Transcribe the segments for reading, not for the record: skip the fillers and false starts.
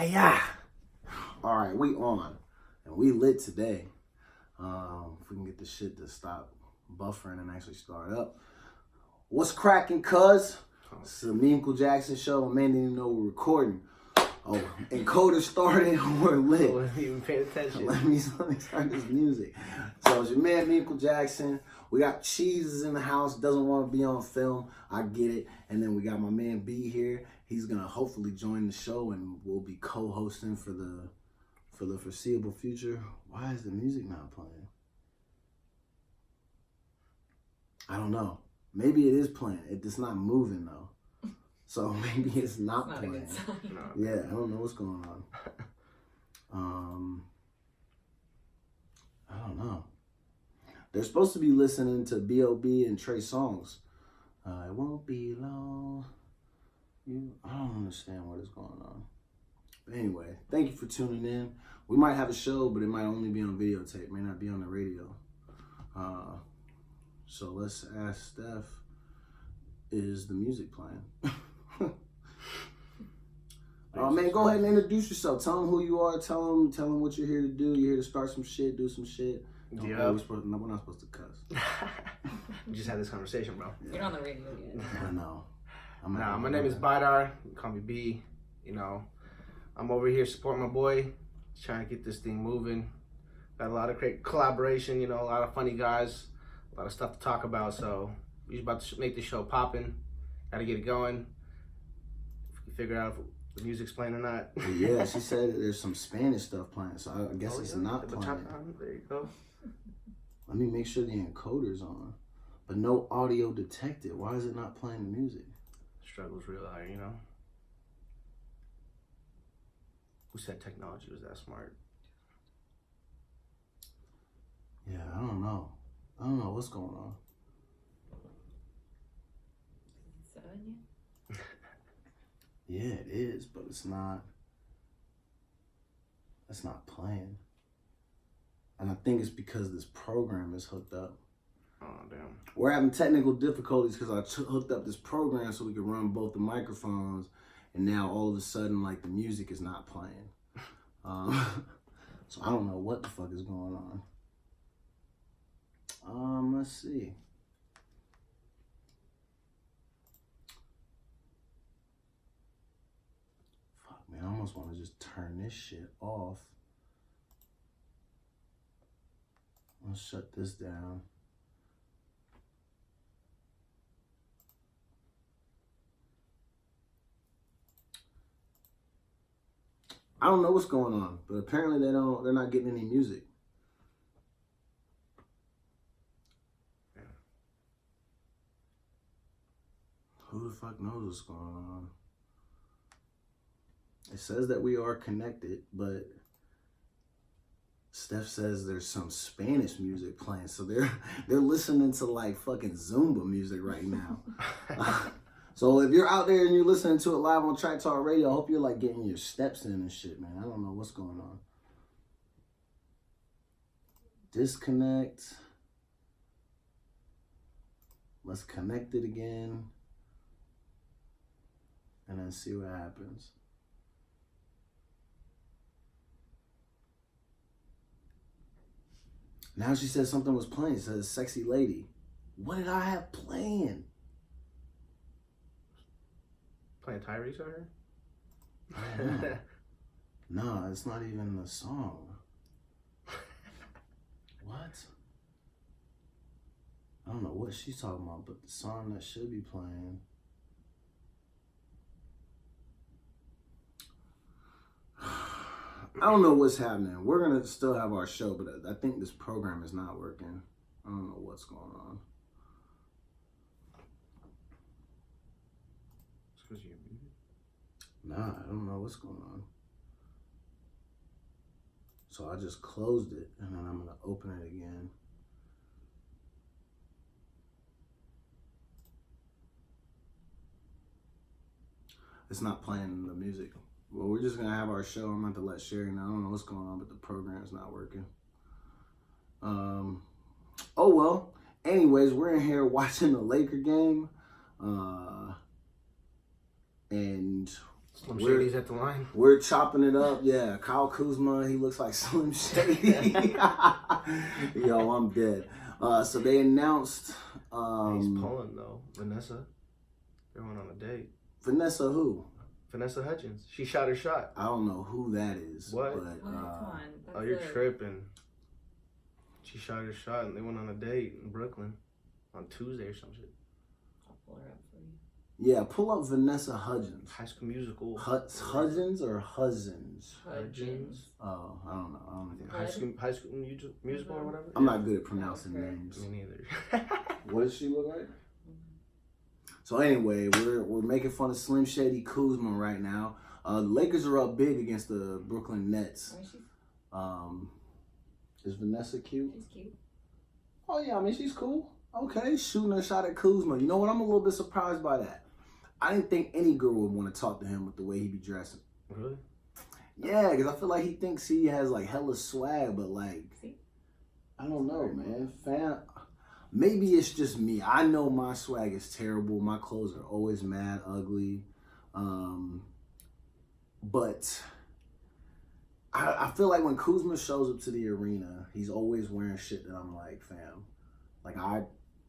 Yeah. All right, we on. And we lit today. If we can get this shit to stop buffering and actually start up. What's cracking, cuz? It's the Meekle Jackson show. My man didn't even know we're recording. Oh, encoder started. We're lit. I wasn't even paying attention. Let me start this music. So it's your man Meekle Jackson. We got Cheeses in the house. Doesn't want to be on film. I get it. And then we got my man B here. He's gonna hopefully join the show and we'll be co-hosting for the foreseeable future. Why is the music not playing? I don't know. Maybe it is playing. It's not moving though. So maybe it's not playing. No. Yeah, I don't know what's going on. I don't know. They're supposed to be listening to B.O.B. and Trey Songz. It won't be long. I don't understand what is going on. But anyway, thank you for tuning in. We might have a show, but it might only be on videotape. It may not be on the radio. So let's ask Steph, is the music playing? Man, go ahead and introduce yourself. Tell them who you are. Tell them what you're here to do. You're here to start some shit, do some shit. Yeah. We're not supposed to cuss. We just had this conversation, bro. Yeah. You're on the radio yet. I know. My name is Baidar. You call me B. You know, I'm over here supporting my boy, trying to get this thing moving. Got a lot of great collaboration, you know, a lot of funny guys, a lot of stuff to talk about. So we're about to make this show popping. Got to get it going. If we can figure out if the music's playing or not. Yeah, she said there's some Spanish stuff playing, so I guess it's not playing. There you go. Let me make sure the encoder's on. But no audio detected. Why is it not playing the music? Struggle's real out here, you know. Who said technology was that smart? Yeah, I don't know. I don't know what's going on. So, yeah. Yeah, it is, but it's not playing. And I think it's because this program is hooked up. Oh, damn. We're having technical difficulties because I hooked up this program so we could run both the microphones, and now all of a sudden, like, the music is not playing. So I don't know what the fuck is going on. Let's see. Fuck, man, I almost want to just turn this shit off. I'll shut this down. I don't know what's going on, but apparently they're not getting any music. Yeah. Who the fuck knows what's going on? It says that we are connected, but Steph says there's some Spanish music playing, so they're listening to like fucking Zumba music right now. So if you're out there and you're listening to it live on Track Talk Radio, I hope you're like getting your steps in and shit, man. I don't know what's going on. Disconnect. Let's connect it again. And then see what happens. Now she said something was playing. It says sexy lady. What did I have playing? Playing Tyrese over here? No, it's not even the song. What? I don't know what she's talking about, but the song that should be playing. I don't know what's happening. We're going to still have our show, but I think this program is not working. I don't know what's going on. It's because you're muted? Nah, I don't know what's going on. So I just closed it, and then I'm going to open it again. It's not playing the music. Well, we're just going to have our show. I'm going to let Sherry know. I don't know what's going on, but the program's not working. Oh, well. Anyways, we're in here watching the Laker game. And Slim Shady's at the line. We're chopping it up. Yeah, Kyle Kuzma, he looks like Slim Shady. Yo, I'm dead. So they announced. He's pulling though. Vanessa. They went on a date. Vanessa who? Vanessa Hudgens. She shot her shot. I don't know who that is. What? But, Come on. Oh, you're tripping. She shot her shot and they went on a date in Brooklyn on Tuesday or some shit. I'll pull her up for you. Yeah, pull up Vanessa Hudgens. High School Musical. Hudgens or Huzzins? Hudgens. Oh, I don't know. I don't think. High School Musical or whatever. I'm not good at pronouncing Okay. names. Me neither. What does she look like? So anyway, we're making fun of Slim Shady Kuzma right now. The Lakers are up big against the Brooklyn Nets. Is Vanessa cute? She's cute. Oh yeah, I mean she's cool. Okay, shooting a shot at Kuzma. You know what? I'm a little bit surprised by that. I didn't think any girl would want to talk to him with the way he be dressing. Really? Yeah, because I feel like he thinks he has like hella swag, but like, See? I don't know, man. Maybe it's just me. I know my swag is terrible. My clothes are always mad ugly. But I feel like when Kuzma shows up to the arena, he's always wearing shit that I'm like, fam. Like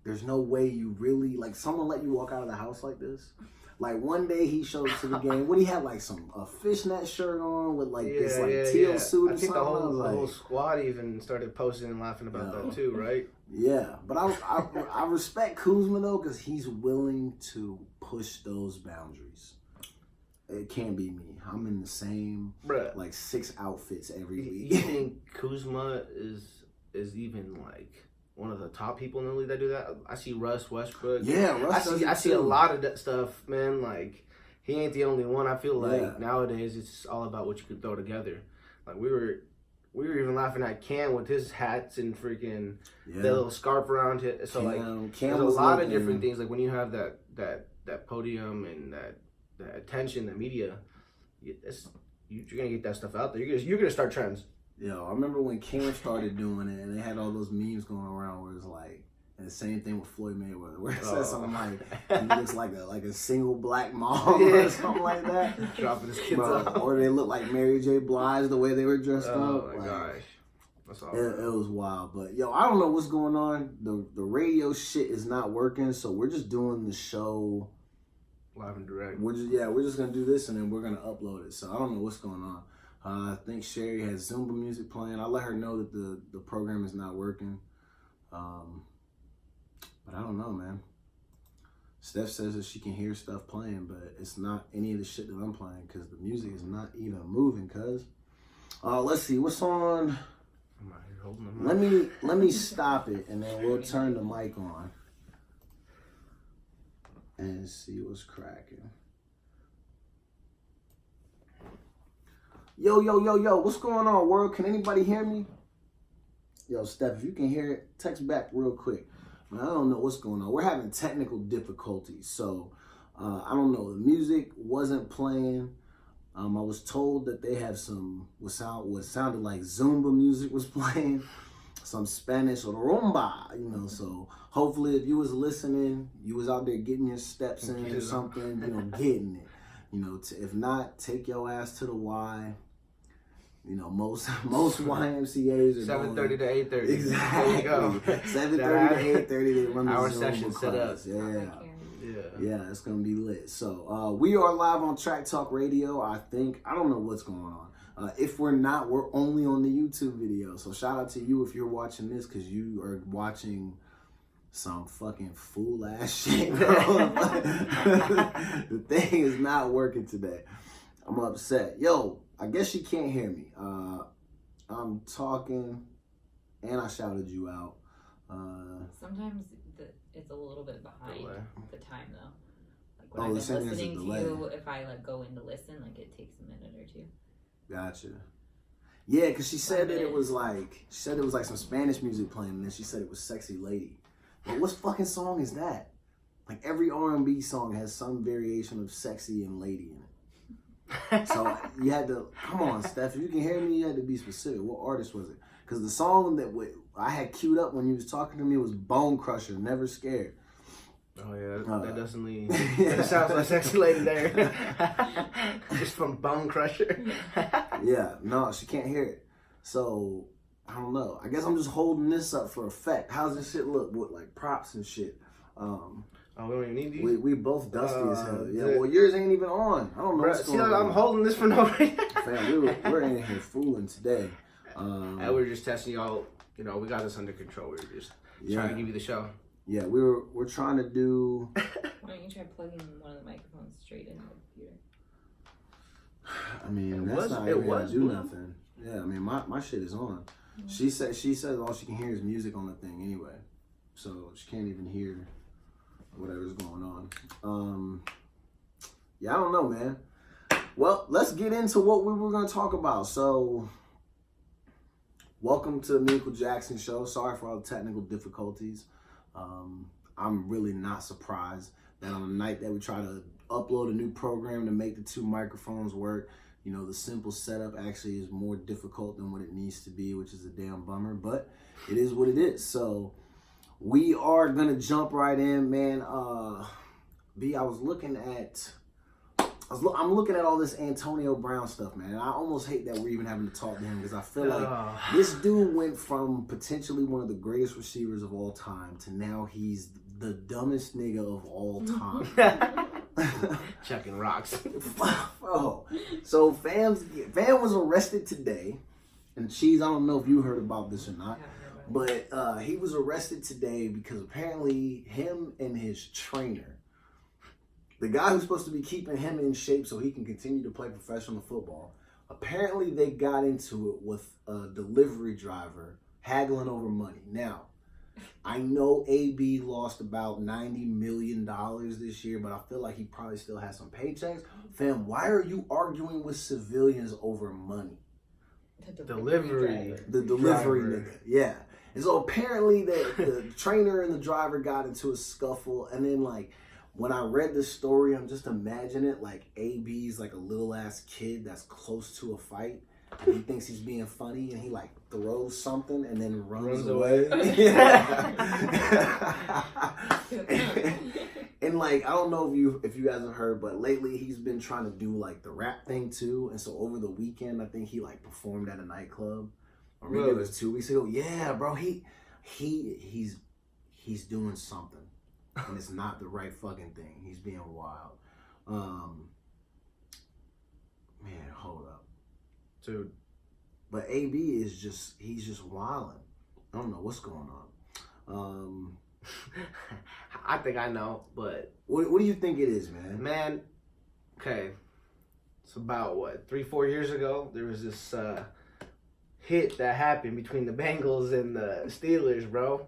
there's no way you really, like someone let you walk out of the house like this. Like one day he showed up to the game. What he had like a fishnet shirt on with like this like teal suit or I think something. the whole squad even started posting and laughing about that too, right? Yeah, but I respect Kuzma though because he's willing to push those boundaries. It can't be me. I'm in the same like 6 outfits every week. You think Kuzma is even like one of the top people in the league that do that? I see Russ Westbrook. Yeah, Russ. I see a lot of that stuff, man. Like he ain't the only one. I feel like nowadays it's all about what you could throw together. Like we were even laughing at Cam with his hats and freaking the little scarf around it. So like there's a lot of different things. Like when you have that podium and that attention, the media, you're gonna get that stuff out there. You're gonna start trends. Yo, I remember when Cam started doing it, and they had all those memes going around where it's like, and the same thing with Floyd Mayweather, where it says something like he looks like a single black mom or something like that, dropping his kids off, or they look like Mary J. Blige the way they were dressed up. Oh my gosh, that's all. It was wild, but yo, I don't know what's going on. The radio shit is not working, so we're just doing the show live and direct. We're just gonna do this and then we're gonna upload it. So I don't know what's going on. I think Sherry has Zumba music playing. I let her know that the program is not working. But I don't know, man. Steph says that she can hear stuff playing, but it's not any of the shit that I'm playing because the music is not even moving. Cause let's see what's on. I'm out here holding them up. Let me stop it and then we'll turn the mic on and see what's cracking. Yo, what's going on, world? Can anybody hear me? Yo, Steph, if you can hear it, text back real quick. Man, I don't know what's going on. We're having technical difficulties, so I don't know. The music wasn't playing. I was told that they have what sounded like Zumba music was playing, some Spanish or rumba, so hopefully if you was listening, you was out there getting your steps in or something, getting it. If not, take your ass to the Y. Most YMCA's are 7:30 to 8:30. Exactly. There you go. 7:30 to 8:30 they run the Our Zumba session set up. class. Yeah, it's gonna be lit. So we are live on Track Talk Radio. I don't know what's going on. If we're not, we're only on the YouTube video. So shout out to you if you're watching this because you are watching some fucking fool ass shit, bro. The thing is not working today. I'm upset. Yo, I guess she can't hear me. I'm talking and I shouted you out. Sometimes it's a little bit behind the time though. Like when Oh, I've the been same as a listening to delay. you, if I go in to listen, it takes a minute or two. Gotcha. Yeah, because she said that it was like some Spanish music playing, and then she said it was Sexy Lady. But what fucking song is that? Like every R&B song has some variation of sexy and lady in it. So you had to, come on, Steph, if you can hear me, you had to be specific. What artist was it? Because the song that I had queued up when you was talking to me was Bone Crusher, Never Scared. Oh yeah, that doesn't leave. That sounds like sexy lady there. Just from Bone Crusher. Yeah, no, she can't hear it. So I don't know. I guess I'm just holding this up for effect. How's this shit look with like props and shit? Oh, we don't even need these. We both dusty as hell. Yeah, well, yours ain't even on. I don't know what's going on. I'm holding this for no reason. Fam, we're in here fooling today. And we were just testing y'all. You know, we got this under control. We were just trying to give you the show. Yeah, we're trying to do. Why don't you try plugging one of the microphones straight into the computer? I mean, that's not even gonna do nothing. Yeah, I mean, my shit is on. Mm-hmm. She says all she can hear is music on the thing anyway, so she can't even hear whatever's going on. Yeah, I don't know, man. Well, let's get into what we were gonna talk about. So, welcome to the Michael Jackson Show. Sorry for all the technical difficulties. I'm really not surprised that on the night that we try to upload a new program to make the two microphones work, you know, the simple setup actually is more difficult than what it needs to be, which is a damn bummer, but it is what it is. So we are gonna jump right in, man. B, I was looking at I'm looking at all this Antonio Brown stuff, man. And I almost hate that we're even having to talk to him because I feel like this dude went from potentially one of the greatest receivers of all time to now he's the dumbest nigga of all time. Chucking rocks. Oh, so Fam was arrested today, and Cheese, I don't know if you heard about this or not, but he was arrested today because apparently him and his trainer, the guy who's supposed to be keeping him in shape so he can continue to play professional football, apparently they got into it with a delivery driver haggling over money. Now, I know AB lost about $90 million this year, but I feel like he probably still has some paychecks. Fam, why are you arguing with civilians over money? The delivery nigga. Yeah. And so apparently the trainer and the driver got into a scuffle, and then like, when I read this story, I'm just imagining it like AB's like a little ass kid that's close to a fight. And he thinks he's being funny and he like throws something and then runs away. And like, I don't know if you guys have heard, but lately he's been trying to do like the rap thing too. And so over the weekend, I think he like performed at a nightclub, or maybe it was 2 weeks ago. Yeah, bro, he's doing something. And it's not the right fucking thing. He's being wild. Man, hold up. Dude. But AB is he's just wilding. I don't know what's going on. I think I know, but... What do you think it is, man? Man, okay. It's about, 3-4 years ago, there was this hit that happened between the Bengals and the Steelers, bro.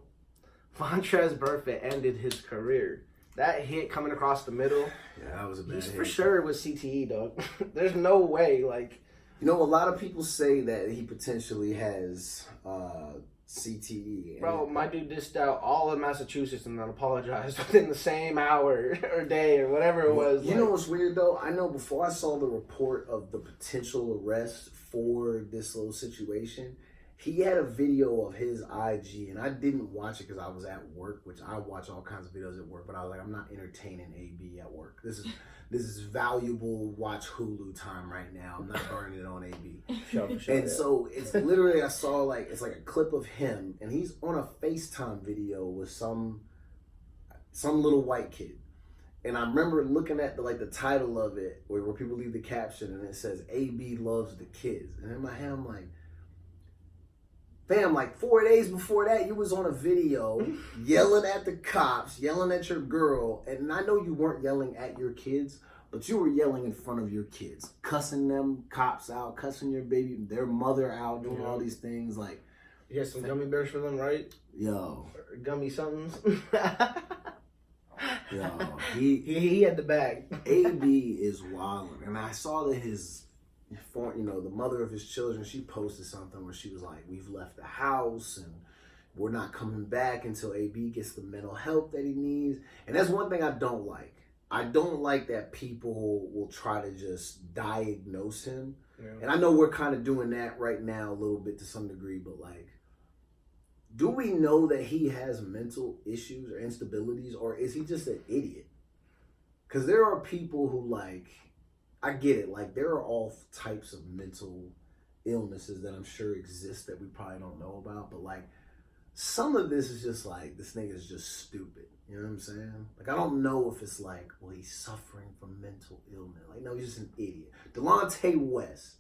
Vontrez Burfict ended his career. That hit coming across the middle. Yeah, that was a bad hit. For sure it was CTE, dog. There's no way, like... You know, a lot of people say that he potentially has CTE. Bro, my dude dissed out all of Massachusetts and then apologized within the same hour or day or whatever it was. You know what's weird, though? I know before I saw the report of the potential arrest for this little situation, he had a video of his IG, and I didn't watch it because I was at work, which I watch all kinds of videos at work, but I was like, I'm not entertaining AB at work. This is valuable watch Hulu time right now. I'm not burning it on AB. Sure, and so it's literally, I saw it's like a clip of him, and he's on a FaceTime video with some little white kid. And I remember looking at the title of it, where people leave the caption, and it says, AB loves the kids. And in my head, I'm like, fam, like 4 days before that, you was on a video yelling at the cops, yelling at your girl. And I know you weren't yelling at your kids, but you were yelling in front of your kids, cussing them cops out, cussing their mother out, doing all these things. Like, you had some gummy bears for them, right? Yo. Or gummy somethings. Yo. He had the bag. AB is wild. And I saw that the mother of his children, she posted something where she was like, we've left the house and we're not coming back until AB gets the mental help that he needs. And that's one thing I don't like. I don't like that people will try to just diagnose him. Yeah. And I know we're kind of doing that right now a little bit to some degree, but like, do we know that he has mental issues or instabilities, or is he just an idiot? Because there are people who, like, I get it, like, there are all types of mental illnesses that I'm sure exist that we probably don't know about, but, like, some of this is just like, this nigga is just stupid. You know what I'm saying? Like, I don't know if it's like, well, he's suffering from mental illness. Like, no, he's just an idiot. Delonte West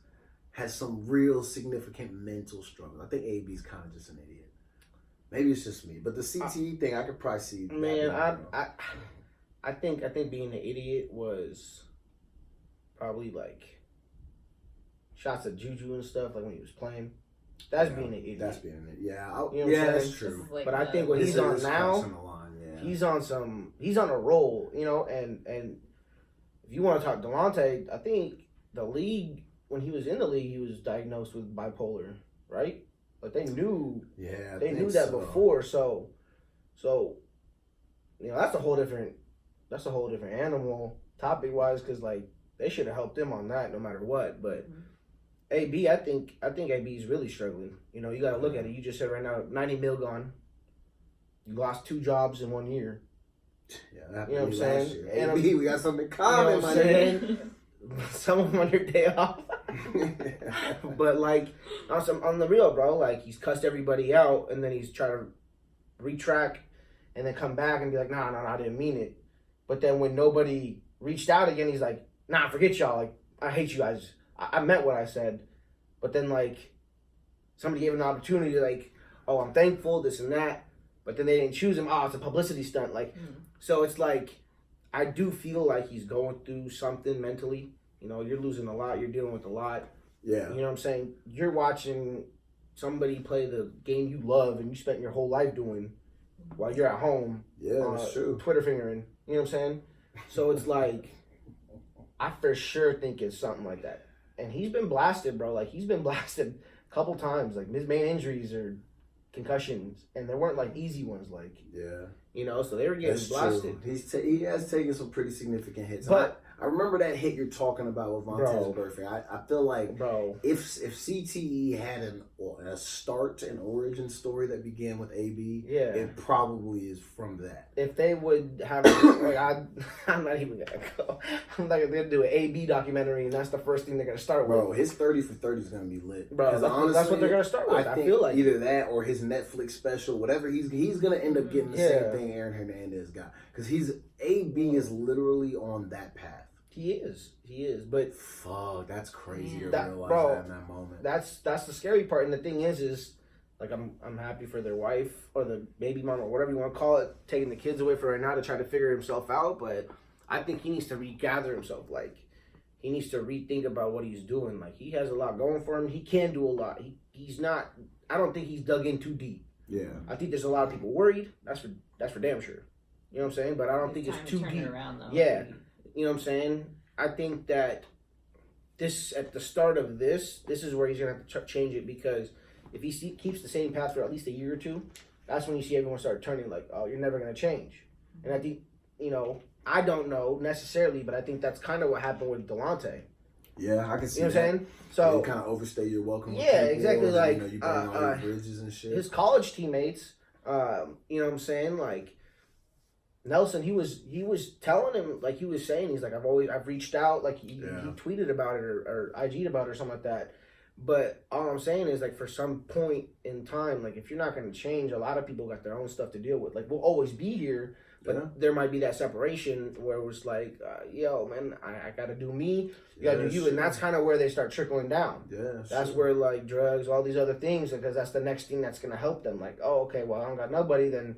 has some real significant mental struggles. I think AB's kind of just an idiot. Maybe it's just me, but the CTE thing, I could probably see. Man, I think being an idiot was probably like shots of juju and stuff, like when he was playing. That's being an idiot. That's being an idiot. Yeah, you know what I'm that's saying? true. Like but I think what he's on now, he's on a roll, you know. And if you want to talk Delonte, I think the league, when he was in the league, he was diagnosed with bipolar, right? Like they knew, they knew that before. So, you know, that's a whole different animal topic wise, because like they should have helped him on that no matter what. But AB, I think AB is really struggling. You know, you got to look at it. You just said right now, 90 mil gone. You lost 2 jobs in 1 year. Yeah, that you know what I'm saying? And AB, we got something in common, you know what I'm saying? Some of them on their day off. But like on the real, bro, like he's cussed everybody out and then he's trying to retract and then come back and be like, nah, I didn't mean it. But then when nobody reached out again, he's like, nah, forget y'all. Like, I hate you guys. I meant what I said. But then like somebody gave him an opportunity, like, oh, I'm thankful, this and that. But then they didn't choose him. Oh, it's a publicity stunt. Like, so it's like, I do feel like he's going through something mentally. You know, you're losing a lot. You're dealing with a lot. Yeah. You know what I'm saying? You're watching somebody play the game you love and you spent your whole life doing while you're at home. Yeah, that's true. Twitter fingering. You know what I'm saying? So it's like, I for sure think it's something like that. And he's been blasted, bro. Like, he's been blasted a couple times. Like, his main injuries are concussions. And they weren't, like, easy ones. Like, yeah. You know, so they were getting blasted. He has taken some pretty significant hits. But I remember that hit you're talking about with Vontaze Burfict. I feel like, bro, if CTE had a start, an origin story that began with AB, it probably is from that. If they would have, like, I'm not even gonna go. I'm not gonna do an AB documentary, and that's the first thing they're gonna start with. Bro, his 30 for 30 is gonna be lit. Bro, honestly, that's what they're gonna start with. I feel like either that or his Netflix special, whatever. He's gonna end up getting the same thing Aaron Hernandez got, because AB is literally on that path. He is, but fuck, that's crazy to realize that in that moment. That's the scary part, and the thing is, like, I'm happy for their wife or the baby mama or whatever you want to call it, taking the kids away for right now to try to figure himself out. But I think he needs to regather himself. Like, he needs to rethink about what he's doing. Like, he has a lot going for him. He can do a lot. He's not. I don't think he's dug in too deep. Yeah. I think there's a lot of people worried. That's for damn sure. You know what I'm saying? But I don't think it's too deep. Around, though. Yeah. You know what I'm saying? I think that at the start of this is where he's going to have to change it, because if he keeps the same path for at least a year or two, that's when you see everyone start turning like, oh, you're never going to change. And I think, you know, I don't know necessarily, but I think that's kind of what happened with Delonte. Yeah, I can see that. You know what I'm saying? So you kind of overstay your welcome. Yeah, exactly. Like, you burn all your bridges and shit. His college teammates, you know what I'm saying? Like, Nelson, he was telling him, like, he was saying, he's like, I've reached out, like, he tweeted about it or IG'd about it or something like that. But all I'm saying is, like, for some point in time, like, if you're not going to change, a lot of people got their own stuff to deal with. Like, we'll always be here, but there might be that separation where it's like, yo, man, I got to do me, you got to do you. And that's kind of where they start trickling down. Yeah, that's where, like, drugs, all these other things, because that's the next thing that's going to help them. Like, oh, okay, well, I don't got nobody, then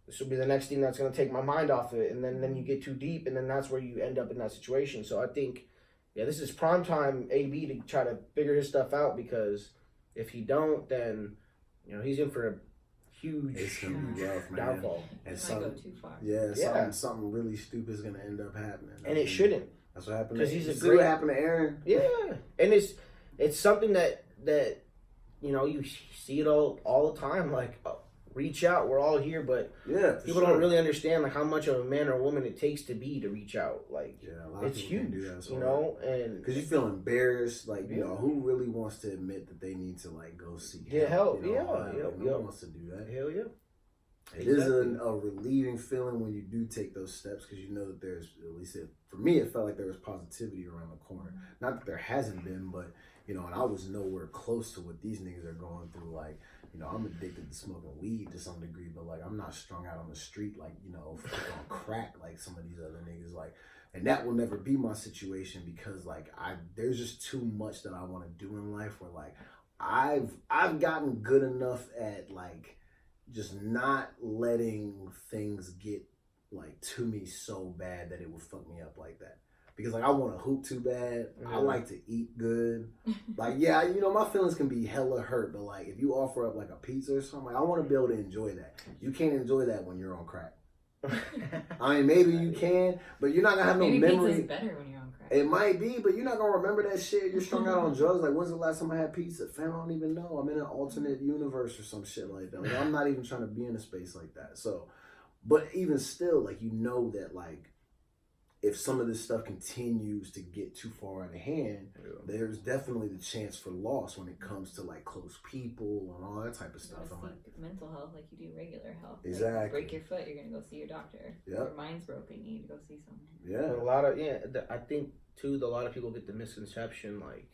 this will be the next thing that's going to take my mind off of it. And then you get too deep, and then that's where you end up in that situation. So I think, this is prime time AB to try to figure his stuff out, because if he don't, then, you know, he's in for a huge downfall. And it might go too far. Yeah, something really stupid is going to end up happening. And it shouldn't. That's what happened. Because what happened to Aaron. Yeah, and it's something that you know, you see it all the time. Like, reach out. We're all here, but people don't really understand like how much of a man or woman it takes to reach out. Like, it's huge, do that, so, you know, and because you feel embarrassed, like you know, who really wants to admit that they need to like go seek help? You know, who wants to do that? Hell yeah. It is a relieving feeling when you do take those steps because you know that there's, at least for me, it felt like there was positivity around the corner. Not that there hasn't been, but, you know, and I was nowhere close to what these niggas are going through. Like, you know, I'm addicted to smoking weed to some degree, but, like, I'm not strung out on the street, like, you know, on crack like some of these other niggas. Like, and that will never be my situation because, like, there's just too much that I want to do in life where, like, I've gotten good enough at, like, just not letting things get like to me so bad that it would fuck me up like that. Because like I want to hoop too bad. I like to eat good. Like, yeah, you know, my feelings can be hella hurt, but like if you offer up like a pizza or something, like, I want to be able to enjoy that. You can't enjoy that when you're on crack. I mean, maybe you can, but you're not gonna have no memory. Pizza's better when you're on crack. It might be, but you're not gonna remember that shit. You're strung out on drugs. Like, when's the last time I had pizza? Fam, I don't even know. I'm in an alternate universe or some shit like that. Like, I'm not even trying to be in a space like that. So, but even still, like, you know that, like, if some of this stuff continues to get too far out of hand, there's definitely the chance for loss when it comes to like close people and all that type of stuff. I'm like mental health, like you do regular health. Exactly. Like, break your foot, you're gonna go see your doctor. Your mind's broken, you need to go see someone. Yeah. A lot of I think too. A lot of people get the misconception like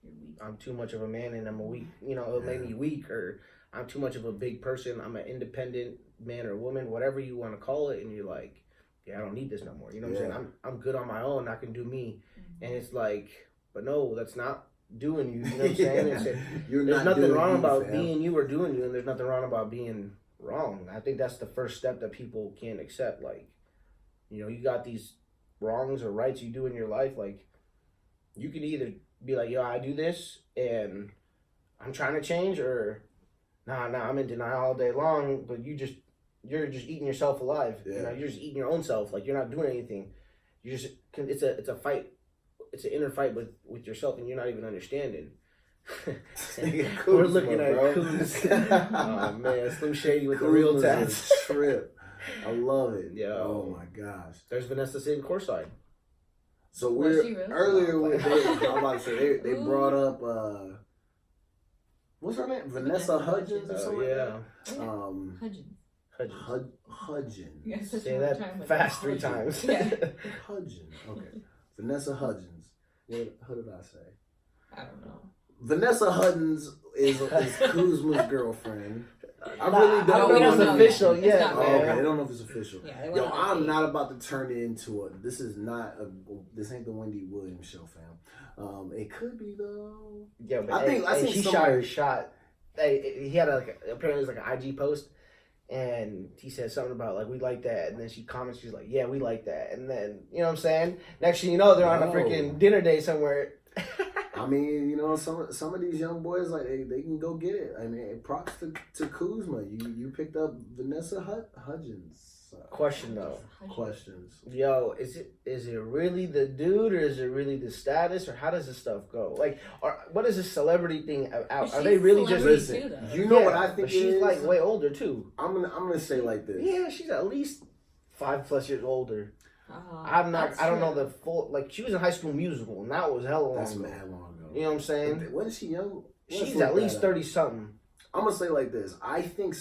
you're weak. I'm too much of a man and I'm a weak. You know, it'll make me weak, or I'm too much of a big person. I'm an independent man or woman, whatever you want to call it, and you're like, yeah, I don't need this no more. You know what I'm saying? I'm good on my own. I can do me. And it's like, but no, that's not doing you. You know what I'm saying? There's nothing wrong about being you or doing you, and there's nothing wrong about being wrong. I think that's the first step that people can't accept. Like, you know, you got these wrongs or rights you do in your life. Like, you can either be like, yo, I do this and I'm trying to change, or nah, I'm in denial all day long, but you're just eating yourself alive. You know, you're just eating your own self. Like, you're not doing anything. You just, it's a fight. It's an inner fight with yourself, and you're not even understanding. We're looking at Kuz. Oh man, Slim Shady with the real tats. Trip. I love it. Yeah. Oh my gosh. There's Vanessa sitting courtside. So we're earlier with I'm about to say they brought up what's her name? Vanessa Hudgens or something. Hudgens. Hudgens. Say that fast 3 times. Hudgens. Okay. Vanessa Hudgens. What did I say? I don't know. Vanessa Hudgens is Kuzma's girlfriend. I really don't know if it's official yet. Okay, I don't know if it's official. Yeah, yo, I'm not about to turn it into this ain't the Wendy Williams show, fam. It could be though. Yeah, but I think he shot her shot. He had apparently it was like an IG post. And he said something about like, we like that, and then she comments, she's like, yeah, we like that, and then, you know what I'm saying, next thing you know, they're on a freaking dinner date somewhere. I mean, you know, some of these young boys, like, they can go get it. I mean, props to Kuzma. You picked up Vanessa Hudgens. Question though. Questions. Yo, is it really the dude, or is it really the status, or how does this stuff go? Like, what is this celebrity thing out? Are they really just listen? You know what I think? She's like way older too. I'm gonna say like this. Yeah, she's at least 5+ years older. I don't know the full. Like, she was in High School Musical, and that was hella long. That's mad long ago. You know what I'm saying? Wasn't she young? She's at least 30 something. I'm gonna say like this. I think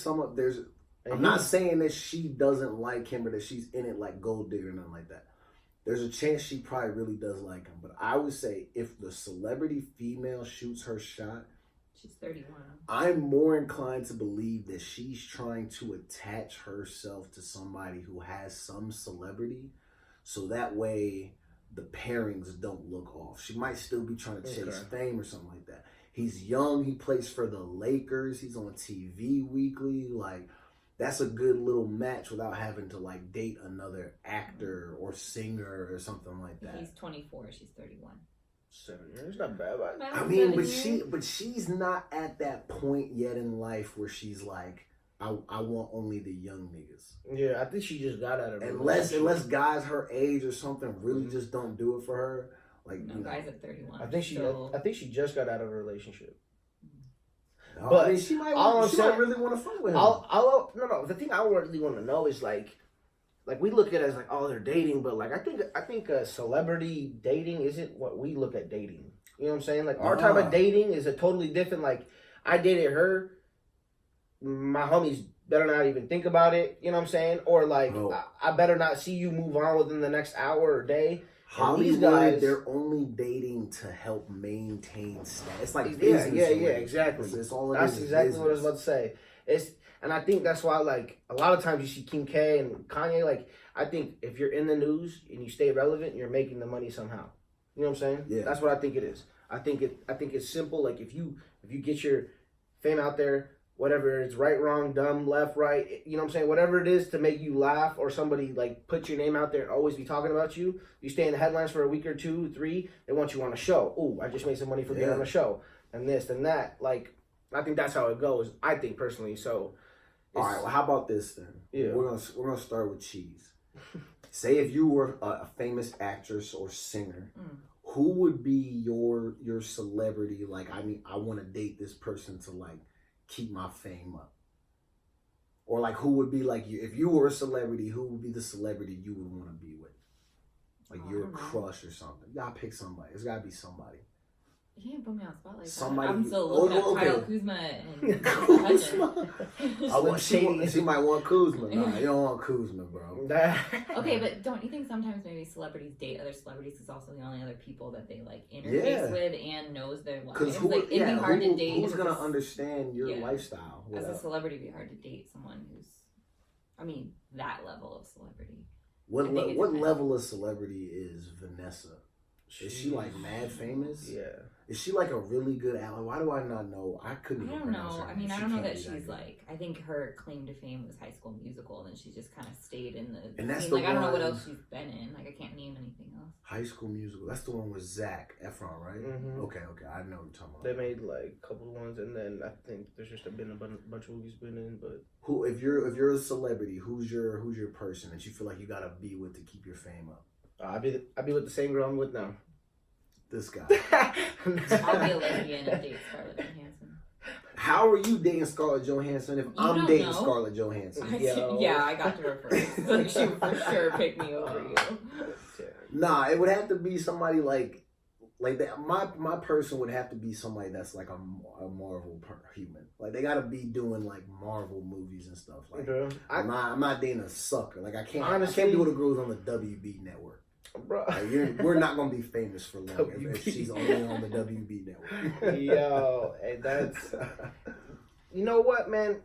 I'm not saying that she doesn't like him or that she's in it like gold digger or nothing like that. There's a chance she probably really does like him. But I would say if the celebrity female shoots her shot, she's 31. I'm more inclined to believe that she's trying to attach herself to somebody who has some celebrity, so that way the pairings don't look off. She might still be trying to chase fame or something like that. He's young. He plays for the Lakers. He's on TV weekly. Like, that's a good little match without having to like date another actor or singer or something like that. He's 24. She's 31. 7 years, not bad. I mean, but she's not at that point yet in life where she's like, I want only the young niggas. Yeah, I think she just got out of it. Unless guys her age or something really just don't do it for her. Like, no, guys at 31. I think she just got out of a relationship. But I mean, she might really want to fuck with him. No. The thing I really want to know is like we look at it as like, oh, they're dating, but like I think celebrity dating isn't what we look at dating. You know what I'm saying? Like our type of dating is a totally different. Like I dated her, my homies better not even think about it. You know what I'm saying? Or like I better not see you move on within the next hour or day. Hollywood, guys, they're only dating to help maintain status. It's like business. Yeah, exactly. It's all that's exactly what I was about to say. And I think that's why, like, a lot of times you see Kim K and Kanye. Like, I think if you're in the news and you stay relevant, you're making the money somehow. You know what I'm saying? Yeah. That's what I think it is. I think it's simple. Like, if you get your fame out there, whatever it's right, wrong, dumb, left, right, you know what I'm saying? Whatever it is to make you laugh or somebody like put your name out there and always be talking about you. You stay in the headlines for a week or 2, 3. They want you on a show. Ooh, I just made some money for being on a show and this and that. Like, I think that's how it goes. I think personally. So, all right. Well, how about this then? Yeah, we're gonna start with Cheese. Say if you were a famous actress or singer, who would be your celebrity? Like, I want to date this person to like keep my fame up. Or like, who would be like you if you were a celebrity? Who would be the celebrity you would want to be with? Like your crush or something. You gotta pick somebody. It's gotta be somebody. You can't put me on the spot like somebody. that. I'm still looking at Kyle Kuzma and Kuzma. She might want Kuzma. Nah, you don't want Kuzma, bro. Okay, but don't you think sometimes maybe celebrities date other celebrities because also the only other people that they like interface with and knows their lives? Because like, it'd be hard to date. Who's gonna understand your lifestyle? As a celebrity, it'd be hard to date someone who's, that level of celebrity. What level of celebrity is Vanessa? Is she like mad famous? Yeah. Is she like a really good ally? Why do I not know? I couldn't even pronounce her. I don't know that she's like. I think her claim to fame was High School Musical, and then she just kind of stayed in the. And that's scene. the like one, I don't know what else she's been in. Like I can't name anything else. High School Musical. That's the one with Zac Efron, right? Mm-hmm. Okay. I know what you're talking about. They made like a couple of ones, and then I think there's just been a bunch of movies been in. But who, if you're a celebrity, who's your person that you feel like you gotta be with to keep your fame up? I'd be with the same girl I'm with now. This guy. I'll be a lesbian and date Scarlett Johansson. How are you dating Scarlett Johansson if I'm dating Scarlett Johansson? Yeah, I got to her first. Like she would for sure pick me over you. Nah, it would have to be somebody like that. My person would have to be somebody that's like a Marvel human. Like they gotta be doing like Marvel movies and stuff. Like I'm not dating a sucker. Like I can't be with the girls on the WB network. Bro. Like we're not gonna be famous for long if she's only on the WB network. Yo, hey, that's. You know what, man?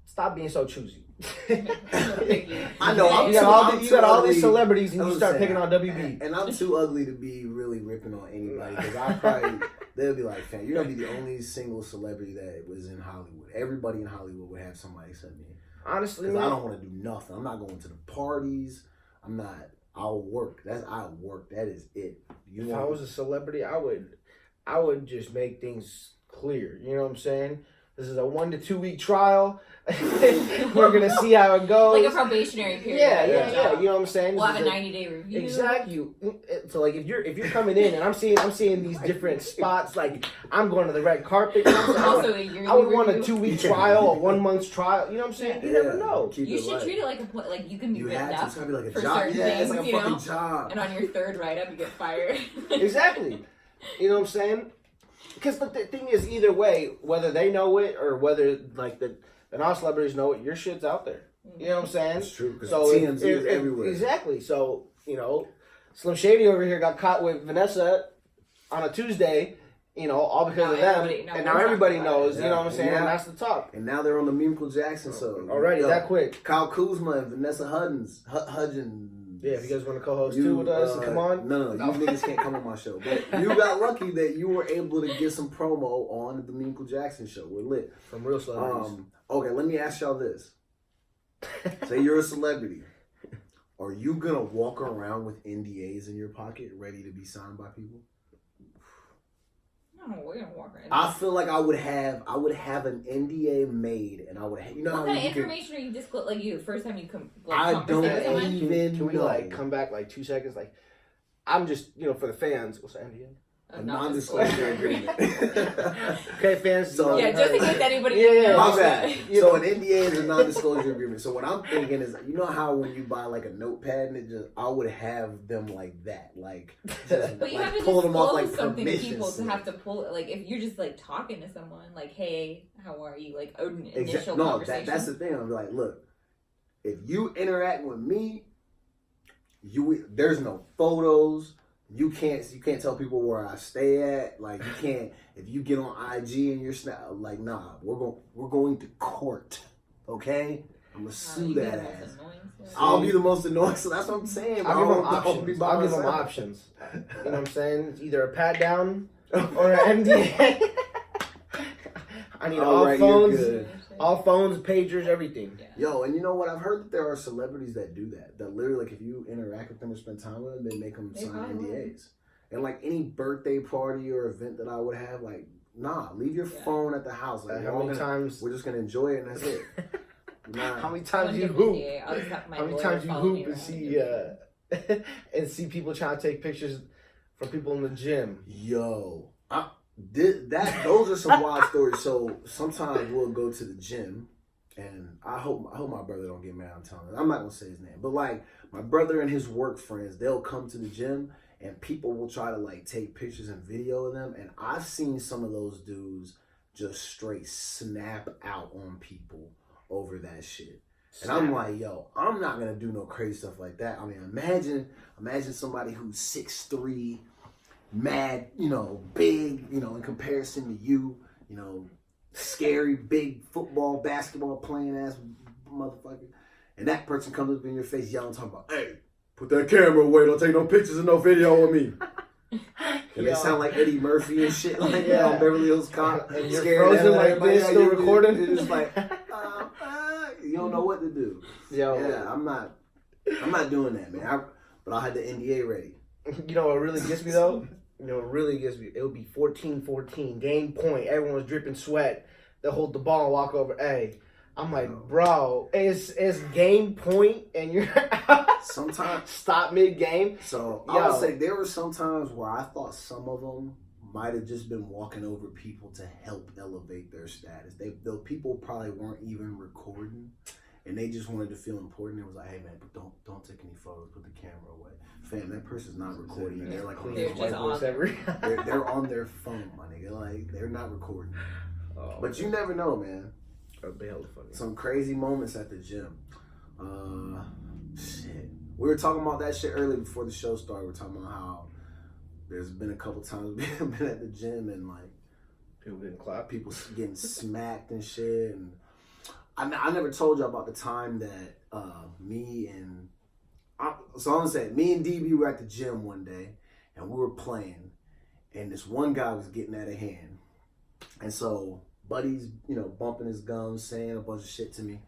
Stop being so choosy. I know. You got all these celebrities, and you start picking on WB. And I'm too ugly to be really ripping on anybody because they'll be like, "Fam, you're gonna be the only single celebrity that was in Hollywood. Everybody in Hollywood would have somebody except me. Honestly, because I don't want to do nothing. I'm not going to the parties. I'm not. I'll work. I'll work. That is it. If I was a celebrity, I would just make things clear. You know what I'm saying? This is a 1 to 2 week trial. We're gonna see how it goes. Like a probationary period. Yeah. You know what I'm saying? We'll have a 90-day review. Exactly. So like if you're coming in and I'm seeing these different spots, like I'm going to the red carpet. You know I would want a 2 week trial, a 1 month trial. You know what I'm saying? You never know. You should treat it like you can be written up. It's gonna be like a for job. Certain things, it's like a fucking job. And on your third write up, you get fired. Exactly. You know what I'm saying? Because the thing is, either way, whether they know it or whether like the non-celebrities know it, your shit's out there. You know what I'm saying? That's true. So TMZ is everywhere. Exactly. So Slim Shady over here got caught with Vanessa on a Tuesday. All because of them, and now everybody knows. You know what I'm saying? And that's the talk. And now they're on the Michael Jackson show. Already that quick. Kyle Kuzma and Vanessa Hudgens. Yeah, if you guys want to co-host too with us, come on. No, you niggas can't come on my show. But you got lucky that you were able to get some promo on the Michael Jackson show. We're lit. From real celebrities. Okay, let me ask y'all this. Say you're a celebrity. Are you going to walk around with NDAs in your pocket ready to be signed by people? No, we're gonna walk around. I feel like I would have an NDA made, and I would have. What kind of information are you disclosing? Like you, first time you come. Like, I don't even. Can we come back 2 seconds? Like, I'm just for the fans. What's the NDA? A non-disclosure agreement. Okay, fans. So yeah, just in case anybody. Yeah. My bad. So an NDA is a non-disclosure agreement. So what I'm thinking is, you know how when you buy like a notepad and it just, I would have them like that, like just But you like have to pull them off disclose like something to permission people to slip. have to pull it. Like if you're just like talking to someone, like, "Hey, how are you?" Like an initial No, conversation. that's the thing. I'm like, look, if you interact with me, there's no photos. You can't tell people where I stay at. Like you can't if you get on IG and you're like, nah, we're going to court. Okay? I'm gonna sue that ass. I'll be the most annoying. So that's what I'm saying. I'll give them options. I'll give them options. You know what I'm saying? It's either a pat down or an MDA. I need all phones. All phones, pagers, everything. Yeah. Yo, and you know what? I've heard that there are celebrities that do that. That literally, like, if you interact with them or spend time with them, they make them sign NDAs. And like any birthday party or event that I would have, like, nah, leave your phone at the house. Like, how many times? We're just gonna enjoy it, and that's it. Nah. How many times you hoop? How many times you hoop and see people trying to take pictures from people in the gym? Yo, those are some wild stories. So sometimes we'll go to the gym, and I hope my brother don't get mad. I'm telling you, I'm not gonna say his name, but like my brother and his work friends, they'll come to the gym, and people will try to like take pictures and video of them. And I've seen some of those dudes just straight snap out on people over that shit. And I'm like, yo, I'm not gonna do no crazy stuff like that. I mean, imagine somebody who's 6'3", mad, big, in comparison to you, scary, big football, basketball playing ass motherfucker. And that person comes up in your face yelling, talking about, hey, put that camera away, don't take no pictures and no video of me. And they sound like Eddie Murphy and shit like that on Beverly Hills Cop. And you're frozen like this, still recording. It's just like, you don't know what to do. Yo. Yeah, I'm not doing that, man. But I had the NDA ready. You know what really gets me though? It would be 14-14, game point. Everyone was dripping sweat. They'll hold the ball and walk over. Hey, I'm like, bro, it's game point and you're sometimes stop mid game. So I would say there were some times where I thought some of them might have just been walking over people to help elevate their status. The people probably weren't even recording, and they just wanted to feel important. It was like, hey man, but don't take any photos. Put the camera away. Fam, that person's not recording. And they're like on their phone. They're on their phone, my nigga. Like they're not recording. But you never know, man. That'd be hella funny. Some crazy moments at the gym. Shit. We were talking about that shit earlier before the show started. We were talking about how there's been a couple times we've been at the gym and like people getting clapped, people getting smacked and shit. And I never told you about the time that me and DB were at the gym one day and we were playing, and this one guy was getting out of hand, and so Buddy's bumping his gums, saying a bunch of shit to me,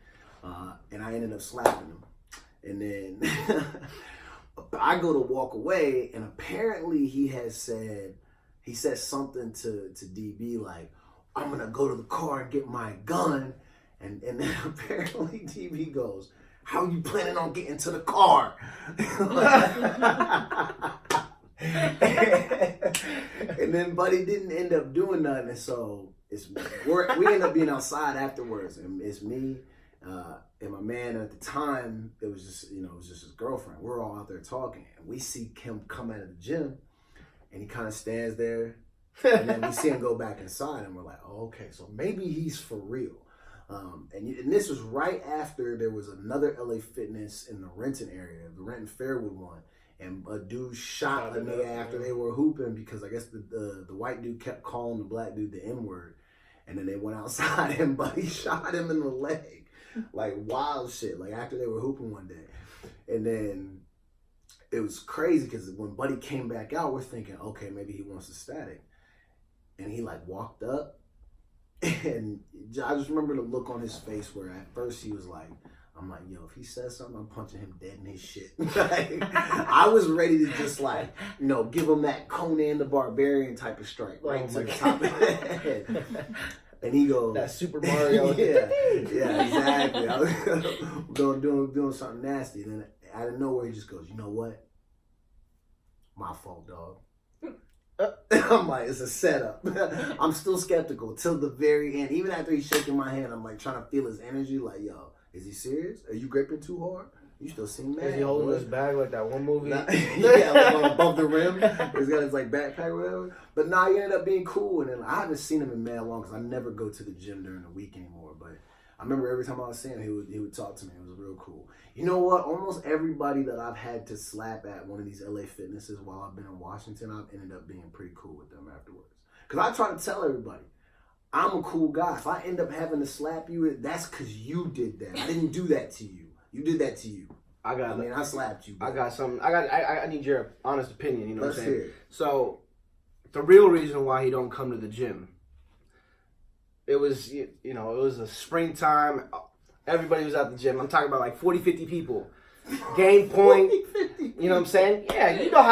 and I ended up slapping him, and then. I go to walk away, and apparently he said something to DB like, I'm gonna go to the car and get my gun, and then apparently DB goes, how you planning on getting to the car? And then Buddy didn't end up doing nothing, and so we end up being outside afterwards, and it's me. And my man at the time, it was just his girlfriend. We're all out there talking, and we see him come out of the gym, and he kind of stands there, and then we see him go back inside, and we're like, oh, okay, so maybe he's for real. And this was right after there was another LA Fitness in the Renton area, the Renton Fairwood one, and a dude shot a nigga after they were hooping because I guess the white dude kept calling the black dude the N-word, and then they went outside and Buddy shot him in the leg. Like wild shit, like after they were hooping one day. And then it was crazy because when Buddy came back out, we're thinking, okay, maybe he wants a static. And he like walked up, and I just remember the look on his face where at first he was like, I'm like, yo, if he says something, I'm punching him dead in his shit. Like, I was ready to just like, give him that Conan the Barbarian type of strike right to the top of the head. And he goes, that Super Mario. yeah, exactly. I was doing something nasty. And then out of nowhere, he just goes, you know what? My fault, dog. I'm like, it's a setup. I'm still skeptical till the very end. Even after he's shaking my hand, I'm like trying to feel his energy. Like, yo, is he serious? Are you gripping too hard? You still seem mad. Is he holding his bag like that one movie? Yeah, like above the rim. He's got his like backpack or whatever. But nah, he ended up being cool. And then I haven't seen him in mad long because I never go to the gym during the week anymore. But I remember every time I was seeing him, he would talk to me. It was real cool. You know what? Almost everybody that I've had to slap at one of these LA fitnesses while I've been in Washington, I've ended up being pretty cool with them afterwards. Because I try to tell everybody, I'm a cool guy. If I end up having to slap you, that's because you did that. I didn't do that to you. You did that to you. I slapped you. Bro. I got something. I need your honest opinion. You know Let's what I'm saying? hear it. So, the real reason why he don't come to the gym, it was it was a springtime. Everybody was at the gym. I'm talking about like 40, 50 people. Game point. You know what I'm saying? Yeah, you know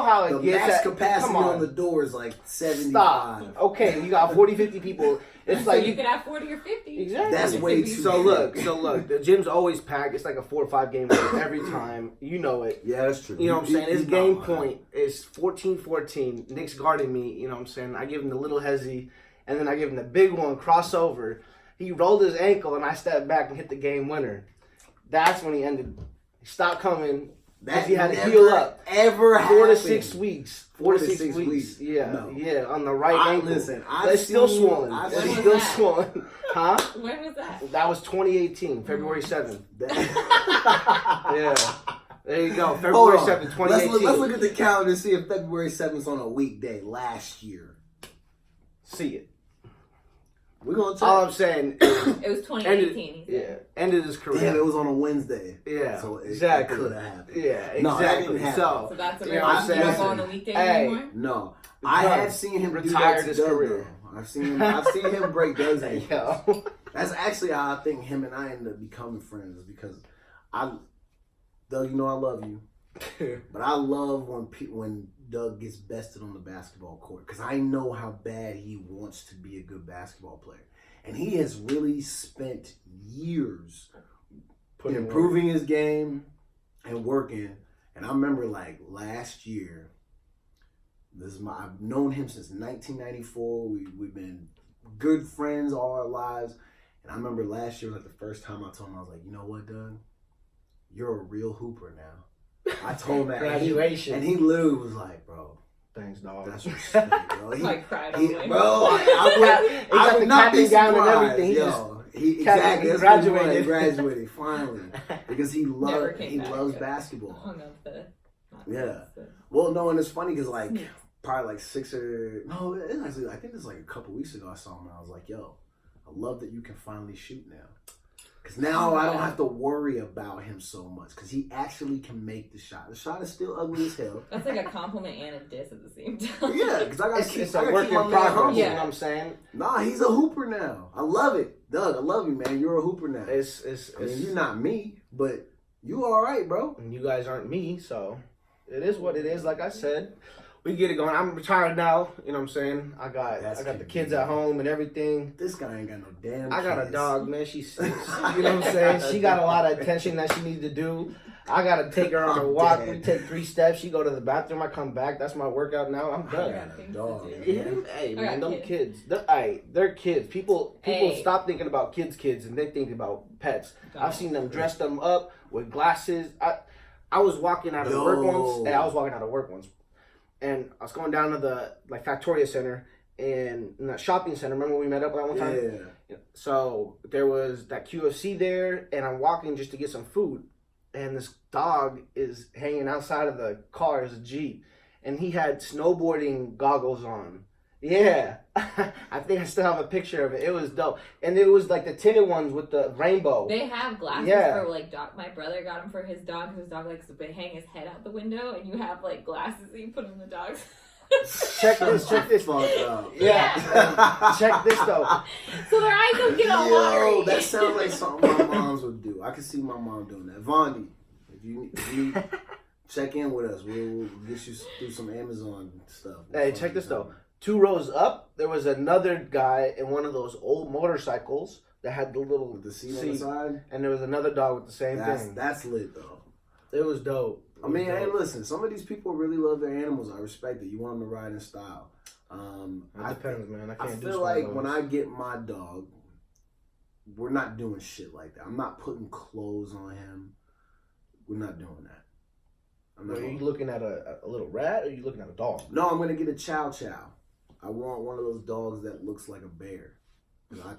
how it the gets. max capacity on the door is like 75. Stop. Okay, you got 40, 50 people. It's so like you could have 40 or 50. Exactly. That's way too. So look, the gym's always packed. It's like a 4 or 5 game every time. You know it. Yeah, that's true. You know what I'm saying? His game point is 14-14. Nick's guarding me. You know what I'm saying? I give him the little hezzy, and then I give him the big one crossover. He rolled his ankle, and I stepped back and hit the game winner. That's when he ended. He stopped coming. That he had to heal up. Ever 4 to 6 weeks. 4 to 6 weeks. Yeah, no. Yeah, on the right ankle. Listen, it's still swollen. It's still swollen. Huh? When was that? That was 2018, February 7th. Yeah. There you go. February 7th, 2018. Let's look at the calendar and see if February 7th is on a weekday last year. See it. We're going to check. All I'm saying, it was 2018. Ended his career. Damn, it was on a Wednesday. Yeah, so exactly. It could have happened. Yeah, exactly. No, that didn't happen. So that's a you know what I'm saying? You don't go on the weekdays anymore? No. I have seen him retire his career. I've seen him break those ankles. That's actually how I think him and I ended up becoming friends because Doug, you know I love you. But I love when Doug gets bested on the basketball court because I know how bad he wants to be a good basketball player. And he has really spent years improving his game and working. And I remember like last year, I've known him since 1994. We've been good friends all our lives. And I remember last year was like the first time I told him, I was like, you know what, Doug? You're a real hooper now. I told him that. Graduation. And he literally was like, bro. Thanks, dog. That's respect, bro. I cried. Bro, I would not be surprised. And everything. He graduated finally because he loves basketball. Yeah. Well, no, and it's funny because like probably like I think it's like a couple weeks ago I saw him and I was like, yo, I love that you can finally shoot now. Because now I don't have to worry about him so much. Because he actually can make the shot. The shot is still ugly as hell. That's like a compliment and a diss at the same time. Yeah, because I got to keep it's a work in progress. You know what I'm saying? Nah, he's a hooper now. I love it. Doug, I love you, man. You're a hooper now. You're not me, but you all right, bro. And you guys aren't me, so it is what it is. Like I said, we get it going. I'm retired now. You know what I'm saying? I got the kids at home and everything. This guy ain't got no damn I got a dog, man. She's 6. You know what I'm saying? She got a lot of attention that she needs to do. I got to take her on a walk. We take 3 steps. She go to the bathroom. I come back. That's my workout now. I'm done. I got a dog. Hey, man, them kids. They're kids. People stop thinking about kids and they think about pets. I've seen them dress them up with glasses. I was walking out of work once. And I was going down to the Factoria Center and in that shopping center. Remember when we met up that one time? Yeah. So there was that QFC there, and I'm walking just to get some food. And this dog is hanging outside of the car. It's a Jeep. And he had snowboarding goggles on. Yeah. I think I still have a picture of it. It was dope. And it was like the tinted ones with the rainbow. They have glasses for dog. My brother got them for his dog because his dog likes to hang his head out the window, and you have glasses that you put on the dog's. Check this. Yeah. Check this though. So their eyes don't get all watery. That sounds like something my moms would do. I can see my mom doing that. Vondi, if you check in with us, we'll get you through some Amazon stuff. Hey, check this though. 2 rows up, there was another guy in one of those old motorcycles that had the little seat on the side, and there was another dog with the same thing. That's lit though. It was dope. I mean, hey, listen, some of these people really love their animals. I respect it. You want them to ride in style. It depends, man. I can't do feel like when I get my dog, we're not doing shit like that. I'm not putting clothes on him. We're not doing that. Are you looking at a little rat, or are you looking at a dog? No, I'm gonna get a chow chow. I want one of those dogs that looks like a bear.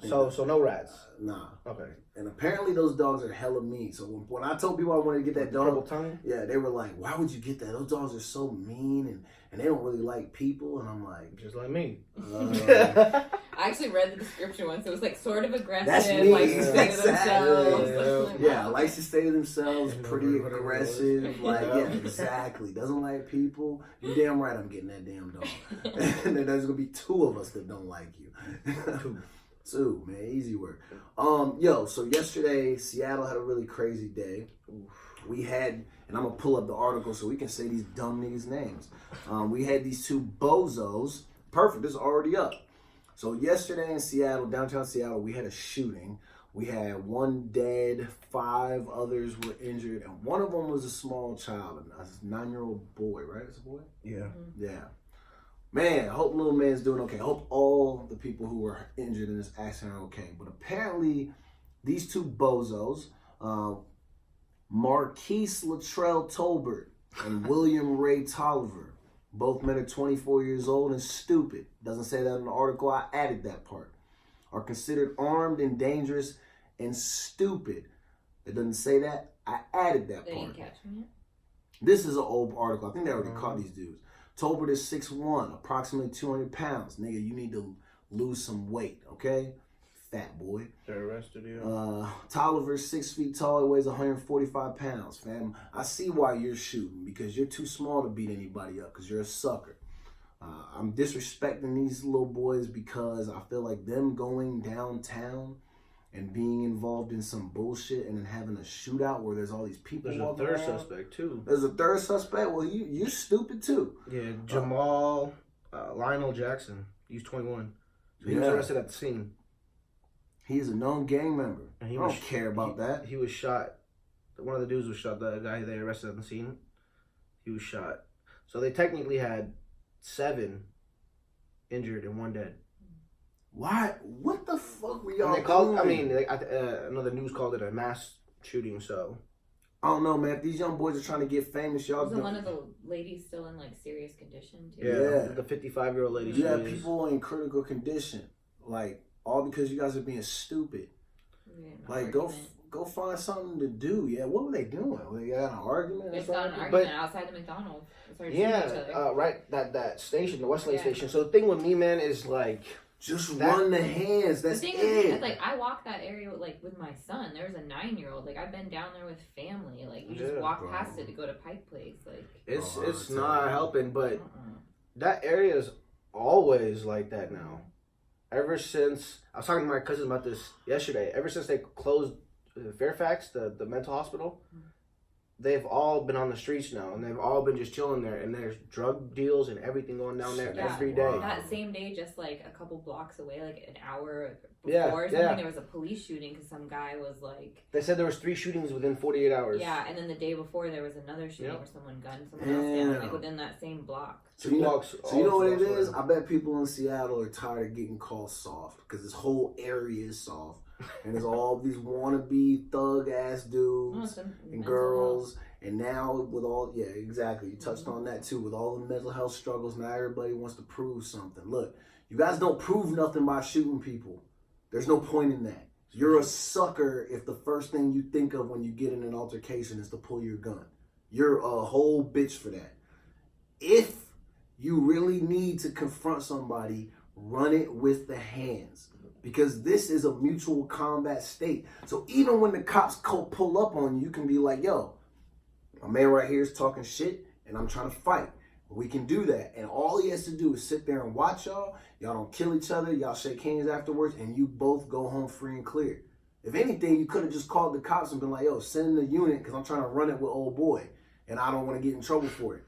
So no rats. Nah. Okay. And apparently those dogs are hella mean. So when I told people I wanted to get that dog, tongue? yeah, they were like, "Why would you get that? Those dogs are so mean and they don't really like people." And I'm like, just like me. I actually read the description once. It was like sort of aggressive, that's me. likes to stay to themselves. Yeah, likes to stay to themselves, pretty aggressive. Like, yeah, exactly. Doesn't like people. You're damn right I'm getting that damn dog. And then there's gonna be 2 of us that don't like you. 2, man, easy work. So yesterday Seattle had a really crazy day. We had, and I'm gonna pull up the article so we can say these dumb niggas' names. We had these 2 bozos. Perfect, this is already up. So yesterday in Seattle, downtown Seattle, we had a shooting. We had 1 dead, 5 others were injured, and one of them was a small child, a 9-year-old boy, right? It's a boy? Yeah. Mm-hmm. Yeah. Man, I hope little man's doing okay. I hope all the people who were injured in this accident are okay. But apparently, these 2 bozos, Marquise Latrell Tolbert and William Ray Tolliver, both men are 24 years old and stupid. Doesn't say that in the article. I added that part. Are considered armed and dangerous and stupid. It doesn't say that. I added that part. They didn't catch me yet? This is an old article. I think they already caught these dudes. Tolbert is 6'1", approximately 200 pounds. Nigga, you need to lose some weight, okay? Fat boy. They're arrested, yeah. Tolliver's 6 feet tall. He weighs 145 pounds, fam. I see why you're shooting, because you're too small to beat anybody up, because you're a sucker. I'm disrespecting these little boys because I feel like them going downtown and being involved in some bullshit and then having a shootout where there's all these people. There's a third suspect, too. There's a third suspect? Well, you're stupid, too. Yeah, Jamal Lionel Jackson. He's 21. So he was arrested at the scene. He's a known gang member. And I don't care about that. He was shot. One of the dudes was shot. The guy they arrested at the scene, he was shot. So they technically had 7 injured and 1 dead. Why? What the fuck were y'all they called, doing? I mean, another news called it a mass shooting, so. I don't know, man. If these young boys are trying to get famous, y'all... Wasn't one of the ladies still in, like, serious condition, too? Yeah. The 55-year-old lady. Yeah, people in critical condition. Like, all because you guys are being stupid. Yeah, like, go find something to do. Yeah, what were they doing? They got an argument? They got an argument outside the McDonald's. Right. That station, the Westlake station. So the thing with me, man, is like... Just run the hands. That's the thing is, like, I walk that area with my son. There's a 9-year-old. Like, I've been down there with family. Like, you just walk past it to go to Pike Place. Like, it's not helping, but that area is always like that now. Ever since I was talking to my cousin about this yesterday. Ever since they closed Fairfax, the mental hospital. They've all been on the streets now, and they've all been just chilling there. And there's drug deals and everything going down there every day. That same day, just like a couple blocks away, like an hour before there was a police shooting because some guy was like... They said there was 3 shootings within 48 hours. Yeah, and then the day before there was another shooting where someone gunned someone else down, like within that same block. So you know what it is? I bet people in Seattle are tired of getting called soft because this whole area is soft. And there's all these wannabe thug-ass dudes and girls. And now with all, exactly. You touched on that too. With all the mental health struggles, now everybody wants to prove something. Look, you guys don't prove nothing by shooting people. There's no point in that. You're a sucker if the first thing you think of when you get in an altercation is to pull your gun. You're a whole bitch for that. If you really need to confront somebody, run it with the hands. Because this is a mutual combat state. So even when the cops pull up on you, you can be like, yo, my man right here is talking shit and I'm trying to fight. We can do that. And all he has to do is sit there and watch y'all. Y'all don't kill each other. Y'all shake hands afterwards and you both go home free and clear. If anything, you could have just called the cops and been like, yo, send the unit because I'm trying to run it with old boy. And I don't want to get in trouble for it.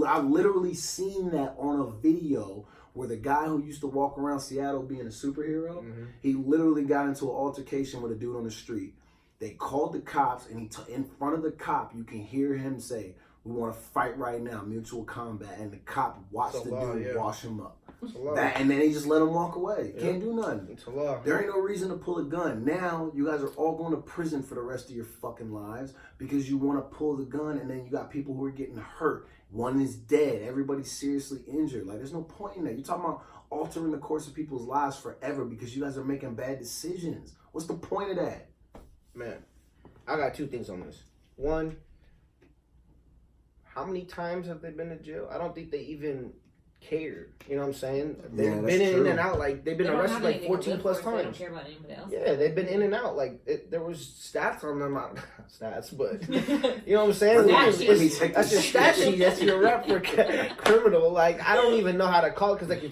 I've literally seen that on a video where the guy who used to walk around Seattle being a superhero, he literally got into an altercation with a dude on the street. They called the cops, and in front of the cop, you can hear him say, We want to fight right now, mutual combat. And the cop watched the dude wash him up. And then he just let him walk away. Can't do nothing. It's a law. There ain't no reason to pull a gun. Now, you guys are all going to prison for the rest of your fucking lives because you want to pull the gun, and then you got people who are getting hurt. One is dead. Everybody's seriously injured. Like, there's no point in that. You're talking about altering the course of people's lives forever because you guys are making bad decisions. What's the point of that? Man, I got 2 things on this. One, how many times have they been to jail? I don't think they even care. You know what I'm saying? They've been in and out. Like, they've been arrested like 14 plus times. They don't care about anybody else. Yeah, they've been in and out. Like, there was stats on them. Stats, but you know what I'm saying? That's your stat sheet. That's your rep for criminal. Like, I don't even know how to call it because, like,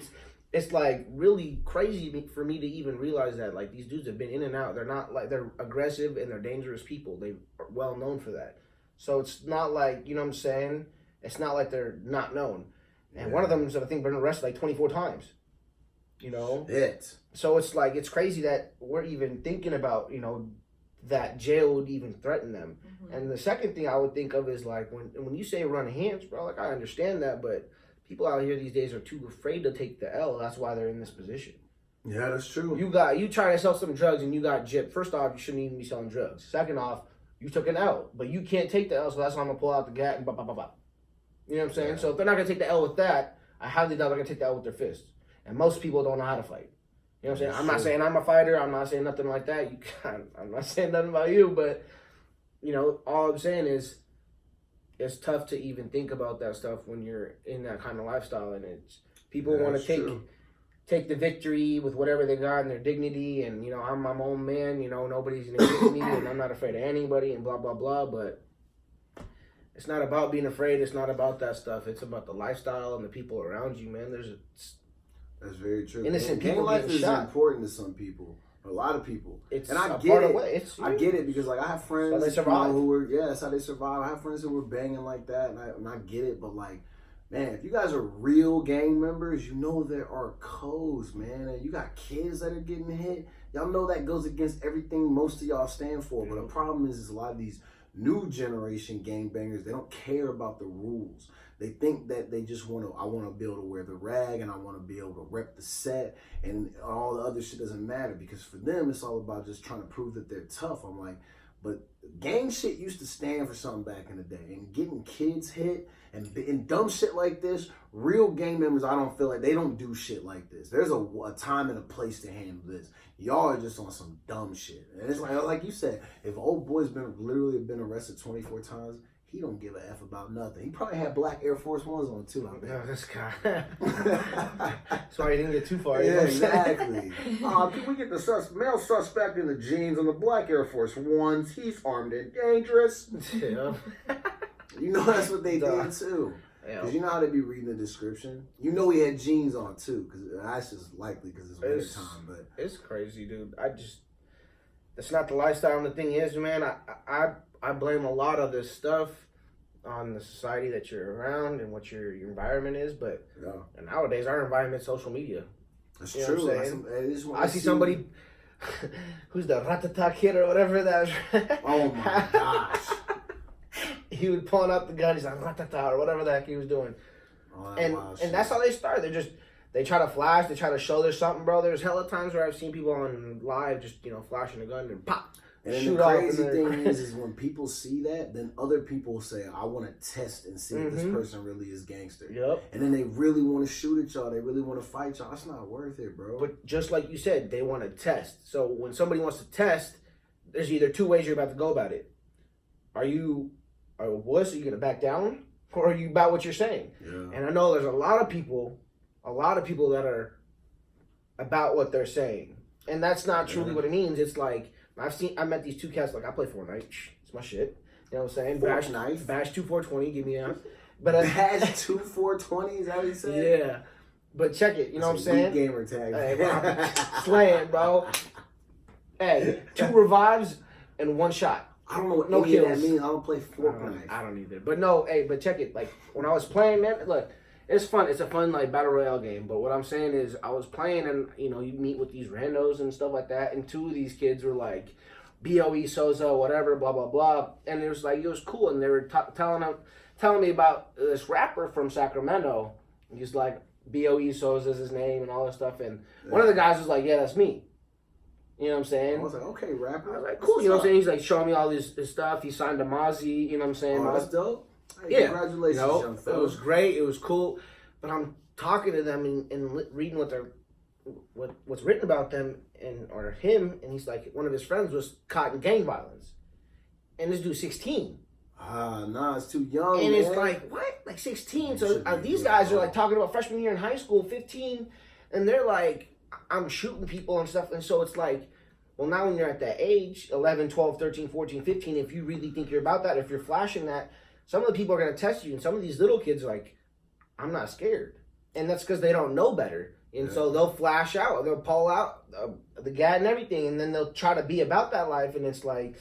it's like really crazy for me to even realize that, like, these dudes have been in and out. They're not like, they're aggressive and they're dangerous people. They are well known for that. So it's not like, you know what I'm saying? It's not like they're not known. And one of them has, I think, been arrested like 24 times. You know? So it's like, it's crazy that we're even thinking about, you know, that jail would even threaten them. Mm-hmm. And the second thing I would think of is, like, when you say run hands, bro, like, I understand that, but people out here these days are too afraid to take the L. That's why they're in this position. Yeah, that's true. You try to sell some drugs and you got gypped. First off, you shouldn't even be selling drugs. Second off, you took an L, but you can't take the L, so that's why I'm going to pull out the gat and blah, blah, blah, blah. You know what I'm saying? Yeah. So if they're not going to take the L with that, I highly doubt they're going to take the L with their fists. And most people don't know how to fight. You know what I'm saying? I'm not saying I'm a fighter. I'm not saying nothing like that. I'm not saying nothing about you, but, you know, all I'm saying is it's tough to even think about that stuff when you're in that kind of lifestyle. And it's people want to take the victory with whatever they got and their dignity. And, you know, I'm my own man. You know, nobody's going to get me and I'm not afraid of anybody and blah, blah, blah. But it's not about being afraid. It's not about that stuff. It's about the lifestyle and the people around you, man. That's very true. Innocent people life is shot. Important to some people, a lot of people. And I get it. I get it because, like, I have friends who were that's how they survive. I have friends who were banging like that, and I get it. But, like, man, if you guys are real gang members, you know there are codes, man. And you got kids that are getting hit. Y'all know that goes against everything most of y'all stand for. But the problem is a lot of these new generation gangbangers, they don't care about the rules. They think that they just want to be able to wear the rag and I want to be able to rep the set and all the other shit doesn't matter because for them it's all about just trying to prove that they're tough. I'm like, but gang shit used to stand for something back in the day, and getting kids hit and dumb shit like this, real gang members, I don't feel like they don't do shit like this. There's a time and a place to handle this. Y'all are just on some dumb shit. And it's like you said, if old boy's literally been arrested 24 times, he don't give a F about nothing. He probably had black Air Force Ones on too. I bet. No, this guy. Sorry, he didn't get too far. Yeah, exactly. Can we get the male suspect in the jeans and the black Air Force Ones? He's armed and dangerous. Yeah. You know that's what they did too. Because you know how they be reading the description? You know he had jeans on too, because that's just likely because it's winter time. But it's crazy, dude. That's not the lifestyle. And the thing is, man, I blame a lot of this stuff on the society that you're around and what your environment is. But nowadays, our environment is social media. That's you know true. What I'm saying? I see somebody who's the Ratata kid or whatever that was. Oh my gosh. He would pull out the gun. He's like Ratata or whatever the heck he was doing. And that's how they start. They try to flash. They try to show there's something, bro. There's hella times where I've seen people on live just, you know, flashing a gun and pop. And then the crazy thing is when people see that, then other people say, I want to test and see if this person really is gangster. Yep. And then they really want to shoot at y'all. They really want to fight y'all. That's not worth it, bro. But just like you said, they want to test. So when somebody wants to test, there's either two ways you're about to go about it. Are you a wuss? Are you going to back down? Or are you about what you're saying? Yeah. And I know there's a lot of people that are about what they're saying. And that's not truly what it means. It's like, I met these two cats, like, I play Fortnite. It's my shit. You know what I'm saying? Bash 2-4-20, give me a... But Bash 2-4-20, is that what you said? Yeah. But check it, you know what I'm saying? Gamer tag. Hey, bro, slaying, bro. Hey, 2 revives and 1 shot. I don't know what any of that means. I don't play Fortnite. I don't either. But no, hey, but check it. Like, when I was playing, man, look, it's fun. It's a fun, like, battle royale game. But what I'm saying is I was playing and, you know, you meet with these randos and stuff like that. And 2 of these kids were like, BOE, Sozo, whatever, blah, blah, blah. And it was like, it was cool. And they were telling telling me about this rapper from Sacramento. He's like, B.O.E. Souza is his name and all that stuff. And one of the guys was like, yeah, that's me. You know what I'm saying? I was like, okay, rapper. I was like, cool. You know what I'm saying? He's like showing me all his stuff. He signed to Mozzie. You know what I'm saying? Oh, that's dope. Hey, yeah. Congratulations, young fella. It was great. It was cool. But I'm talking to them and reading what's written about them or him. And he's like, one of his friends was caught in gang violence. And this dude's 16. Nah, it's too young. And man. it's like, what? Like 16? So these guys are like talking about freshman year in high school, 15, and they're like, I'm shooting people and stuff. And so it's like, well, now when you're at that age, 11, 12, 13, 14, 15, if you really think you're about that, if you're flashing that, some of the people are going to test you. And some of these little kids are like, I'm not scared. And that's because they don't know better. And so they'll flash out, they'll pull out the gat and everything, and then they'll try to be about that life. And it's like,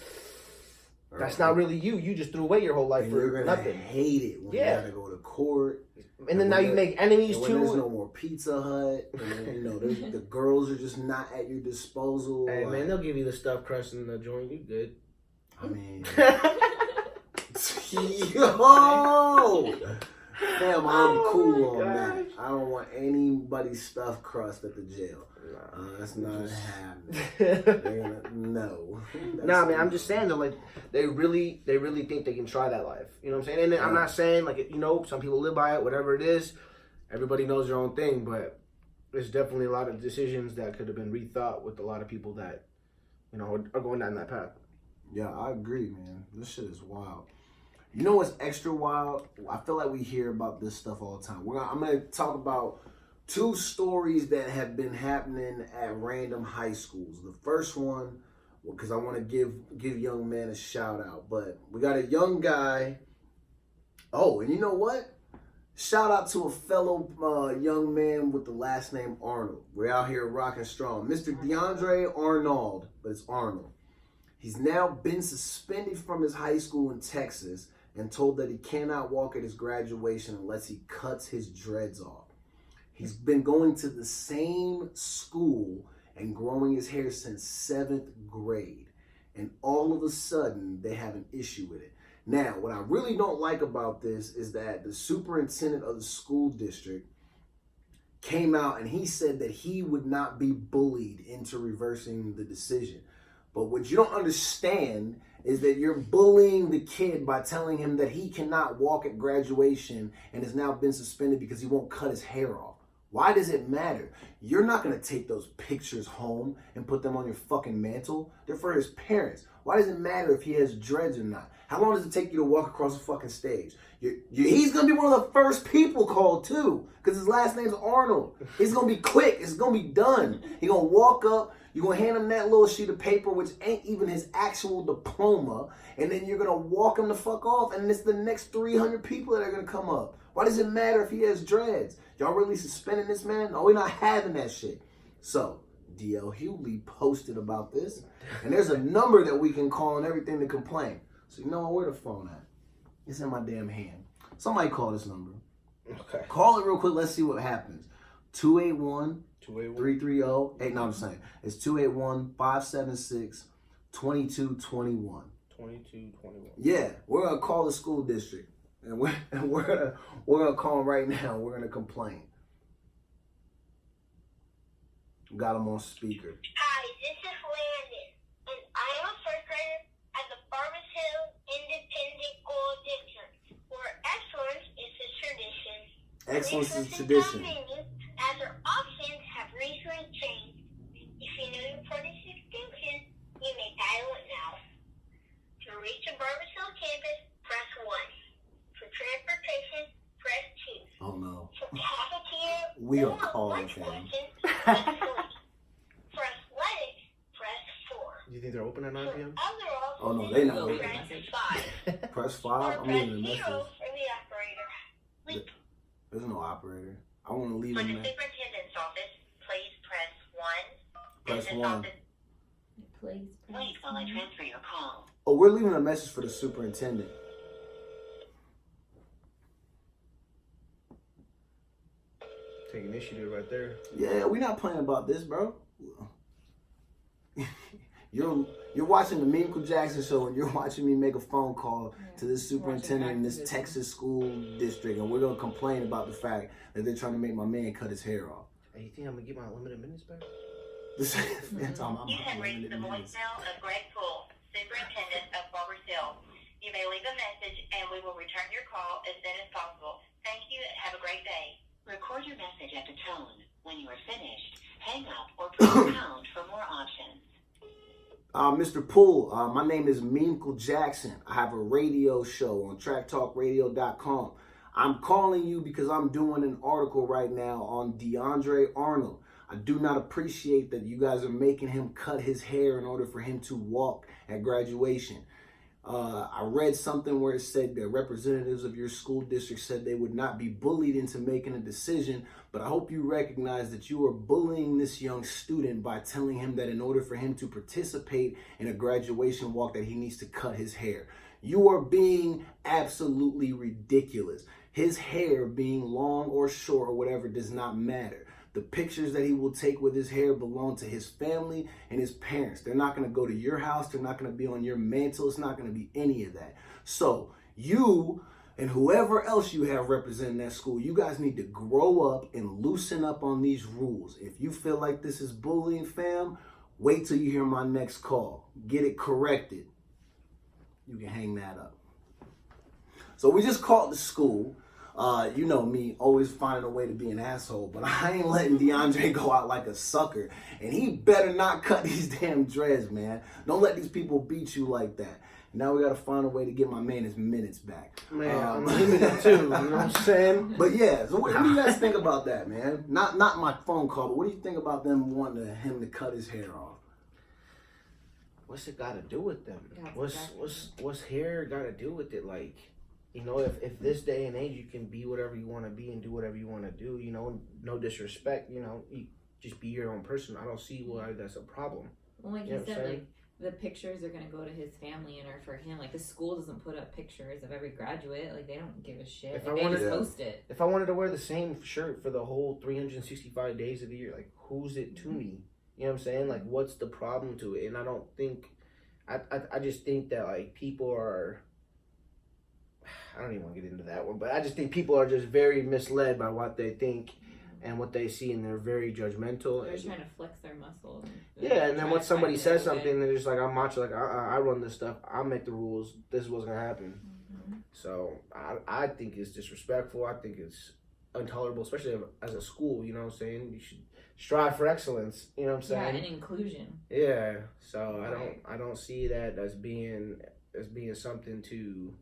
that's not really you. You just threw away your whole life and for you're gonna nothing. Hate it when you gotta go to court. And then now you make enemies when too. There's no more Pizza Hut. And then, you know, the girls are just not at your disposal. Hey man, they'll give you the stuffed crust in the joint. You good? I mean, yo, damn, I'm cool on that. I don't want anybody's stuffed crust at the jail. That's not happening. No. Nah, man, I'm just saying though, like they really think they can try that life. You know what I'm saying? And I'm not saying like, you know, some people live by it, whatever it is. Everybody knows their own thing, but there's definitely a lot of decisions that could have been rethought with a lot of people that, you know, are going down that path. Yeah, I agree, man. This shit is wild. You know what's extra wild? I feel like we hear about this stuff all the time. I'm going to talk about 2 stories that have been happening at random high schools. The first one, because I want to give young man a shout out, but we got a young guy. Oh, and you know what? Shout out to a fellow young man with the last name Arnold. We're out here rocking strong. Mr. DeAndre Arnold, but it's Arnold. He's now been suspended from his high school in Texas and told that he cannot walk at his graduation unless he cuts his dreads off. He's been going to the same school and growing his hair since 7th grade. And all of a sudden, they have an issue with it. Now, what I really don't like about this is that the superintendent of the school district came out and he said that he would not be bullied into reversing the decision. But what you don't understand is that you're bullying the kid by telling him that he cannot walk at graduation and has now been suspended because he won't cut his hair off. Why does it matter? You're not going to take those pictures home and put them on your fucking mantle. They're for his parents. Why does it matter if he has dreads or not? How long does it take you to walk across the fucking stage? He's going to be one of the first people called too, because his last name's Arnold. It's going to be quick. It's going to be done. He's going to walk up. You're going to hand him that little sheet of paper, which ain't even his actual diploma, and then you're going to walk him the fuck off, and it's the next 300 people that are going to come up. Why does it matter if he has dreads? Y'all really suspending this man? No, we're not having that shit. So, D.L. Hughley posted about this, and there's a number that we can call and everything to complain. So, you know what? Where the phone at? It's in my damn hand. Somebody call this number. Okay. Call it real quick. Let's see what happens. 281-330. Hey, no, I'm just saying. It's 281-576-2221. 2221. Yeah, we're going to call the school district. And we're gonna call him right now. We're gonna complain. Got him on speaker. Hi, this is Landon, and I am a first grader at the Barbers Hill Independent School District, where excellence is a tradition. Excellence is a tradition. As our options have recently changed. If you know your party's extension, you may dial it now. To reach the Barbers Hill campus, press 1. For transportation, press 2. Oh no. For cafeteria, We are or calling lunch him. questions, press 3. For athletic, press 4. Do you think they're open at 9 p.m.? For other offices, Oh, no, they not open. press 5. Press 5. Or I'm press leaving a 0 message. for the operator. There's no operator. I want to leave For him the there. superintendent's office, please press 1. Press Business 1. office, Please. wait while I transfer your call. Oh, we're leaving a message for the superintendent. Take initiative right there. Yeah, we're not playing about this, bro. You're watching the Mean Jackson show, and you're watching me make a phone call to this superintendent in this Texas school district, and we're gonna complain about the fact that they're trying to make my man cut his hair off. Hey, you think I'm gonna get my unlimited minutes back? You have reached the voicemail of Greg Poole, Superintendent of Barbers Hill. You may leave a message and we will return your call as soon as possible. Thank you and have a great day. Record your message at the tone. When you are finished, hang up or press pound for more options. Mr. Poole, my name is Mean Jackson. I have a radio show on tracktalkradio.com. I'm calling you because I'm doing an article right now on DeAndre Arnold. I do not appreciate that you guys are making him cut his hair in order for him to walk at graduation. I read something where it said that representatives of your school district said they would not be bullied into making a decision, but I hope you recognize that you are bullying this young student by telling him that in order for him to participate in a graduation walk that he needs to cut his hair. You are being absolutely ridiculous. His hair being long or short or whatever does not matter. The pictures that he will take with his hair belong to his family and his parents. They're not going to go to your house. They're not going to be on your mantle. It's not going to be any of that. So you and whoever else you have representing that school, you guys need to grow up and loosen up on these rules. If you feel like this is bullying, fam, wait till you hear my next call. Get it corrected. You can hang that up. So we just called the school. You know me, always finding a way to be an asshole, but I ain't letting DeAndre go out like a sucker. And he better not cut these damn dreads, man. Don't let these people beat you like that. Now we gotta find a way to get my man his minutes back. Man, I'm limited too, you know what I'm saying? But yeah, so what do you guys think about that, man? Not my phone call, but what do you think about them wanting him to cut his hair off? What's it got to do with them? Yeah, What's hair got to do with it? Like, you know, if this day and age you can be whatever you want to be and do whatever you want to do, you know, no disrespect, you know, you just be your own person. I don't see why that's a problem. Well, like you said, like the pictures are gonna go to his family and are for him. Like the school doesn't put up pictures of every graduate. Like they don't give a shit. If like, they just post it. If I wanted to wear the same shirt for the whole 365 days of the year, like who's it to me? You know what I'm saying? Like what's the problem to it? And I don't think, I just think that like people are, I don't even want to get into that one, but I just think people are just very misled by what they think and what they see, and they're very judgmental. They're trying to flex their muscles. Yeah, and then when somebody says something, they're just like, I'm macho, like, I run this stuff, I'll make the rules, this is what's going to happen. Mm-hmm. So I think it's disrespectful. I think it's intolerable, especially as a school, you know what I'm saying? You should strive for excellence, you know what I'm saying? Yeah, and inclusion. Yeah, so I don't see that as being something to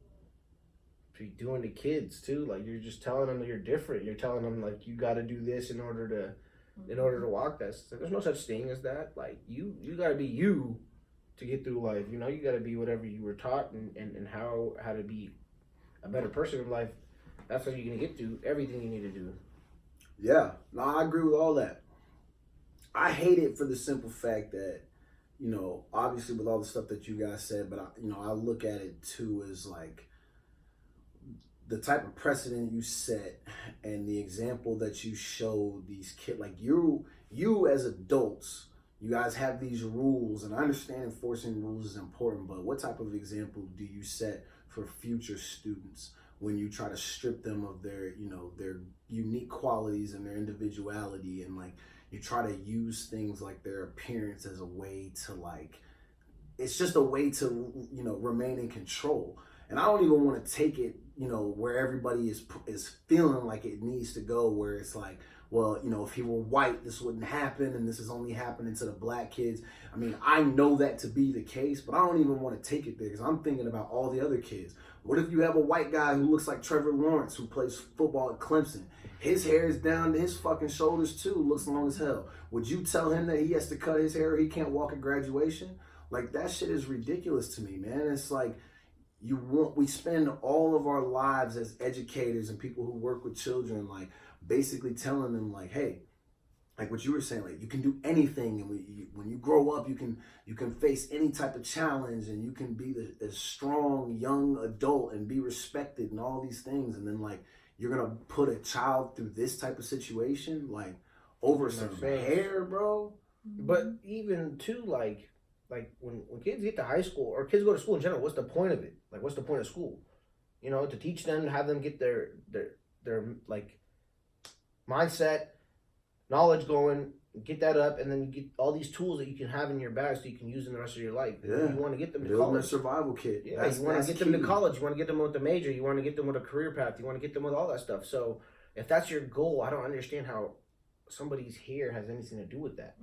be doing to kids too. Like you're just telling them that you're different. You're telling them like you got to do this in order to walk that. There's no such thing as that. Like you got to be you to get through life. You know, you got to be whatever you were taught and how to be a better person in life. That's how you're gonna get to everything you need to do. Yeah, no, I agree with all that. I hate it for the simple fact that, you know, obviously with all the stuff that you guys said, but I look at it too as like the type of precedent you set and the example that you show these kids. Like you as adults, you guys have these rules, and I understand enforcing rules is important, but what type of example do you set for future students when you try to strip them of their, you know, their unique qualities and their individuality, and like you try to use things like their appearance as a way to like, it's just a way to, you know, remain in control. And I don't even want to take it, you know, where everybody is feeling like it needs to go, where it's like, well, you know, if he were white, this wouldn't happen, and this is only happening to the black kids. I mean, I know that to be the case, but I don't even want to take it there because I'm thinking about all the other kids. What if you have a white guy who looks like Trevor Lawrence, who plays football at Clemson? His hair is down to his fucking shoulders too, looks long as hell. Would you tell him that he has to cut his hair or he can't walk at graduation? Like, that shit is ridiculous to me, man. It's like, we spend all of our lives as educators and people who work with children, like basically telling them like, hey, like what you were saying, like you can do anything, and when you grow up, you can face any type of challenge, and you can be the strong young adult and be respected and all these things, and then like you're gonna put a child through this type of situation, like over some hair, bro. But even too, like like when kids get to high school or kids go to school in general, what's the point of it? Like, what's the point of school? You know, to teach them, have them get their like mindset, knowledge going, get that up, and then you get all these tools that you can have in your bag so you can use in the rest of your life. Yeah. You want to get them to Building college. a survival kit. Yeah, you want to get them to college. You want to get them with a major. You want to get them with a career path. You want to get them with all that stuff. So if that's your goal, I don't understand how somebody's here has anything to do with that.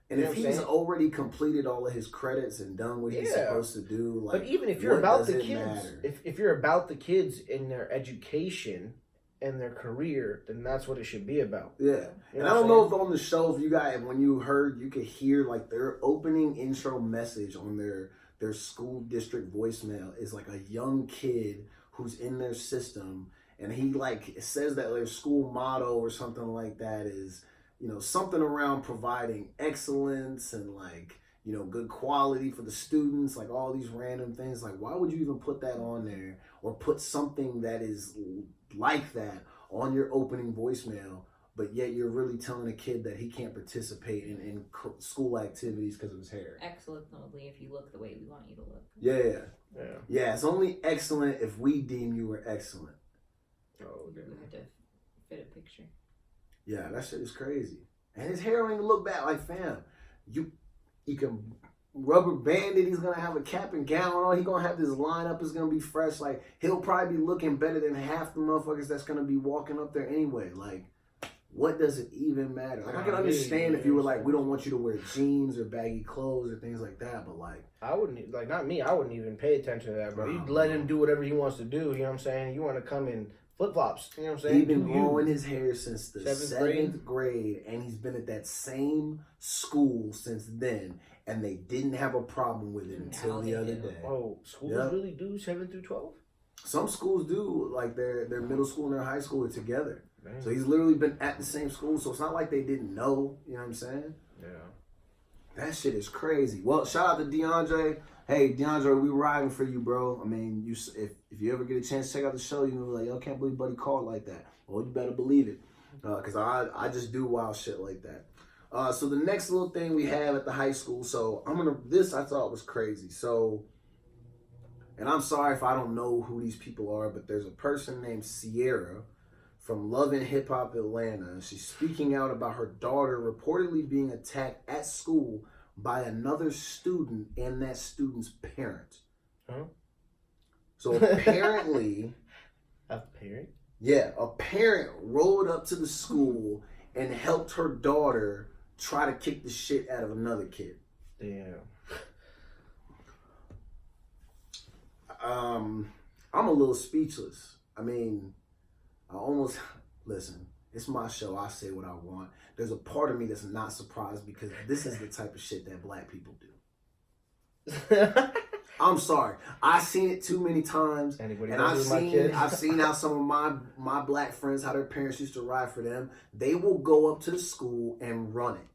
And if he's already completed all of his credits and done what he's supposed to do, like, but even if you're about the kids, matter? if you're about the kids in their education and their career, then that's what it should be about. Yeah. You and I don't know if on the show, if you guys, when you heard, you could hear like their opening intro message on their school district voicemail is like a young kid who's in their system, and he like it says that their school motto or something like that is, you know, something around providing excellence and like, you know, good quality for the students, like all these random things. Like, why would you even put that on there or put something that is like that on your opening voicemail, but yet you're really telling a kid that he can't participate in school activities because of his hair? Excellent only if you look the way we want you to look. Yeah, it's only excellent if we deem you were excellent. Oh, you have to fit a picture. Yeah, that shit is crazy. And his hair don't even look bad. Like, fam, you can rubber band it. He's gonna have a cap and gown on. He's gonna have this lineup. It's gonna be fresh. Like, he'll probably be looking better than half the motherfuckers that's gonna be walking up there anyway. Like, what does it even matter? Like, I can understand if you were like, we don't want you to wear jeans or baggy clothes or things like that, but like, I wouldn't, like, not me, I wouldn't even pay attention to that, bro. You let him do whatever he wants to do, you know what I'm saying? You want to come in flip-flops, you know what I'm saying? He's been growing his hair since the seventh grade, and he's been at that same school since then, and they didn't have a problem with it until the other day. Oh, schools really do 7 through 12? Some schools do, like their middle school and their high school are together. Dang. So he's literally been at the same school, so it's not like they didn't know, you know what I'm saying? Yeah. That shit is crazy. Well, shout out to DeAndre. Hey, DeAndre, we riding for you, bro. I mean, if you ever get a chance to check out the show, you're going to be like, yo, I can't believe Buddy called like that. Well, you better believe it, because I just do wild shit like that. So the next little thing we have at the high school, so this I thought was crazy. So, and I'm sorry if I don't know who these people are, but there's a person named Sierra from Love and Hip Hop Atlanta. She's speaking out about her daughter reportedly being attacked at school by another student and that student's parent. Huh? So apparently, A parent? Yeah, a parent rolled up to the school and helped her daughter try to kick the shit out of another kid. Damn. I'm a little speechless. I mean, listen, it's my show. I say what I want. There's a part of me that's not surprised because this is the type of shit that black people do. I'm sorry. I've seen it too many times. Anybody and I've seen how some of my black friends, how their parents used to ride for them. They will go up to the school and run it.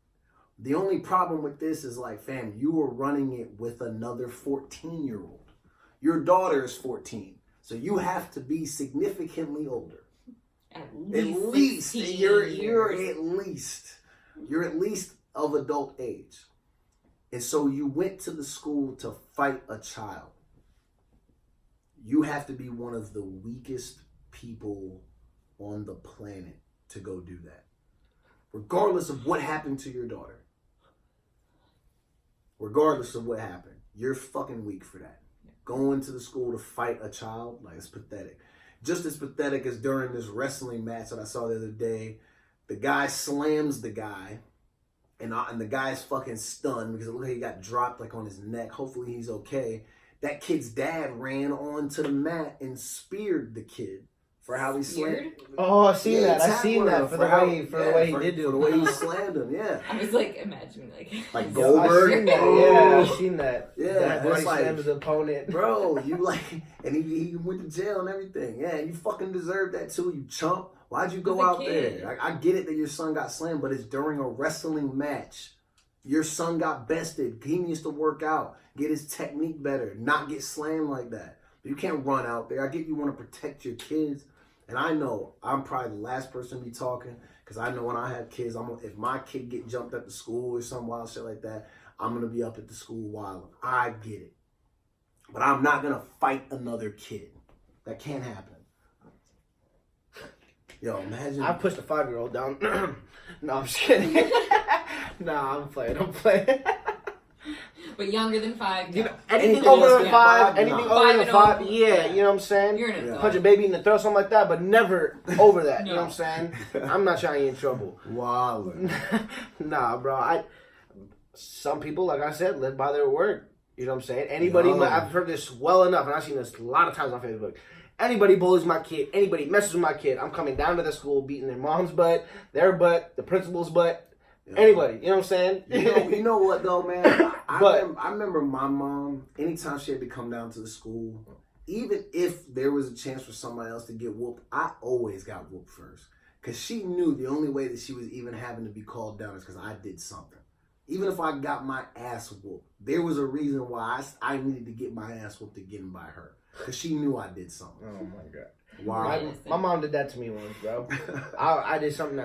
The only problem with this is like, fam, you were running it with another 14-year-old. Your daughter is 14. So you have to be significantly older. At least you're at least of adult age. And so you went to the school to fight a child. You have to be one of the weakest people on the planet to go do that. Regardless of what happened to your daughter. Regardless of what happened. You're fucking weak for that. Going to the school to fight a child, like, it's pathetic. Just as pathetic as during this wrestling match that I saw the other day. The guy slams the guy. And the guy's fucking stunned because it looked like he got dropped like on his neck. Hopefully he's okay. That kid's dad ran onto the mat and speared the kid for how he slammed. Oh, I've seen that. I've seen that for the way he did do it. For the way he slammed him, yeah. I was like, imagining like Goldberg. I've seen that. Yeah, I've seen that. Yeah, that it's like, slammed his opponent. Bro, you like, and he went to jail and everything. Yeah, and you fucking deserve that too, you chump. Why'd you go out there? I get it that your son got slammed, but it's during a wrestling match. Your son got bested. He needs to work out, get his technique better, not get slammed like that. You can't run out there. I get you want to protect your kids. And I know I'm probably the last person to be talking because I know when I have kids, if my kid get jumped at the school or some wild shit like that, I'm going to be up at the school while I get it. But I'm not going to fight another kid. That can't happen. Yo, imagine. I pushed a 5-year-old down. No, I'm just kidding. Nah, I'm playing. But younger than 5, You no. know, anything Anything over else than than 5, five, anything no. over 5 than and 5, over, yeah, yeah. you know what I'm saying? You're an adult. Punch a baby in the throat, something like that, but never over that. You know No. what I'm saying? I'm not trying to get in trouble. Wow. Nah, bro. Some people, like I said, live by their word. You know what I'm saying? Anybody, Yo. I've heard this well enough, and I've seen this a lot of times on Facebook. Anybody bullies my kid, anybody messes with my kid, I'm coming down to the school, beating their mom's butt, their butt, the principal's butt, anybody. You know what I'm saying? You know what though, man? But- I remember my mom, anytime she had to come down to the school, even if there was a chance for somebody else to get whooped, I always got whooped first. Because she knew the only way that she was even having to be called down is because I did something. Even if I got my ass whooped, there was a reason why I needed to get my ass whooped again by her. Because she knew I did something. Oh my god. Wow. My mom did that to me once, bro. I did something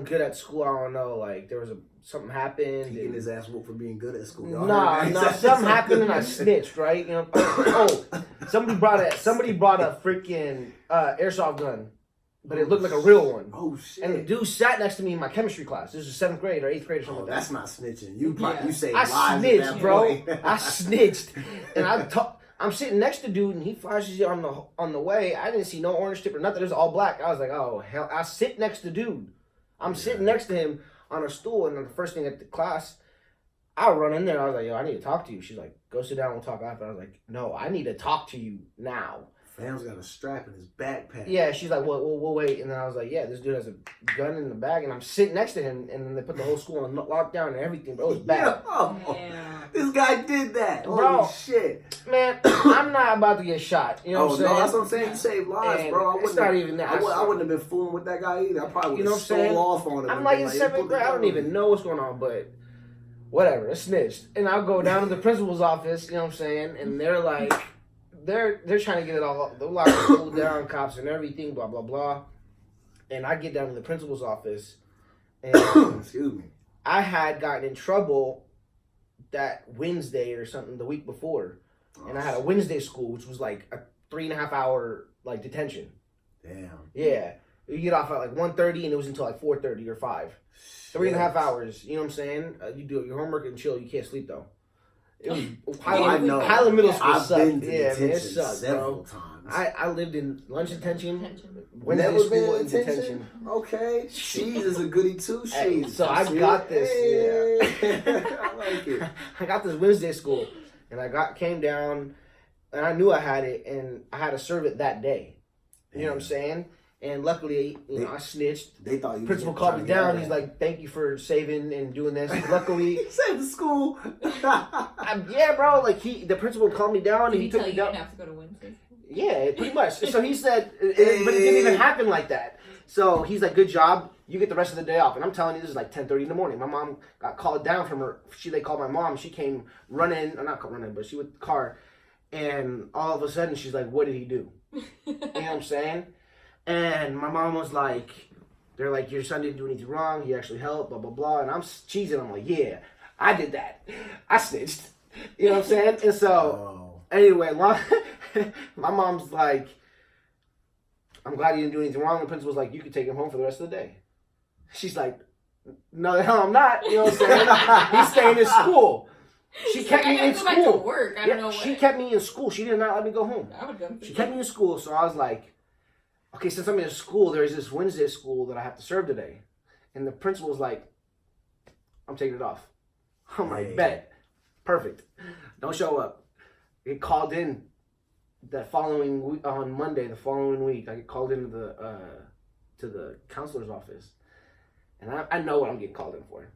good at school. I don't know, like there was something happened. Getting his ass whooped for being good at school. Y'all Nah, heard that? something happened and I snitched, right? You know, somebody brought a freaking airsoft gun, but it looked like a real one. Oh shit. And the dude sat next to me in my chemistry class. This was 7th grade or 8th grade or something Oh, like that. that's not snitching. You Yeah. you say I lies at snitched, that bro. point. I snitched, and I'm sitting next to dude, and he flashes it on the way. I didn't see no orange tip or nothing. It was all black. I was like, oh hell! I sit next to dude. I'm sitting next to him on a stool, and then the first thing at the class, I run in there. I was like, yo, I need to talk to you. She's like, go sit down. We'll talk after. I was like, no, I need to talk to you now. Fam's got a strap in his backpack. Yeah, she's like, well, we'll wait. And then I was like, yeah, this dude has a gun in the bag, and I'm sitting next to him, and then they put the whole school on lockdown and everything, bro. It was bad. Yeah. This guy did that. Bro. Holy shit. Man, I'm not about to get shot. You know what I'm saying? No, that's what I'm saying. You saved lives, And bro. it's not even that. I wouldn't have been fooling with that guy either. I probably would You know have what I'm saying? stole off on him. I'm and like been in "Hey, 7th put the grade. I don't gun on even me." know what's going on, but whatever. It's snitched. And I'll go down to the principal's office, you know what I'm saying? And they're like, they're trying to get it all, they're locking the school down, cops and everything, blah, blah, blah. And I get down to the principal's office, and Excuse me. I had gotten in trouble that Wednesday or something the week before. And I had a Wednesday school, which was like a 3.5 hour like detention. Damn. Yeah. You get off at like 1:30 and it was until like 4:30 or 5. 3.5 hours. You know what I'm saying? You do your homework and chill. You can't sleep though. It was Highland Middle School I've sucked. been to Yeah, man, it detention sucked, several bro. times. I lived in lunch detention, Detention. Wednesday Never school been and in detention. Okay. She's is a goodie too. Hey, She's. so I got this, Hey. I like it. I got this Wednesday school, and came down, and I knew I had it, and I had to serve it that day. You know what I'm saying? And luckily, I snitched. They thought you. Principal called me down. He's like, "Thank you for saving and doing this." Luckily, he saved the school. yeah, bro. Like the principal called me down, Did and he he took tell me you down. you didn't have to go to Wednesday? Yeah, pretty much. So he said, but it didn't even happen like that. So he's like, "Good job. You get the rest of the day off." And I'm telling you, this is like 10:30 in the morning. My mom got called down from her. They called my mom. She came running, or not running, but she with the car. And all of a sudden, she's like, "What did he do?" You know what I'm saying? And my mom was like, they're like, "Your son didn't do anything wrong. He actually helped, blah, blah, blah." And I'm cheesing. I'm like, "Yeah, I did that. I snitched." You know what I'm saying? And so, anyway, my mom's like, "I'm glad you didn't do anything wrong." The principal's like, "You can take him home for the rest of the day." She's like, "No, the hell I'm not." You know what I'm saying? He's staying in school. She kept me in go back to school. work. I don't know what. She kept me in school. She did not let me go home. I would go. She kept me in school, so I was like, okay, since I'm in school, there's this Wednesday school that I have to serve today. And the principal was like, "I'm taking it off." I'm like, "Bet. Perfect. Don't show up." Get called in that following week, on Monday, the following week. I get called into the counselor's office. And I know what I'm getting called in for.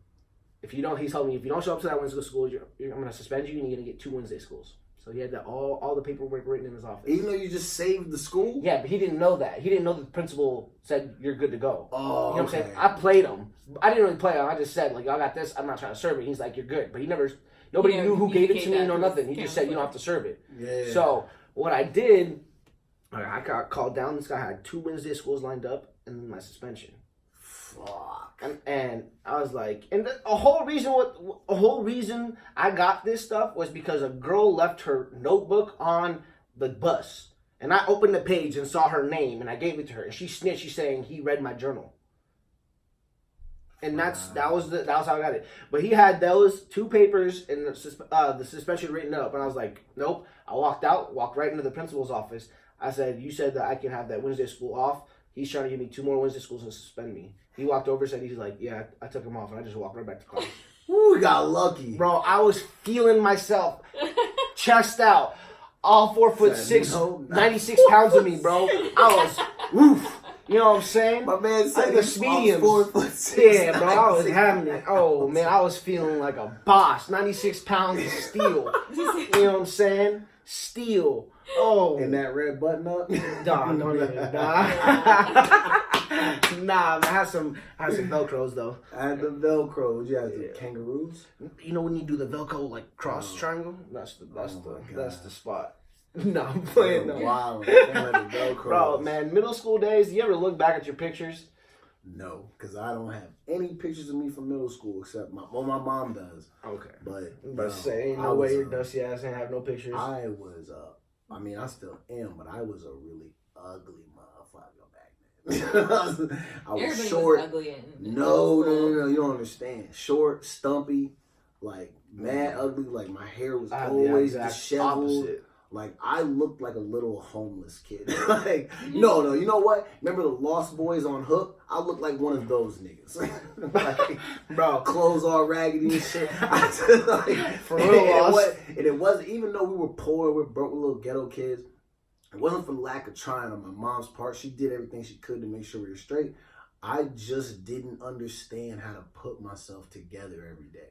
He told me, if you don't show up to that Wednesday school, I'm going to suspend you and you're going to get 2 Wednesday schools. So he had all the paperwork written in his office. Even though you just saved the school? Yeah, but he didn't know that. He didn't know that the principal said, "You're good to go." Oh, you know what I'm okay. saying? I played him. I didn't really play him. I just said, like, "I got this. I'm not trying to serve it." He's like, "You're good." But nobody knew who gave it to me, no nothing. He just said, "You don't have to serve it." Yeah. So what I did, I got called down. This guy had 2 Wednesday schools lined up and my suspension. Fuck. And I was like, and a whole reason I got this stuff was because a girl left her notebook on the bus. And I opened the page and saw her name, and I gave it to her. And she snitched. She's saying he read my journal. And that was how I got it. But he had those 2 papers and the suspension written up. And I was like, nope. I walked right into the principal's office. I said, you said that I can have that Wednesday school off. He's trying to give me 2 more Wednesday schools and suspend me. He walked over, said, he's like, yeah, I took him off. And I just walked right back to class. Ooh, we got lucky. Bro, I was feeling myself. Chest out. All 4'6", 96 pounds of me, bro. I was, woof. You know what I'm saying? My man said the mediums. 4'6". Yeah, bro, I was having it. Oh, man, I was feeling like a boss. 96 pounds of steel. You know what I'm saying? Steel. Oh. And that red button up? Nah, don't even. Nah. Nah, man, I had some Velcros, though. I had the Velcros. You had the kangaroos? You know when you do the Velcro, like, cross triangle? That's the spot. No, I'm playing no. Wow, bro, man, middle school days, you ever look back at your pictures? No, because I don't have any pictures of me from middle school except my mom does. Okay. But say, ain't no way your dusty ass ain't have no pictures. I was, I mean, I still am, but I was a really ugly motherfucker back then. I was Everybody short. was ugly No, you don't understand. Short, stumpy, like mad ugly. Like my hair was always disheveled. Opposite. Like I looked like a little homeless kid. Like no, you know what? Remember the Lost Boys on Hook? I looked like one of those niggas. Like, bro, clothes all raggedy and shit. For real, and it wasn't, even though we were poor, we were broke little ghetto kids. It wasn't for lack of trying on my mom's part. She did everything she could to make sure we were straight. I just didn't understand how to put myself together every day.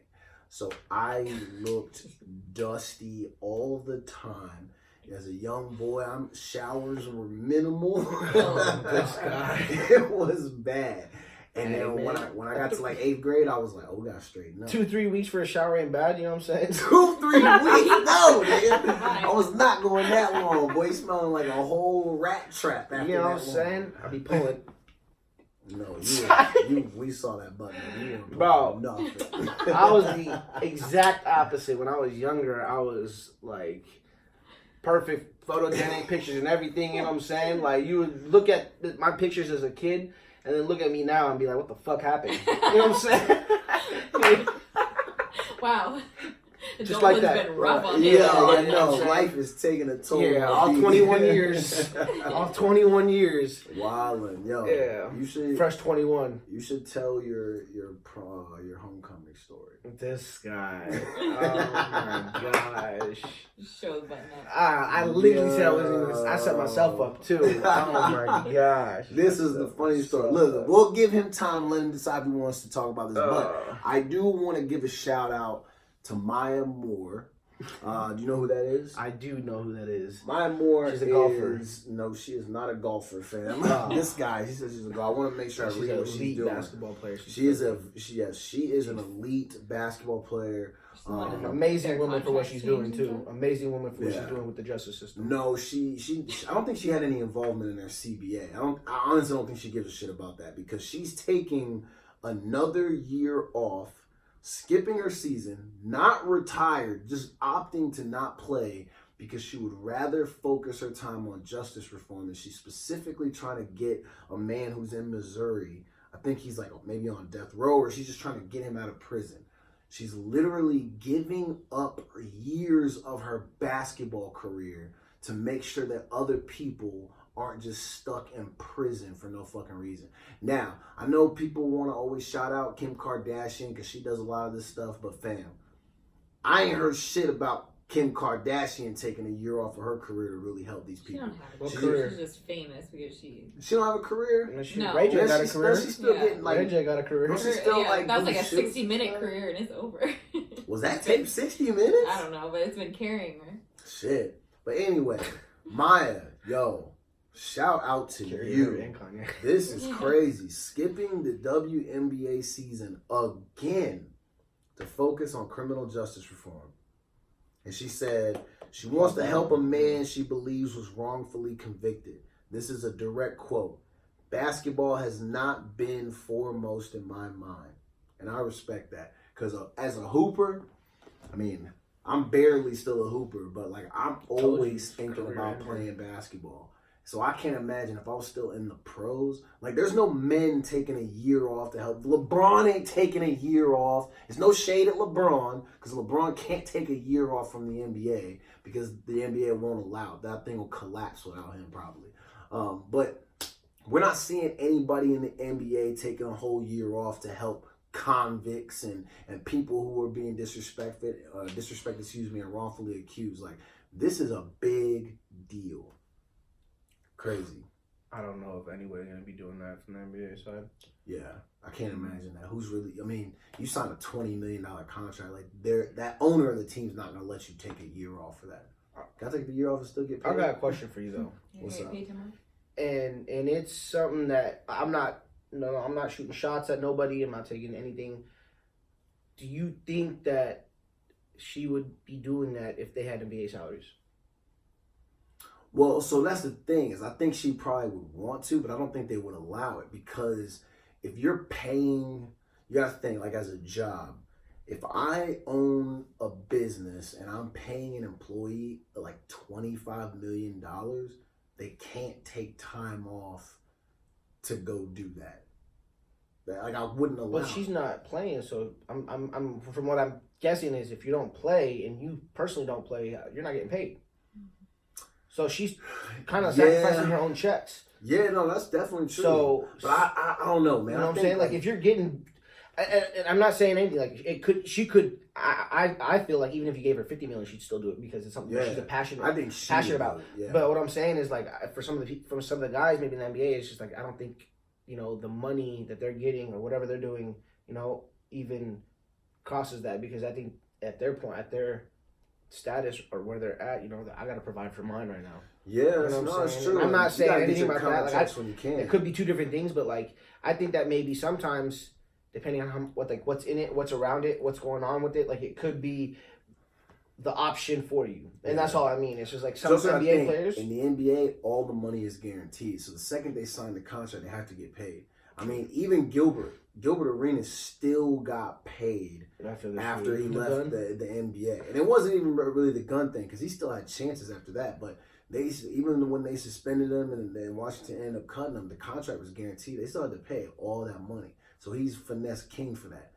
So I looked dusty all the time. As a young boy, showers were minimal. This guy. It was bad. And then when I got to like 8th grade, I was like, oh, we gotta straighten up. 2-3 weeks for a shower ain't bad, you know what I'm saying? 2-3 weeks? No, nigga. I was not going that long, boy. Smelling like a whole rat trap after that. You know what I'm saying? I be pulling. No, we saw that button. Bro, nothing. I was the exact opposite. When I was younger, I was like perfect photogenic pictures and everything, you know what I'm saying? Like you would look at my pictures as a kid and then look at me now and be like, what the fuck happened? You know what I'm saying? Wow. Just like that. Been rough on yeah, I know. Life is taking a toll. Yeah, all 21 years. All 21 years. Wildin', yo. Yeah. You should fresh 21. You should tell your homecoming story. This guy. Oh my gosh. Show the button up. I literally said I wasn't even. I set myself up too. Oh my gosh. This is the funny story. Look, we'll give him time, let him decide if he wants to talk about this. But I do want to give a shout out to Maya Moore. Do you know who that is? I do know who that is. Maya Moore. She's a golfer. No, she is not a golfer, fam. This guy, she says she's a golfer. I want to make sure I read what she's doing. Basketball player. She is an elite basketball player. Amazing woman for what she's doing too. Amazing woman for what she's doing with the justice system. No, she I don't think she had any involvement in their CBA. I honestly don't think she gives a shit about that because she's taking another year off, skipping her season, not retired, just opting to not play because she would rather focus her time on justice reform. And she's specifically trying to get a man who's in Missouri. I think he's like maybe on death row, or she's just trying to get him out of prison. She's literally giving up years of her basketball career to make sure that other people aren't just stuck in prison for no fucking reason. Now, I know people want to always shout out Kim Kardashian because she does a lot of this stuff, but fam, I ain't heard shit about Kim Kardashian taking a year off of her career to really help these people. She don't have a career. She's just famous because she don't have a career? No. Ray J got a career. She's still getting like... Ray J got a career. She's still like... That was like a 60-minute career and it's over. Was that tape 60 minutes? I don't know, but it's been carrying her. Shit. But anyway, Maya, yo... Shout out to you. This is crazy. Skipping the WNBA season again to focus on criminal justice reform. And she said she wants to help a man she believes was wrongfully convicted. This is a direct quote. basketball has not been foremost in my mind. And I respect that. Because as a hooper, I mean, I'm barely still a hooper, but like I'm always thinking about playing basketball. So I can't imagine if I was still in the pros. Like, there's no men taking a year off to help. LeBron ain't taking a year off. There's no shade at LeBron because LeBron can't take a year off from the NBA because the NBA won't allow it. That thing will collapse without him probably. But we're not seeing anybody in the NBA taking a whole year off to help convicts and people who are being disrespected, and wrongfully accused. Like, this is a big deal. Crazy. I don't know if anybody's going to be doing that from the NBA side. Yeah, I can't imagine that. Who's really, I mean, you signed a $20 million contract. Like, that owner of the team's not going to let you take a year off for that. Can I take the year off and still get paid? I got a question for you, though. What's up? And it's something that I'm not shooting shots at nobody. I'm not taking anything. Do you think that she would be doing that if they had NBA salaries? Well, so that's the thing is I think she probably would want to, but I don't think they would allow it because if you're paying, you got to think like as a job. If I own a business and I'm paying an employee like $25 million, they can't take time off to go do that. Like I wouldn't allow. But she's not playing, so I'm from what I'm guessing is if you don't play and you personally don't play, you're not getting paid. So she's kind of sacrificing her own checks. Yeah, no, that's definitely true. So, but I don't know, man. You know what I'm saying? Like if you're getting, and I'm not saying anything. Like she could. I feel like even if you gave her $50 million, she'd still do it because it's something that she's passionate about. Yeah. But what I'm saying is like for some of the guys maybe in the NBA, it's just like I don't think the money that they're getting or whatever they're doing, even costs that because I think at their point, at their status or where they're at, I got to provide for mine right now. Yeah, it's true. I'm not saying anything about that. Like when you can. It could be two different things, but like I think that maybe sometimes, depending on what's in it, what's around it, what's going on with it, like it could be the option for you, and that's all I mean. It's just like some NBA players in the NBA, all the money is guaranteed. So the second they sign the contract, they have to get paid. I mean, even Gilbert Arenas still got paid after he left the NBA. And it wasn't even really the gun thing because he still had chances after that. But even when they suspended him and then Washington ended up cutting him, the contract was guaranteed. They still had to pay all that money. So he's finesse king for that.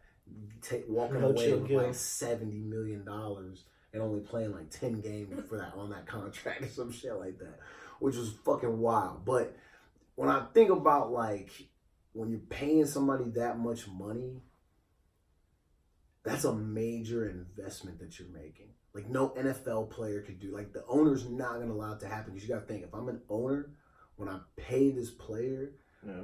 Walking away with like $70 million and only playing like 10 games for that on that contract or some shit like that, which was fucking wild. But when I think about like, when you're paying somebody that much money, that's a major investment that you're making. Like no NFL player could do. Like the owner's not going to allow it to happen because you got to think, if I'm an owner, when I pay this player,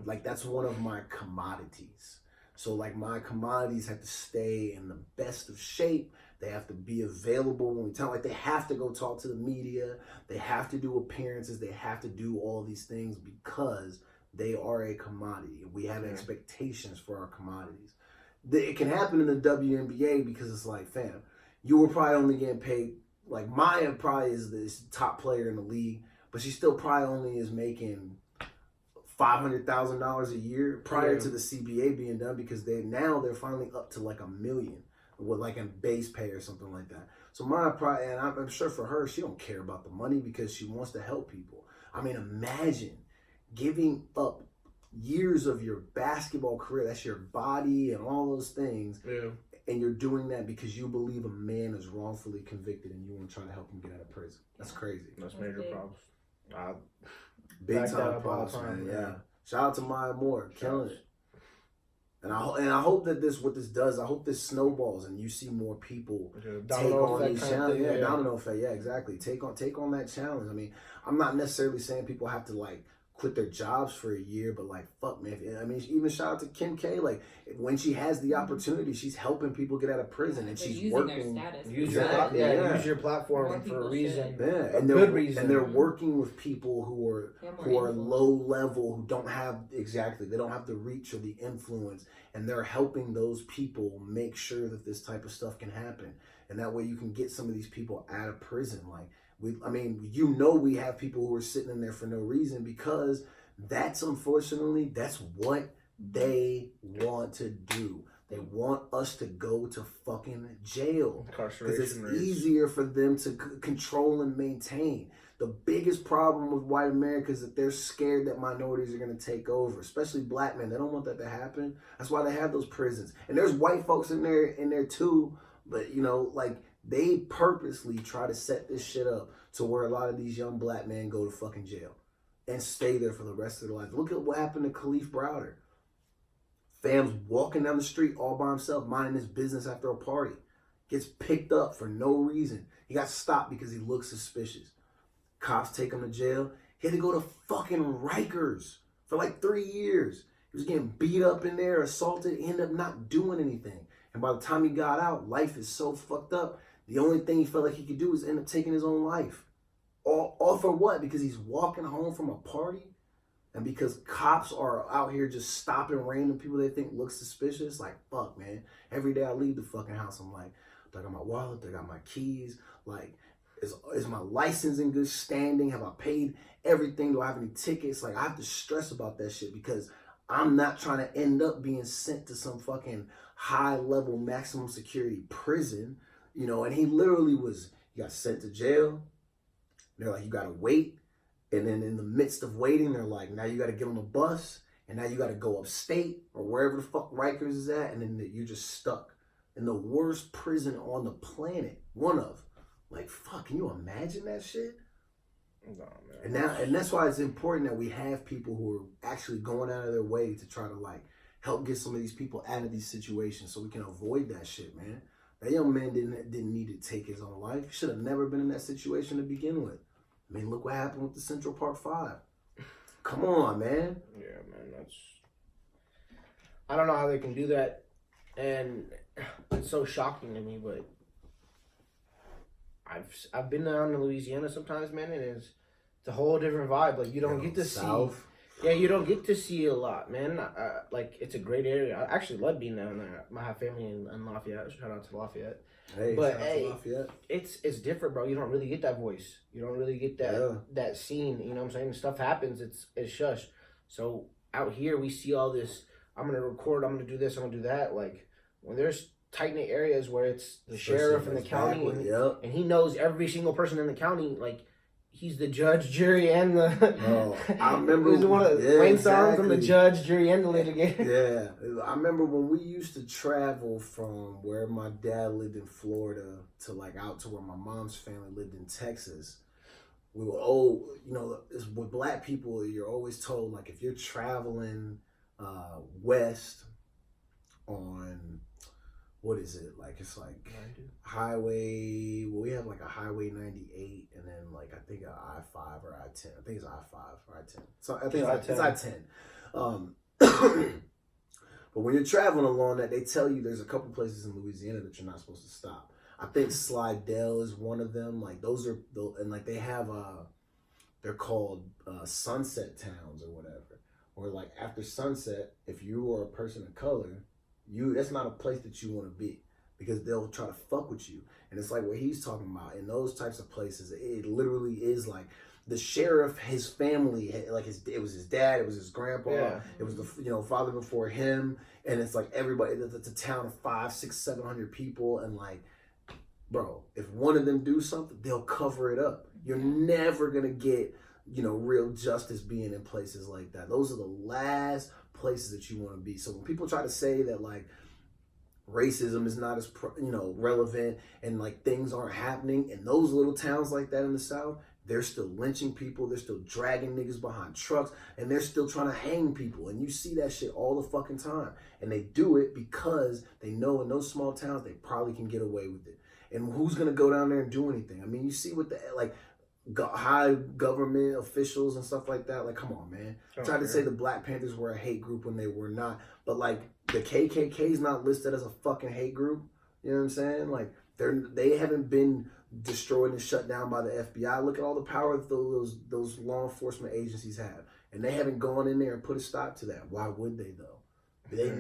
like that's one of my commodities. So like my commodities have to stay in the best of shape. They have to be available when we tell. Like they have to go talk to the media. They have to do appearances. They have to do all these things because they are a commodity. We have expectations for our commodities. It can happen in the WNBA because it's like, fam, you were probably only getting paid. Like Maya probably is the top player in the league, but she still probably only is making $500,000 a year prior to the CBA being done because they're finally up to like $1 million with like a base pay or something like that. So Maya probably, and I'm sure for her, she don't care about the money because she wants to help people. I mean, imagine giving up years of your basketball career, that's your body and all those things, and you're doing that because you believe a man is wrongfully convicted and you want to try to help him get out of prison. That's crazy. That's major problems. Big time problems, man. Yeah. Shout out to Maya Moore, killing it. And I hope that what this does, I hope this snowballs and you see more people take on these challenges. Yeah, domino effect. Yeah, exactly. Take on that challenge. I mean, I'm not necessarily saying people have to like quit their jobs for a year, but like, fuck, man. I mean, even shout out to Kim K. Like, when she has the opportunity, she's helping people get out of prison, and she's working. Use your platform for a reason. Yeah, and good reason. And they're working with people who are low level, who don't have they don't have the reach or the influence, and they're helping those people make sure that this type of stuff can happen, and that way you can get some of these people out of prison, like. We have people who are sitting in there for no reason because That's unfortunately, that's what they want to do. They want us to go to fucking jail. Because it's easier for them to control and maintain. The biggest problem with white America is that they're scared that minorities are going to take over, especially black men. They don't want that to happen. That's why they have those prisons. And there's white folks in there too. But, you know, like, they purposely try to set this shit up to where a lot of these young black men go to fucking jail and stay there for the rest of their life. Look at what happened to Khalif Browder. Fam's walking down the street all by himself, minding his business after a party. Gets picked up for no reason. He got stopped because he looked suspicious. Cops take him to jail. He had to go to fucking Rikers for like 3 years. He was getting beat up in there, assaulted. He ended up not doing anything. And by the time he got out, life is so fucked up. The only thing he felt like he could do is end up taking his own life. All for what? Because he's walking home from a party? And because cops are out here just stopping random people they think look suspicious? Like, fuck, man. Every day I leave the fucking house, I'm like, do I got my wallet? Do I got my keys? Like, is my license in good standing? Have I paid everything? Do I have any tickets? Like, I have to stress about that shit because I'm not trying to end up being sent to some fucking high-level maximum security prison. You know, and he literally he got sent to jail. They're like, you got to wait. And then in the midst of waiting, they're like, now you got to get on the bus. And now you got to go upstate or wherever the fuck Rikers is at. And then you're just stuck in the worst prison on the planet. One of. Like, fuck, can you imagine that shit? No, man. And that's why it's important that we have people who are actually going out of their way to try to, like, help get some of these people out of these situations so we can avoid that shit, man. That young man didn't need to take his own life. He should have never been in that situation to begin with. I mean, look what happened with the Central Park 5. Come on, man. Yeah, man, I don't know how they can do that. And it's so shocking to me, but I've been down in Louisiana sometimes, man, and it's a whole different vibe. Like, you don't get to South. see... Yeah, you don't get to see a lot, man. Like, it's a great area. I actually love being down there. I have family in Lafayette. Shout out to Lafayette. Hey, but shout out to Lafayette. It's different, bro. You don't really get that voice. You don't really get that scene. You know what I'm saying? Stuff happens. It's shush. So out here, we see all this. I'm gonna record. I'm gonna do this. I'm gonna do that. Like, when there's tight knit areas where it's the sheriff in the county, and he knows every single person in the county, like. He's the judge, jury, and the... Oh, I remember... He's one of Wayne songs. I'm the judge, jury, and the litigator. Yeah. I remember when we used to travel from where my dad lived in Florida to, like, out to where my mom's family lived in Texas. We were you know, with black people, you're always told, like, if you're traveling west on... What is it? Like, it's like highway, well, we have like a highway 98 and then like, I think a I-5 or I-10. I think it's I-5 or I-10. So I think it's I-10. But when you're traveling along that, they tell you there's a couple places in Louisiana that you're not supposed to stop. I think Slidell is one of them. Like, those are, and like they have, they're called sunset towns or whatever. Or like after sunset, if you are a person of color, that's not a place that you want to be because they'll try to fuck with you. And it's like what he's talking about. In those types of places, it literally is like the sheriff, his family, like it was his dad, it was his grandpa, it was the father before him, and it's like everybody. It's a town of 500, 600, 700 people, and like, bro, if one of them do something, they'll cover it up. You're never gonna get real justice being in places like that. Those are the last places that you want to be. So when people try to say that like racism is not as relevant and like things aren't happening in those little towns like that in the South, they're still lynching people, they're still dragging niggas behind trucks, and they're still trying to hang people. And you see that shit all the fucking time. And they do it because they know in those small towns they probably can get away with it. And who's gonna go down there and do anything? I mean, you see what the like high government officials and stuff like that. Like, come on, man. Tried to say the Black Panthers were a hate group when they were not. But like the KKK is not listed as a fucking hate group. You know what I'm saying? Like they haven't been destroyed and shut down by the FBI. Look at all the power that those law enforcement agencies have, and they haven't gone in there and put a stop to that. Why would they though?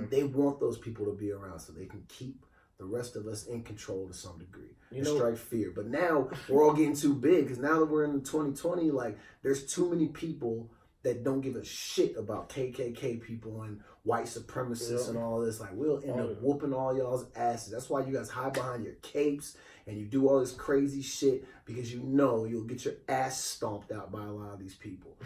They want those people to be around so they can keep the rest of us in control to some degree and strike fear. But now we're all getting too big because now that we're in 2020, like there's too many people that don't give a shit about KKK people and white supremacists and all this. Like, we'll end up whooping all y'all's asses. That's why you guys hide behind your capes and you do all this crazy shit, because you know you'll get your ass stomped out by a lot of these people.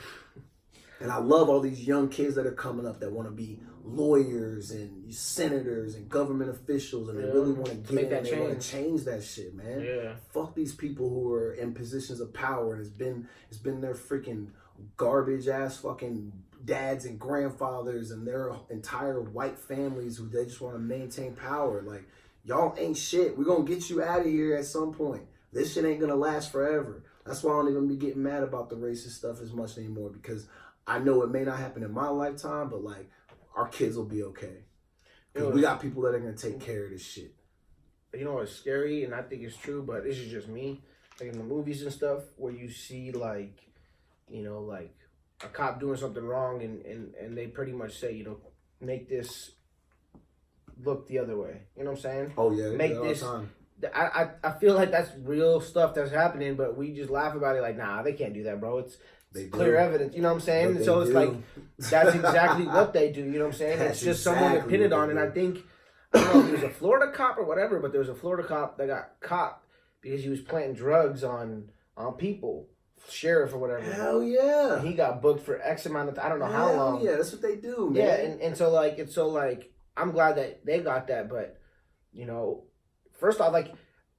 And I love all these young kids that are coming up that want to be lawyers and senators and government officials, and they really want to get in and they want to change that shit, man. Yeah. Fuck these people who are in positions of power, and it's been their freaking garbage ass fucking dads and grandfathers and their entire white families who they just want to maintain power. Like, y'all ain't shit. We're gonna get you out of here at some point. This shit ain't gonna last forever. That's why I don't even be getting mad about the racist stuff as much anymore, because I know it may not happen in my lifetime, but like, our kids will be okay. Because we got people that are going to take care of this shit. You know what's scary, and I think it's true, but this is just me. Like in the movies and stuff, where you see like, you know, like a cop doing something wrong, and they pretty much say, you know, make this look the other way. You know what I'm saying? Oh yeah, make this. I feel like that's real stuff that's happening, but we just laugh about it like, nah, they can't do that, bro. It's clear evidence, you know what I'm saying? So it's like, that's exactly what they do, you know what I'm saying? It's just someone to pin it on. And I think, I don't know if he was a Florida cop or whatever, but there was a Florida cop that got caught because he was planting drugs on people, sheriff or whatever. Hell yeah. And he got booked for X amount of, I don't know how long. Yeah, that's what they do, man. Yeah, and so like, it's so like, I'm glad that they got that, but, you know, first off, like,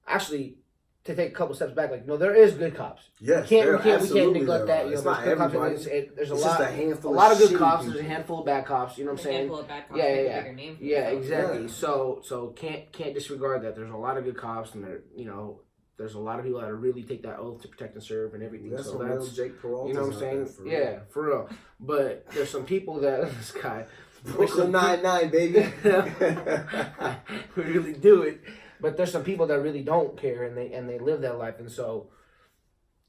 actually, to take a couple steps back, like, no, there is good cops. Yeah, we can't neglect that. You know, there's good cops. There's a lot of good cops. There's a handful of bad cops. You know what I'm saying? A handful of bad cops. Yeah, exactly. Yeah. So can't disregard that. There's a lot of good cops, and there's a lot of people that really take that oath to protect and serve and everything. That's so that's Jake Peralta. You know what I'm saying? Yeah, for real. But there's some people that this guy Brooklyn 99, baby. we really do it. But there's some people that really don't care, and they live that life. And so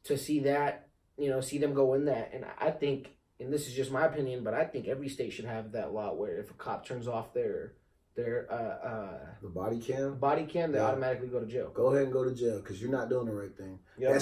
to see that, you know, see them go in that, and I think, and this is just my opinion, but I think every state should have that law where if a cop turns off their the body cam, they automatically go to jail. Go ahead and go to jail, because you're not doing the right thing. Yep.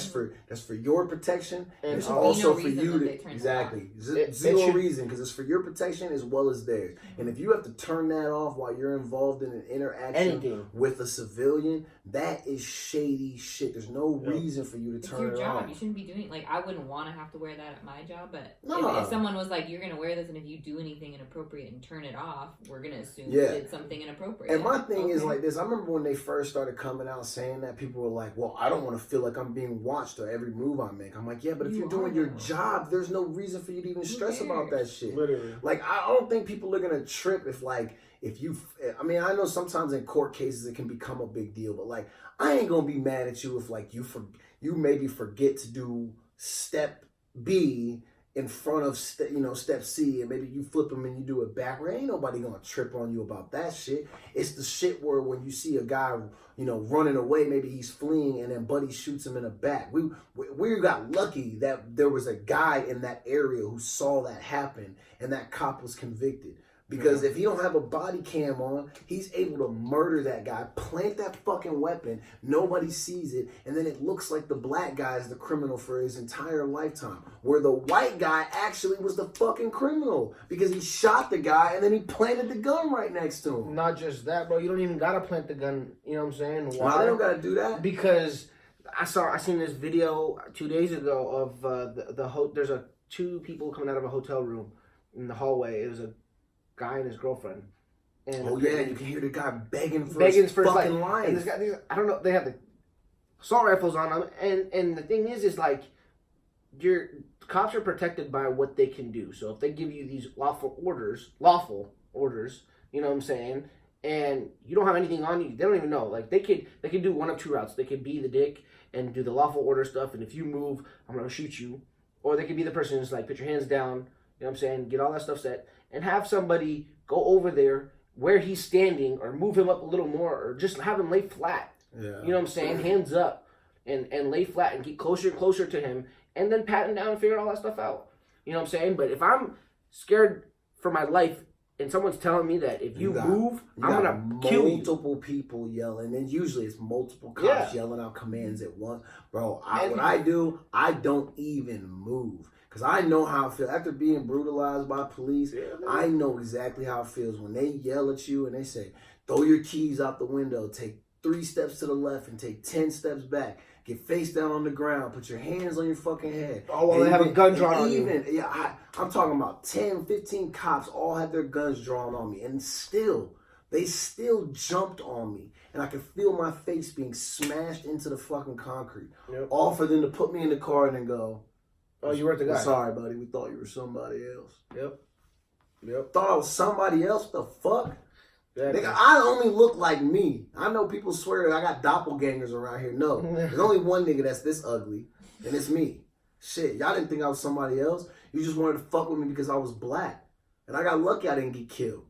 That's for your protection, and it's no also for you to exactly zero reason, because it's for your protection as well as theirs. And if you have to turn that off while you're involved in an interaction with a civilian, that is shady shit. There's no reason for you to turn it off. It's your job. You shouldn't be doing, like, I wouldn't want to have to wear that at my job, but if someone was like, you're gonna wear this, and if you do anything inappropriate and turn it off, we're gonna assume you did something inappropriate. And my thing is like this. I remember when they first started coming out saying that, people were like, well, I don't want to feel like I'm being watched or every move I make. I'm like, yeah, but if you're doing your job, there's no reason for you to even stress about that shit. Literally. Like, I don't think people are gonna trip if you, I mean, I know sometimes in court cases it can become a big deal, but like, I ain't gonna be mad at you if like you maybe forget to do step B in front of step C, and maybe you flip them and you do it backward. Ain't nobody gonna trip on you about that shit. It's the shit where when you see a guy, running away, maybe he's fleeing, and then buddy shoots him in the back. We got lucky that there was a guy in that area who saw that happen, and that cop was convicted. Because if he don't have a body cam on, he's able to murder that guy, plant that fucking weapon, nobody sees it, and then it looks like the black guy is the criminal for his entire lifetime. Where the white guy actually was the fucking criminal, because he shot the guy and then he planted the gun right next to him. Not just that, bro. You don't even gotta plant the gun, you know what I'm saying? Why? I don't gotta do that. Because I seen this video 2 days ago of there's two people coming out of a hotel room in the hallway. It was a guy and his girlfriend. And you can hear the guy begging for his fucking life. And this guy, I don't know, they have the assault rifles on them, and the thing is like, your cops are protected by what they can do. So if they give you these lawful orders, you know what I'm saying, and you don't have anything on you, they don't even know. Like, they could do one of two routes. They could be the dick and do the lawful order stuff, and if you move, I'm gonna shoot you. Or they could be the person who's like, put your hands down, you know what I'm saying, get all that stuff set, and have somebody go over there where he's standing, or move him up a little more, or just have him lay flat. Yeah. You know what I'm saying? Hands up, and lay flat and get closer and closer to him, and then pat him down and figure all that stuff out. You know what I'm saying? But if I'm scared for my life and someone's telling me that if you move, I'm gonna kill you. Multiple people yelling, and usually it's multiple cops yelling out commands at once. Bro, what I do, I don't even move. Because I know how it feels. After being brutalized by police, I know exactly how it feels when they yell at you and they say, throw your keys out the window, take 3 steps to the left and take 10 steps back. Get face down on the ground. Put your hands on your fucking head. Oh, well, they have a gun drawn on you. Yeah, I'm talking about 10, 15 cops all had their guns drawn on me. And they still jumped on me. And I could feel my face being smashed into the fucking concrete. Yep. All for them to put me in the car and then go, oh, you weren't the guy. Sorry, buddy. We thought you were somebody else. Yep. Thought I was somebody else? What the fuck? Yeah, nigga, I only look like me. I know people swear that I got doppelgangers around here. No. There's only one nigga that's this ugly, and it's me. Shit, y'all didn't think I was somebody else. You just wanted to fuck with me because I was black. And I got lucky I didn't get killed.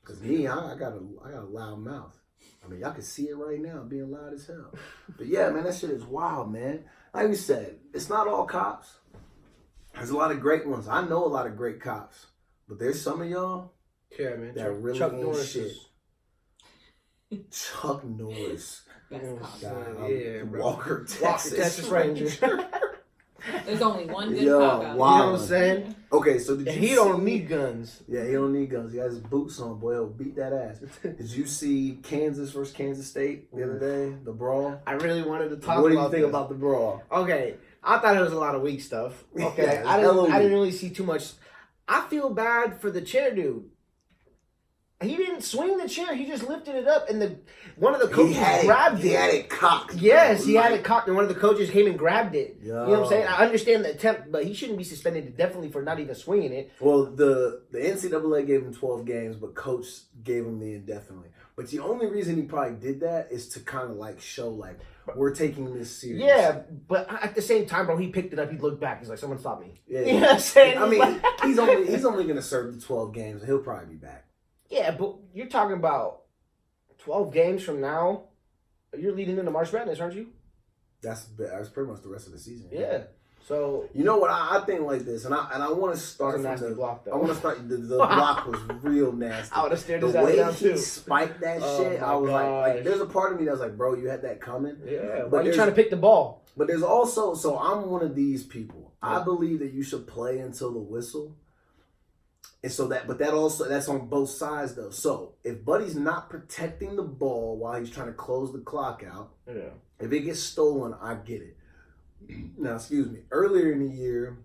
Because me, I got a loud mouth. I mean, y'all can see it right now, being loud as hell. But yeah, man, that shit is wild, man. Like we said, it's not all cops. There's a lot of great ones. I know a lot of great cops. But there's some of y'all man. That really Chuck ain't Norris shit. Chuck Norris. Walker, Texas Ranger. There's only one good cop out. You know what I'm saying? Okay, so he don't need guns. Yeah, he don't need guns. He has his boots on, boy. He'll beat that ass. Did you see Kansas versus Kansas State the other day? The brawl? I really wanted to talk about What do you think about the brawl? Okay, I thought it was a lot of weak stuff. Okay, I didn't really see too much. I feel bad for the chair dude. He didn't swing the chair. He just lifted it up, and one of the coaches grabbed it. He had it cocked. Yes, he had it cocked, and one of the coaches came and grabbed it. Yo. You know what I'm saying? I understand the attempt, but he shouldn't be suspended definitely for not even swinging it. Well, the NCAA gave him 12 games, but coach gave him the indefinitely. But the only reason he probably did that is to kind of like show like we're taking this serious. Yeah, but at the same time, bro, he picked it up. He looked back. He's like, "Someone stop me." Yeah, you know what I'm saying? I mean, he's only going to serve the 12 games. He'll probably be back. Yeah, but you're talking about 12 games from now. You're leading into March Madness, aren't you? That's pretty much the rest of the season. Yeah. So you know what I think like this, and I want to start from the block. Though. I want to start the block was real nasty. I would have stared his ass down too. The way he spiked that shit, I was like, there's a part of me that was like, bro, you had that coming. Yeah, but you're trying to pick the ball. But there's also, so I'm one of these people. I believe that you should play until the whistle. And so that's on both sides though. So if Buddy's not protecting the ball while he's trying to close the clock out, if it gets stolen, I get it. Now, excuse me. Earlier in the year,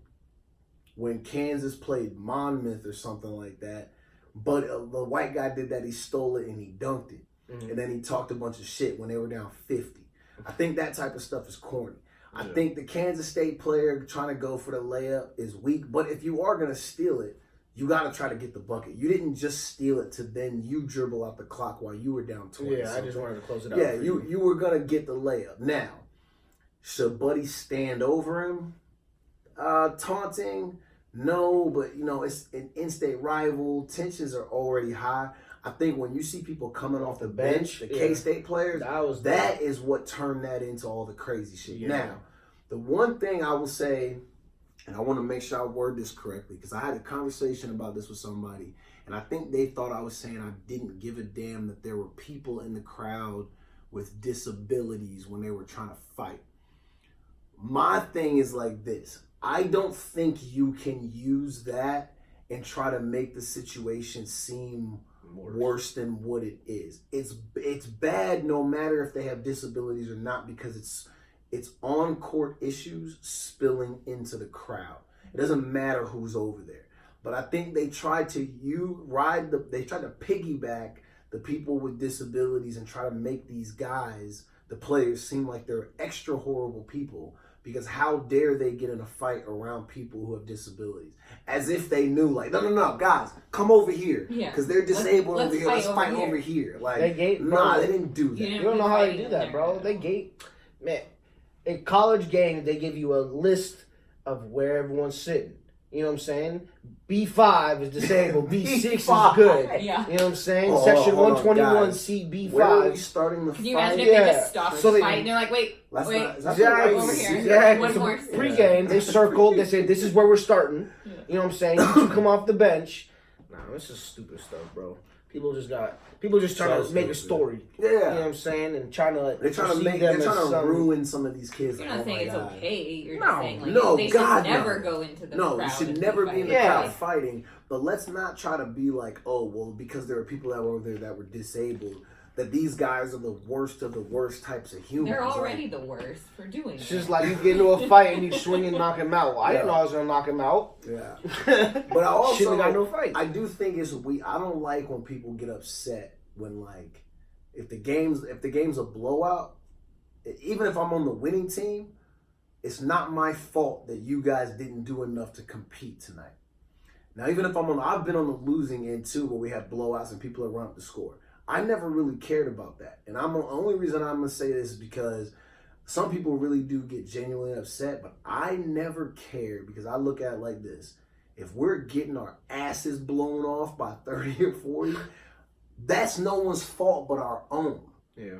when Kansas played Monmouth or something like that, but the white guy did that. He stole it and he dunked it, and then he talked a bunch of shit when they were down 50. I think that type of stuff is corny. I think the Kansas State player trying to go for the layup is weak. But if you are gonna steal it, you got to try to get the bucket. You didn't just steal it to then you dribble out the clock while you were down 20. Yeah, I just wanted to close it out. Yeah, you were going to get the layup. Now, should Buddy stand over him? Taunting? No, but, it's an in-state rival. Tensions are already high. I think when you see people coming off the bench, the K-State players, that is what turned that into all the crazy shit. Yeah. Now, the one thing I will say, and I want to make sure I word this correctly, because I had a conversation about this with somebody, and I think they thought I was saying I didn't give a damn that there were people in the crowd with disabilities when they were trying to fight. My thing is like this. I don't think you can use that and try to make the situation seem worse than what it is. It's bad no matter if they have disabilities or not, because it's on-court issues spilling into the crowd. It doesn't matter who's over there. But I think they tried to piggyback the people with disabilities and try to make these guys, the players, seem like they're extra horrible people, because how dare they get in a fight around people who have disabilities? As if they knew, like, no, guys, come over here. Because they're disabled over here. Let's fight over here. Like, they didn't do that. You don't know how they do that, bro. They gate. Man. In college games, they give you a list of where everyone's sitting. You know what I'm saying? B5 is disabled. B6 is good. Yeah. You know what I'm saying? Section 121, C, B5. Where are we starting the fight? Can you imagine if they just stopped the fight and they're like, wait, exactly. Over here. Exactly. One more. Pre-game, they circled. They said, this is where we're starting. You know what I'm saying? You two come off the bench. No, it's just stupid stuff, bro. People just trying to make a story. Yeah. You know what I'm saying? And trying to like they're trying to ruin some of these kids. You're not saying it's okay. You're no, just saying like no, they God, should never no. go into the no, crowd. you should and never be in the crowd Yeah. fighting. But let's not try to be like, oh, well, because there are people that were over there that were disabled, that these guys are the worst of the worst types of humans. They're already the worst for doing It's that. just like you get into a fight and you swing and knock him out. Well, I didn't know I was gonna knock him out. Yeah. But I also shouldn't have got no fight. I do think I don't like when people get upset when like if the game's a blowout, even if I'm on the winning team, it's not my fault that you guys didn't do enough to compete tonight. Now, even if I've been on the losing end too, where we have blowouts and people are run up the score. I never really cared about that. And the only reason I'm going to say this is because some people really do get genuinely upset, but I never cared because I look at it like this. If we're getting our asses blown off by 30 or 40, that's no one's fault but our own. Yeah.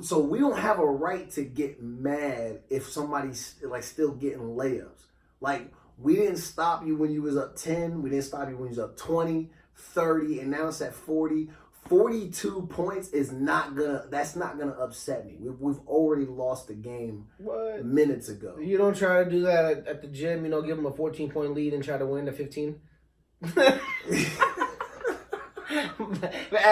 So we don't have a right to get mad if somebody's like still getting layups. Like, we didn't stop you when you was up 10. We didn't stop you when you was up 20, 30, and now it's at 40. 42 points that's not gonna upset me. We've already lost the game minutes ago. You don't try to do that at the gym, give them a 14-point lead and try to win the 15? Hey,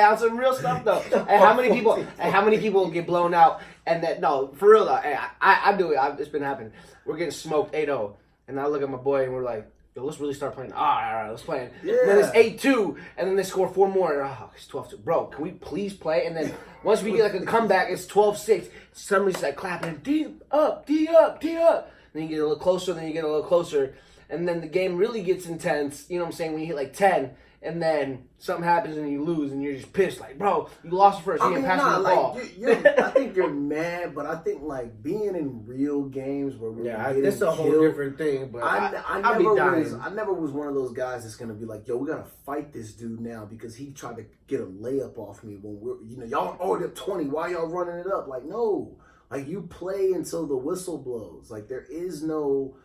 on some real stuff though. And how many people get blown out and that no, for real though. Hey, I do it. It's been happening. We're getting smoked 8-0. And I look at my boy and we're like, yo, let's really start playing. All right, let's play. Yeah. And then it's 8-2, and then they score 4 more. Oh, it's 12-2. Bro, can we please play? And then once we get like a comeback, it's 12-6. Somebody's like clapping, D up, D up, D up. Then you get a little closer, and then the game really gets intense. You know what I'm saying? When you hit like 10, and then something happens and you lose, and you're just pissed. Like, bro, you lost first. You didn't pass me the ball. I think you're mad, but I think like being in real games where we're that's a whole different thing. But I never was one of those guys that's gonna be like, yo, we gotta fight this dude now because he tried to get a layup off me when we're y'all already up 20. Why y'all running it up? Like, no, like you play until the whistle blows. Like there is no,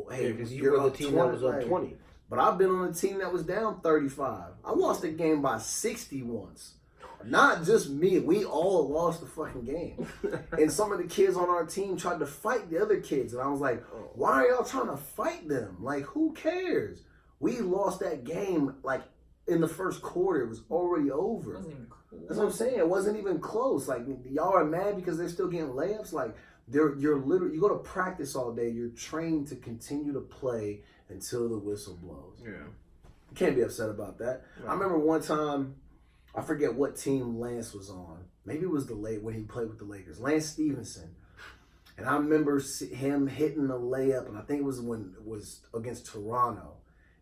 hey, because you were the team that was up 20. But I've been on a team that was down 35. I lost a game by 60 once. Not just me. We all lost the fucking game. And some of the kids on our team tried to fight the other kids. And I was like, why are y'all trying to fight them? Like, who cares? We lost that game, like, in the first quarter. It was already over. Wasn't even close. That's what I'm saying. It wasn't even close. Like, y'all are mad because they're still getting layups. Like, you're literally, you go to practice all day. You're trained to continue to play until the whistle blows. Yeah. You can't be upset about that. Right. I remember one time, I forget what team Lance was on. Maybe it was when he played with the Lakers. Lance Stevenson. And I remember him hitting a layup, and I think it was against Toronto.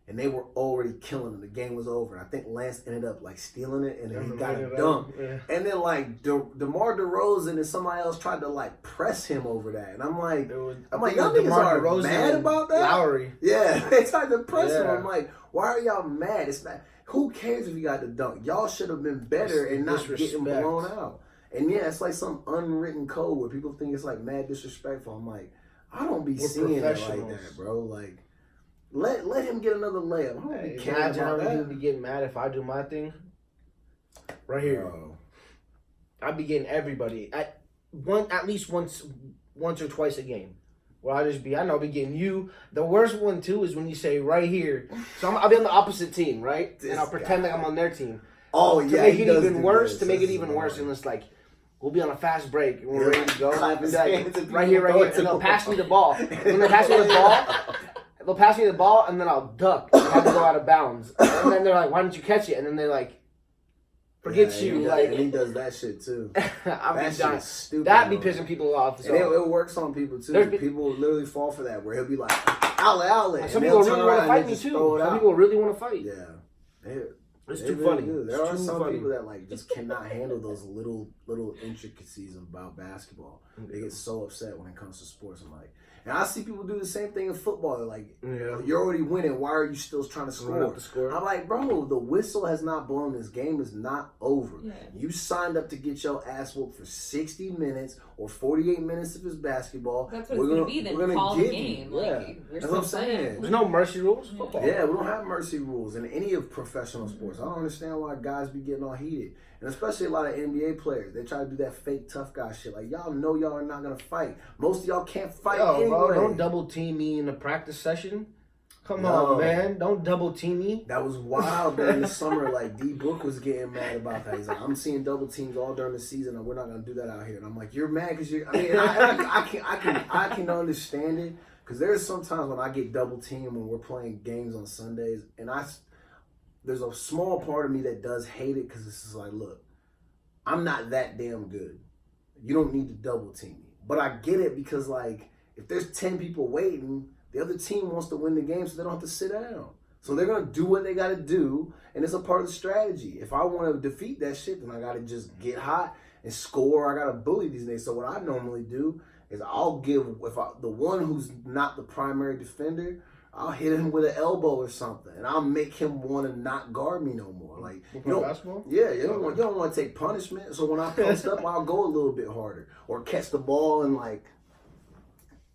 And they were already killing him. The game was over. And I think Lance ended up like stealing it, and then he got it dunked. Yeah. And then like DeMar DeRozan and somebody else tried to like press him over that. And I'm like, y'all niggas are mad about that? Lowry. Yeah, they tried to press him. I'm like, why are y'all mad? It's not. Who cares if you got the dunk? Y'all should have been better and not getting blown out. And yeah, it's like some unwritten code where people think it's like mad disrespectful. I'm like, I don't be seeing it like that, bro. Like. Let him get another layup. I don't be caring about that. You'd be getting mad if I do my thing. Right here. Bro. I'd be getting everybody at least once or twice a game. Where I know I'll be getting you. The worst one too is when you say right here. So I'll be on the opposite team, right? And I'll pretend like I'm on their team. Oh yeah. To make it even worse, and it's like we'll be on a fast break and we're ready to go. Right here, and they'll pass me the ball. When they pass me the ball. They'll pass me the ball, and then I'll duck and have to go out of bounds. And then they're like, why didn't you catch it? And then they like, forget you. And he does that shit, too. That shit is stupid. That be pissing people off. So. And it works on people, too. People literally fall for that, where he'll be like, outlet. Some people really want to fight me, too. Some people really want to fight. Yeah. It's too funny. There are some people that like just cannot handle those little intricacies about basketball. They get so upset when it comes to sports. I'm like, and I see people do the same thing in football. They're like, you're already winning. Why are you still trying to score? I'm like, bro, the whistle has not blown. This game is not over. Yeah. You signed up to get your ass whooped for 60 minutes or 48 minutes if it's basketball. That's what it's going to be. Then call the game. That's what I'm saying. There's no mercy rules. Football. Yeah, we don't have mercy rules in any of professional sports. I don't understand why guys be getting all heated. And especially a lot of NBA players. They try to do that fake tough guy shit. Like, y'all know y'all are not going to fight. Most of y'all can't fight anyway. Bro, don't double team me in a practice session. Come on, man. Don't double team me. That was wild during the summer. Like, D Book was getting mad about that. He's like, I'm seeing double teams all during the season, and we're not going to do that out here. And I'm like, you're mad because you're... I mean, I can understand it. Because there's sometimes when I get double teamed when we're playing games on Sundays, and there's a small part of me that does hate it because it's just like, look, I'm not that damn good. You don't need to double team me. But I get it because, like, if there's 10 people waiting, the other team wants to win the game so they don't have to sit down. So they're going to do what they got to do, and it's a part of the strategy. If I want to defeat that shit, then I got to just get hot and score. I got to bully these days. So what I normally do is I'll give, the one who's not the primary defender, I'll hit him with an elbow or something, and I'll make him want to not guard me no more. Like, basketball? Yeah, you don't want to take punishment. So when I post up, I'll go a little bit harder, or catch the ball and like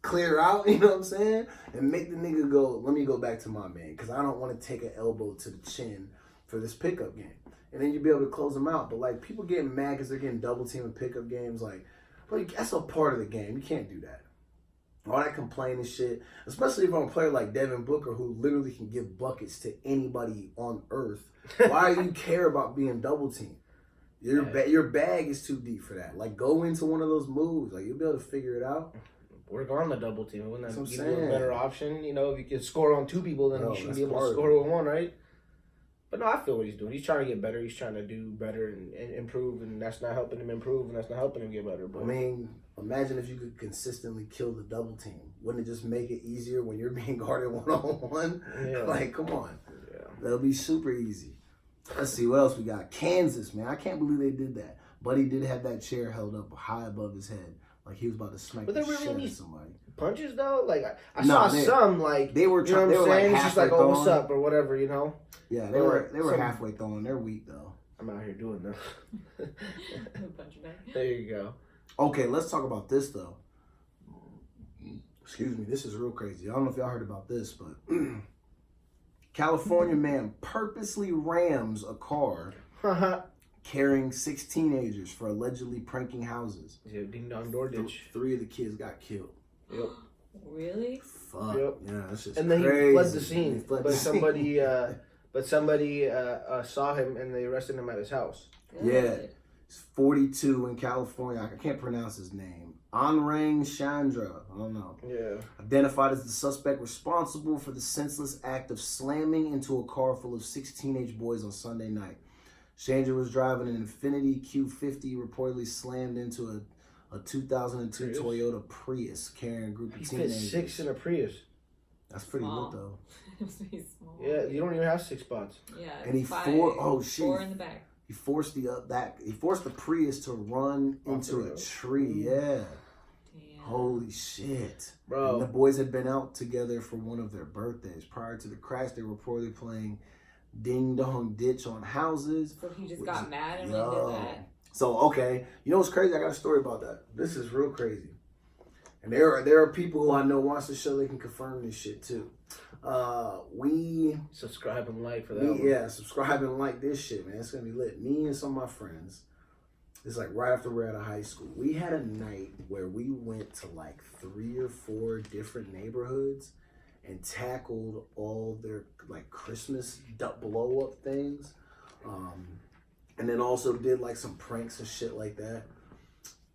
clear out. You know what I'm saying? And make the nigga go. Let me go back to my man because I don't want to take an elbow to the chin for this pickup game. And then you'll be able to close them out. But like people getting mad because they're getting double teamed in pickup games, like, bro, that's a part of the game. You can't do that. All that complaining shit, especially if I'm a player like Devin Booker who literally can give buckets to anybody on earth. Why do you care about being double teamed? Your bag is too deep for that. Like, go into one of those moves. Like, you'll be able to figure it out. Work on the double team. Wouldn't that give you a better option? You know, if you can score on two people, then you should be able to score with one, right? But no, I feel what he's doing. He's trying to get better. He's trying to do better and improve, and that's not helping him improve, and that's not helping him get better. But I mean, imagine if you could consistently kill the double team. Wouldn't it just make it easier when you're being guarded one-on-one? Yeah. Like, come on. Yeah. That'll be super easy. Let's see, what else we got? Kansas, man. I can't believe they did that. But he did have that chair held up high above his head. Like he was about to smack the shit out of somebody. Punches, though? Like, I saw some, like, they were trying, you know what I'm saying? Like it's just like, oh, what's up, or whatever, you know? Yeah, they were halfway throwing. They're weak, though. I'm out here doing that. There you go. Okay, let's talk about this, though. Excuse me, this is real crazy. I don't know if y'all heard about this, but California man purposely rams a car carrying 6 teenagers for allegedly pranking houses. Yeah, ding dong door ditch. 3 of the kids got killed. Yep. Really? Fuck. Yep. Yeah, that's just and then crazy. He fled the scene. But somebody saw him and they arrested him at his house. Yeah. He's 42 in California. I can't pronounce his name. Anrang Chandra. I don't know. Yeah. Identified as the suspect responsible for the senseless act of slamming into a car full of 6 teenage boys on Sunday night. Chandra was driving an Infiniti Q50, reportedly slammed into a 2002 Toyota Prius carrying a group of teenagers. He fit 6 in a Prius. That's pretty lit, though. Small. Yeah, you don't even have 6 spots. Yeah, and he 4 in the back. He forced the Prius to run into a tree. Yeah. Damn. Holy shit, bro! And the boys had been out together for one of their birthdays. Prior to the crash, they were reportedly playing Ding Dong Ditch on houses. So he just got mad and did that. So okay, you know what's crazy? I got a story about that. This is real crazy. And there are people who I know watch the show. They can confirm this shit too. We subscribe and like for that. Yeah, subscribe and like this shit, man. It's gonna be lit. Me and some of my friends. It's like right after we're out of high school. We had a night where we went to like 3 or 4 different neighborhoods and tackled all their like Christmas blow up things, and then also did like some pranks and shit like that.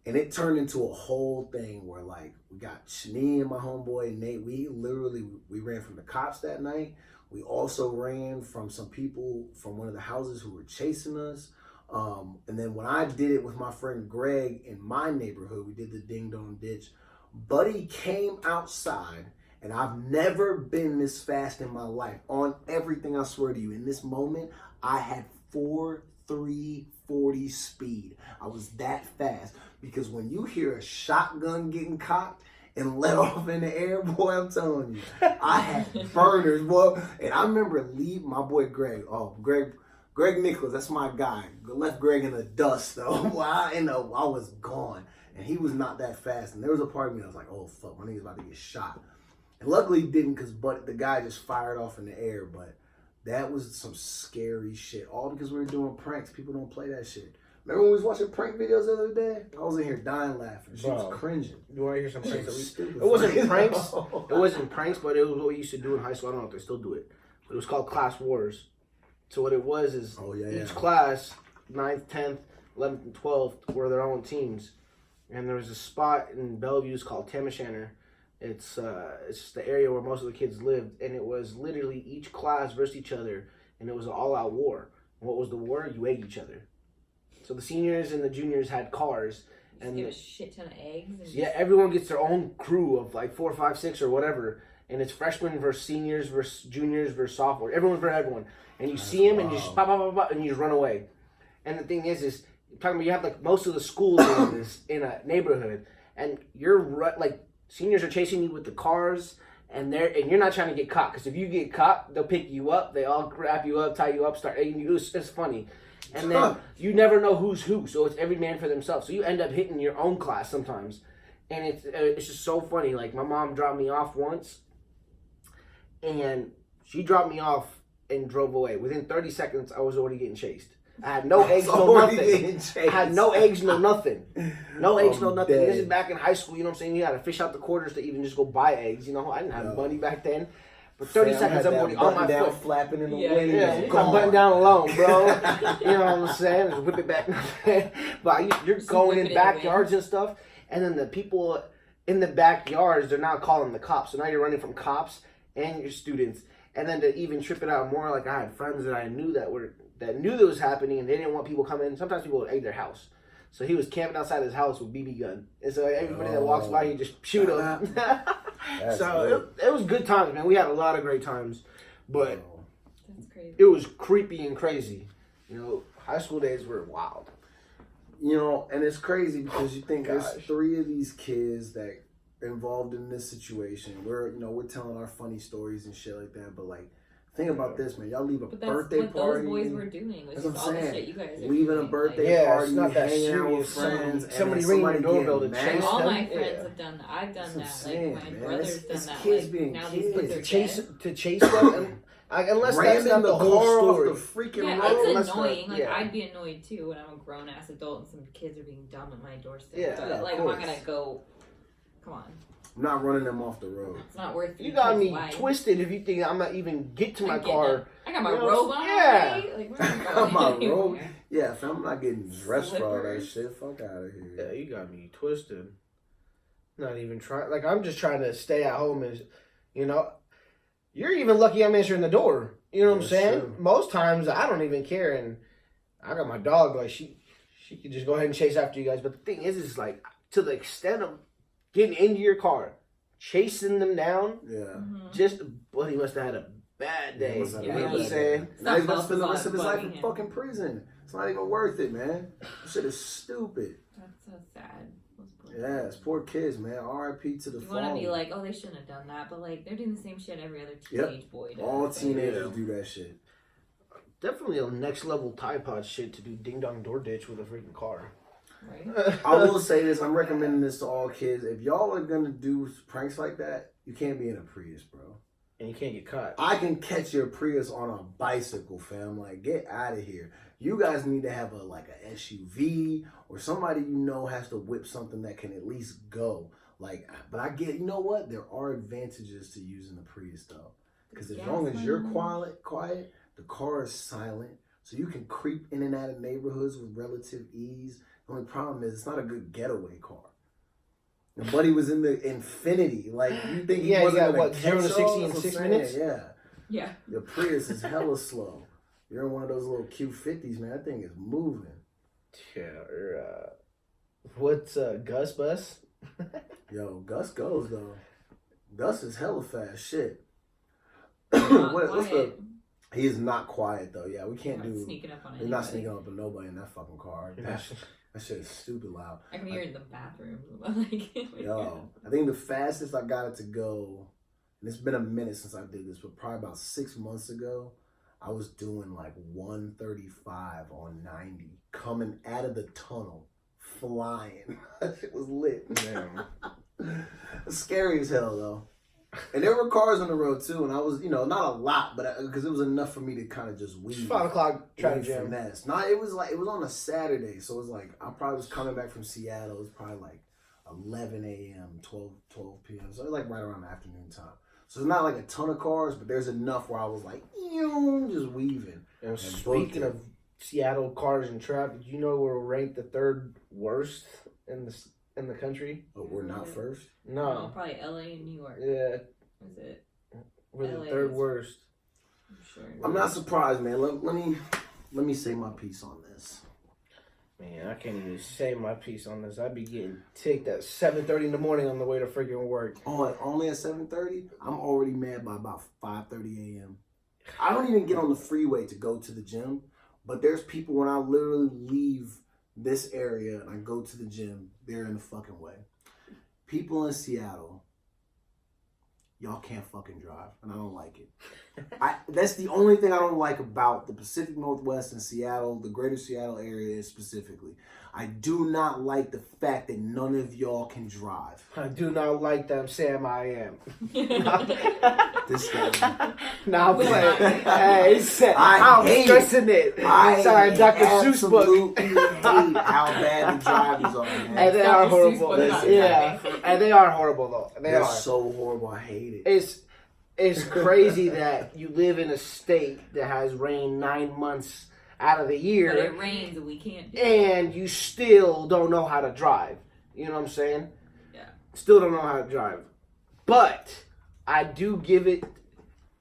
And it turned into a whole thing where like we got me and my homeboy Nate. We ran from the cops that night. We also ran from some people from one of the houses who were chasing us. And then when I did it with my friend Greg in my neighborhood, we did the Ding Dong Ditch. Buddy came outside, and I've never been this fast in my life. On everything, I swear to you. In this moment, I had 4.340 speed. I was that fast because when you hear a shotgun getting cocked and let off in the air, boy, I'm telling you, I had burners, boy. And I remember leaving my boy Greg. Oh, Greg Nicholas, that's my guy. Left Greg in the dust though. I was gone, and he was not that fast. And there was a part of me that was like, "Oh fuck, my nigga's about to get shot." And luckily he didn't, but the guy just fired off in the air. But that was some scary shit. All because we were doing pranks. People don't play that shit. Remember when we was watching prank videos the other day? I was in here dying laughing. She was cringing. You want to hear some pranks? It wasn't pranks. It wasn't pranks, but it was what we used to do in high school. I don't know if they still do it. But it was called Class Wars. So what it was is each class, 9th, 10th, 11th, and 12th, were their own teams. And there was a spot in Bellevue called Tamashanner. It's just the area where most of the kids lived. And it was literally each class versus each other. And it was an all-out war. And what was the war? You ate each other. So the seniors and the juniors had cars. And get a shit ton of eggs. And everyone gets their own crew of like 4, 5, 6 or whatever. And it's freshmen versus seniors versus juniors versus sophomore. Everyone's for everyone. And you see them and you just pop, and you just run away. And the thing is talking about you have like most of the schools in a neighborhood, and you're like seniors are chasing you with the cars, and you're not trying to get caught, because if you get caught, they'll pick you up, they all grab you up, tie you up, start eating you. It's funny. And then you never know who's who, so it's every man for themselves. So you end up hitting your own class sometimes, and it's just so funny. Like my mom dropped me off once, and she dropped me off and drove away. Within 30 seconds, I was already getting chased. I had no eggs, no nothing. I had no eggs, no nothing. No eggs, no nothing. This is back in high school, you know what I'm saying? You had to fish out the quarters to even just go buy eggs. You know, I didn't have money back then. But 30 seconds, I'm already on my foot. Flapping in the wind. Yeah, you got button down alone, bro. You know what I'm saying? Just whip it back. But you're going in backyards and stuff. And then the people in the backyards, they're now calling the cops. So now you're running from cops and your students. And then to even trip it out more, like I had friends that I knew that knew that was happening, and they didn't want people coming in. Sometimes people would egg their house. So he was camping outside his house with BB gun. And so everybody that walks by, you just shoot them. So it was good times, man. We had a lot of great times. But that's crazy. It was creepy and crazy. You know, high school days were wild. You know, and it's crazy because you think there's 3 of these kids that involved in this situation. We're telling our funny stories and shit like that, but like, think about this, man. Y'all leave a birthday what party. Those boys were doing. Was that's what all I'm the saying. shit you guys are leaving doing. a birthday party, not that hanging out with serious. friends, Somebody ringing your doorbell to chase all them. my friends have done that. I've done that. Like my brother's done that. Kids like, being now kids. these kids are to chase them. Unless that's not the whole story. Off the freaking road. It's unless annoying. I'd be annoyed too when I'm a grown ass adult and some kids are being dumb at my doorstep. Yeah, but like, I'm not gonna go. Come on. I'm not running them off the road. It's not worth it. You got me twisted if you think I'm not even get to my car. I got my robe on. Yeah. Like, where am I going? My robe. Yeah, if I'm not getting dressed for all that shit, fuck out of here. Yeah, you got me twisted. Not even trying. Like, I'm just trying to stay at home. And, you know, you're even lucky I'm answering the door. You know what I'm saying? True. Most times I don't even care, and I got my dog. Like, she could just go ahead and chase after you guys. But the thing is like, to the extent of getting into your car, chasing them down. Yeah. But he must have had a bad day. You know what I'm saying? Now he's going to spend the rest of his life in fucking prison. It's not even worth it, man. This shit is stupid. That's so sad. Yeah, it's poor kids, man. R.I.P. to the fallen. You want to be like, oh, they shouldn't have done that, but like, they're doing the same shit every other teenage boy does. All teenagers do that shit. Definitely a next level Tide Pod shit to do ding dong door ditch with a freaking car. Right. I will say this. I'm recommending this to all kids. If y'all are gonna do pranks like that, you can't be in a Prius, bro. And you can't get caught. I can catch your Prius on a bicycle, fam. Like, get out of here. You guys need to have a SUV or somebody you know has to whip something that can at least go. Like, but I get, you know what? There are advantages to using the Prius though, because as long as you're quiet, the car is silent, so you can creep in and out of neighborhoods with relative ease. The only problem is it's not a good getaway car. And Buddy was in the Infinity. Like, you think he wasn't going to 0 to 60 in 6 minutes? Yeah. Your Prius is hella slow. You're in one of those little Q50s, man. That thing is moving. Yeah. What's Gus Bus? Yo, Gus goes, though. Gus is hella fast. Shit. He is not quiet though. Yeah, we can't We're do. sneaking up on We're anybody. not sneaking up on nobody in that fucking car. That shit is stupid loud. I can hear it in the bathroom. Like, Yo, I think the fastest I got it to go, and it's been a minute since I did this, but probably about 6 months ago, I was doing like 135 on 90, coming out of the tunnel, flying. That shit was lit. Damn. Scary as hell though. And there were cars on the road too, and I was, not a lot, but because it was enough for me to kind of just weave. 5 o'clock, try to jam. Finesse. No, it was on a Saturday, so it was like I probably was coming back from Seattle. It was probably like 11 a.m., 12 p.m. So it was like right around the afternoon time. So it's not like a ton of cars, but there's enough where I was like, just weaving. And speaking of Seattle cars and traffic, you know we're ranked the 3rd worst in the country. But we're not first? No. Probably LA and New York. Yeah. Is it? We're the LA 3rd worst. I'm sure. I'm not surprised, man. Let me say my piece on this. Man, I can't even say my piece on this. I'd be getting ticked at 7:30 in the morning on the way to freaking work. Oh, only at 7:30? I'm already mad by about 5:30 a.m. I don't even get on the freeway to go to the gym, but there's people when I literally leave this area and I go to the gym, they're in the fucking way. People in Seattle, y'all can't fucking drive, and I don't like it. That's the only thing I don't like about the Pacific Northwest and Seattle, the greater Seattle area specifically. I do not like the fact that none of y'all can drive. I do not like them, Sam. I am. This guy. Now I'm playing. Hey, I'm stressing it. Sorry, Dr. Seuss book. I hate how bad the drivers are, man. And they are horrible. Yeah, and they are horrible though. They're so horrible. I hate it. It's crazy that you live in a state that has rain 9 months out of the year. But it rains and we can't do and you still don't know how to drive. You know what I'm saying? Yeah. Still don't know how to drive. But I do give it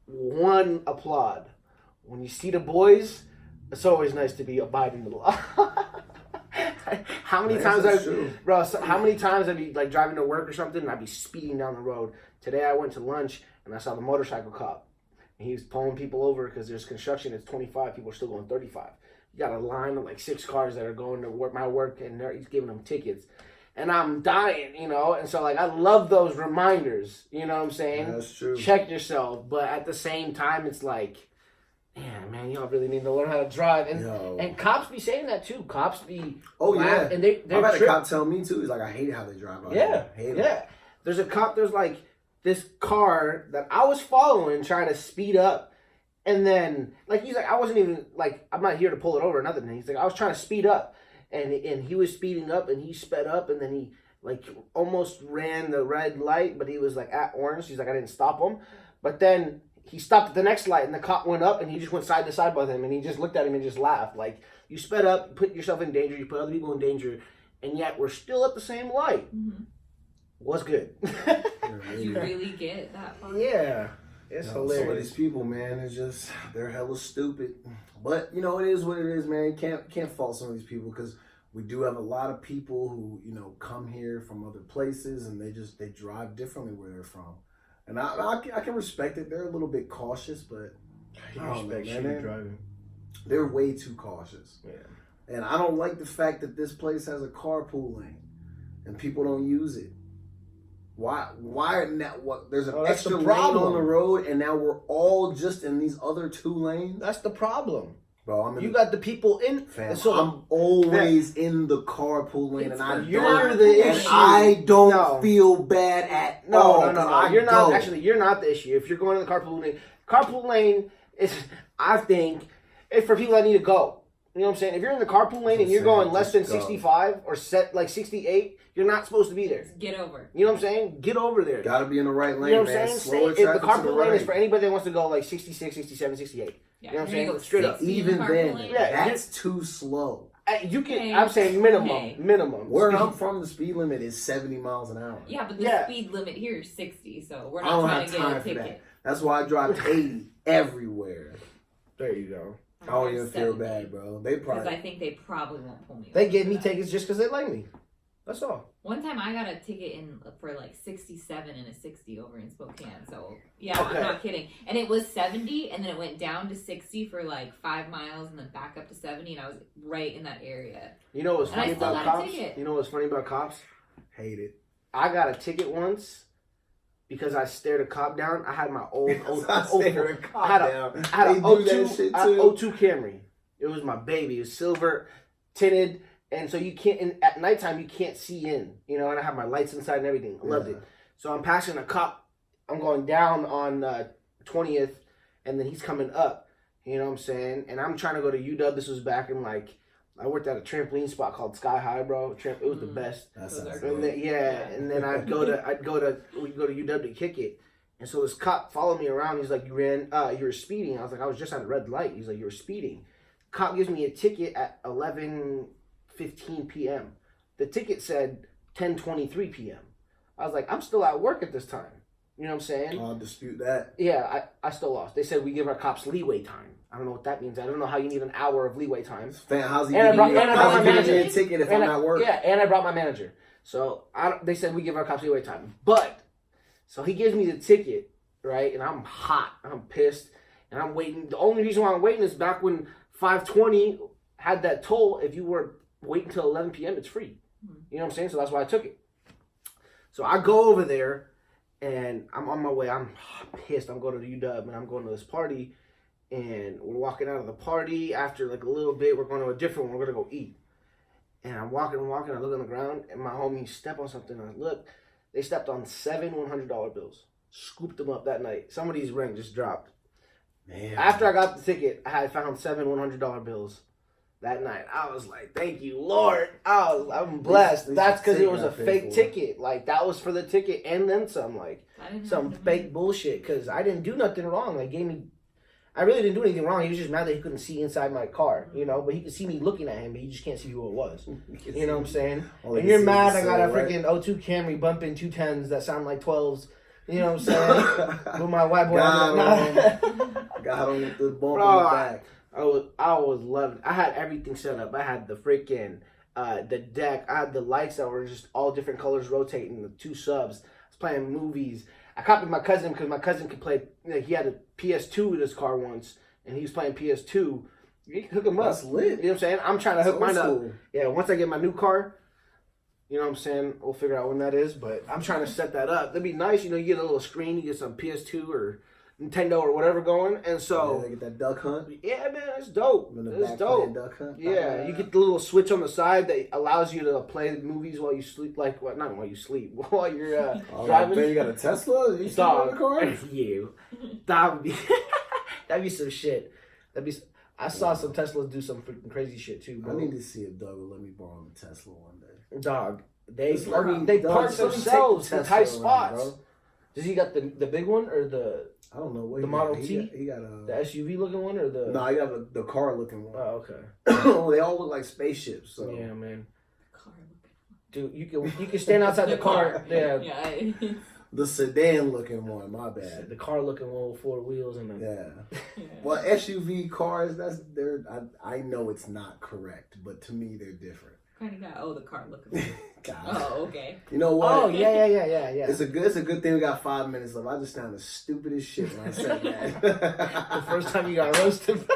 one applaud. When you see the boys, it's always nice to be abiding the law. How many times I'd be like driving to work or something and I'd be speeding down the road. Today I went to lunch and I saw the motorcycle cop. And he was pulling people over because there's construction. It's 25. People are still going 35. You got a line of like 6 cars that are going to my work, and he's giving them tickets. And I'm dying, And so, like, I love those reminders. You know what I'm saying? That's true. Check yourself. But at the same time, it's like, man, y'all really need to learn how to drive. And cops be saying that, too. Cops be... Oh, yeah. And they're I've had a cop tell me, too. He's like, I hate how they drive. Yeah. There's a cop, there's like this car that I was following trying to speed up. And then, like, he's like, I wasn't even, like, I'm not here to pull it over or nothing. He's like, I was trying to speed up. And he was speeding up, and he sped up, and then he, like, almost ran the red light, but he was, like, at orange. He's like, I didn't stop him. But then he stopped at the next light, and the cop went up, and he just went side to side with him, and he just looked at him and just laughed. Like, you sped up, put yourself in danger, you put other people in danger, and yet we're still at the same light. Mm-hmm. What's good? Did you really get that far? Yeah. It's hilarious. Some of these people, man, it's just, they're hella stupid. But, it is what it is, man. You can't fault some of these people because we do have a lot of people who, come here from other places and they drive differently where they're from. And I can respect it. They're a little bit cautious, but I respect shitty driving. They're way too cautious. Yeah. And I don't like the fact that this place has a carpool lane and people don't use it. Why now? What? There's an extra lane on the road, and now we're all just in these other 2 lanes. That's the problem, bro. You got the people in. So I'm always in the carpool lane, and I don't feel bad at all. No. You're not actually. You're not the issue. If you're going in the carpool lane is, I think, it's for people that need to go. You know what I'm saying? If you're in the carpool lane and you're going less than 65 or set like 68, you're not supposed to be there. Get over. You know what I'm saying? Get over there. Gotta be in the right lane, you know what I'm man. saying? If the carpool lane is for anybody that wants to go like 66, 67, 68. Yeah, you know what I'm saying? Straight up. Even then, that's too slow. You can. I'm saying minimum. Where I'm from, the speed limit is 70 miles an hour. Yeah, but the speed limit here is 60, so we're not trying to get a ticket. That's why I drive 80 everywhere. There you go. I don't even feel bad, bro. They probably. Because I think they probably won't pull me over. They gave me tickets just because they like me. That's all. One time I got a ticket for like 67 and a 60 over in Spokane. So yeah, Okay. I'm not kidding. And it was 70, and then it went down to 60 for like 5 miles, and then back up to 70, and I was right in that area. You know what's funny about cops? Ticket. You know what's funny about cops? Hate it. I got a ticket once because I stared a cop down. I had my old I had a O2 Camry. It was my baby. It was silver tinted, and so you can't. And at nighttime, you can't see in. You know, and I have my lights inside and everything. I loved it. So I'm passing a cop. I'm going down on 20th, and then he's coming up. You know what I'm saying? And I'm trying to go to UW. This was back in like. I worked at a trampoline spot called Sky High, bro. It was the best. That sounds And then, and then we'd go to UW to kick it. And so this cop followed me around. He's like, you were speeding. I was like, I was just at a red light. He's like, you were speeding. Cop gives me a ticket at 11:15 p.m. The ticket said 10:23 p.m. I was like, I'm still at work at this time. You know what I'm saying? I'll dispute that. Yeah, I still lost. They said we give our cops leeway time. I don't know what that means. I don't know how you need an hour of leeway time. How's he giving me a ticket if I'm at work? Yeah, and I brought my manager. So they said we give our cops leeway time. But, so he gives me the ticket, right? And I'm hot. I'm pissed. And I'm waiting. The only reason why I'm waiting is back when 520 had that toll. If you were waiting until 11 p.m., it's free. You know what I'm saying? So that's why I took it. So I go over there, and I'm on my way. I'm pissed. I'm going to the UW, and I'm going to this party. And we're walking out of the party. After like a little bit, we're going to a different one. We're going to go eat. And I'm walking. I look on the ground, and my homies step on something. I look. They stepped on 7 $100 bills. Scooped them up that night. Somebody's ring just dropped. Man. After I got the ticket, I had found 7 $100 bills that night. I was like, thank you, Lord. I'm blessed. That's because it was a fake ticket. Like, that was for the ticket and then some. Like, some fake bullshit. Because I didn't do nothing wrong. Like, I really didn't do anything wrong. He was just mad that he couldn't see inside my car, you know. But he could see me looking at him, but he just can't see who it was. You know what I'm saying? And you're mad I got a freaking O2 Camry bumping 210s that sound like 12s. You know what I'm saying? With my white boy. Got him with the bump in the back. I was loving it. I had everything set up. I had the freaking the deck. I had the lights that were just all different colors rotating. The 2 subs. I was playing movies. I copied my cousin because my cousin could play. You know, he had a PS2 in his car once, and he was playing PS2. You can hook him up. That's lit. You know what I'm saying? I'm trying to hook mine up. Yeah, once I get my new car, you know what I'm saying? We'll figure out when that is, but I'm trying to set that up. That'd be nice. You know, you get a little screen, you get some PS2 or Nintendo or whatever going, and so they get that duck hunt. Yeah, man, it's dope. It's dope. Duck hunt. Yeah, you get the little switch on the side that allows you to play movies while you sleep. Like, well, not while you sleep, while you're driving. Man, you got a Tesla? You still in the car? You. That'd be some shit. I saw some Teslas do some freaking crazy shit too, bro. I need to see if Doug will let me borrow the Tesla one day. Dog, they park themselves in tight spots. Bro. Does he got the big one or the? I don't know what the Model T. He got the SUV looking one or the? No, he got the car looking one. Oh, okay. They all look like spaceships. So. Yeah, man. Dude, you can stand outside the car. Yeah. The sedan looking one. My bad. The car looking one with 4 wheels and yeah. Well, SUV cars. I know it's not correct, but to me they're different. Kind of got the car looking. Oh, okay. You know what? Oh, yeah. It's a good thing we got 5 minutes left. I just sounded stupid as shit when I said that. The first time you got roasted,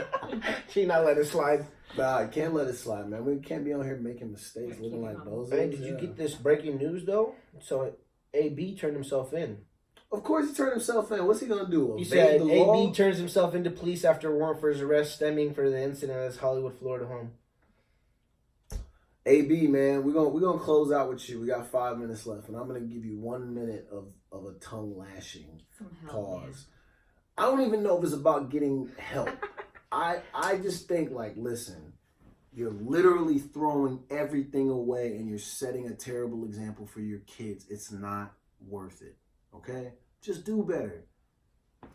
she not let it slide. Nah, I can't let it slide, man. We can't be on here making mistakes, looking like bozos. Hey, did you get this breaking news though? So AB turned himself in. Of course he turned himself in. What's he gonna do? He said AB turns himself into police after a warrant for his arrest stemming for the incident at his Hollywood, Florida home. AB, man, we're gonna close out with you. We got 5 minutes left, and I'm gonna give you 1 minute of a tongue lashing pause. Man. I don't even know if it's about getting help. I just think like, listen, you're literally throwing everything away, and you're setting a terrible example for your kids. It's not worth it. Okay, just do better.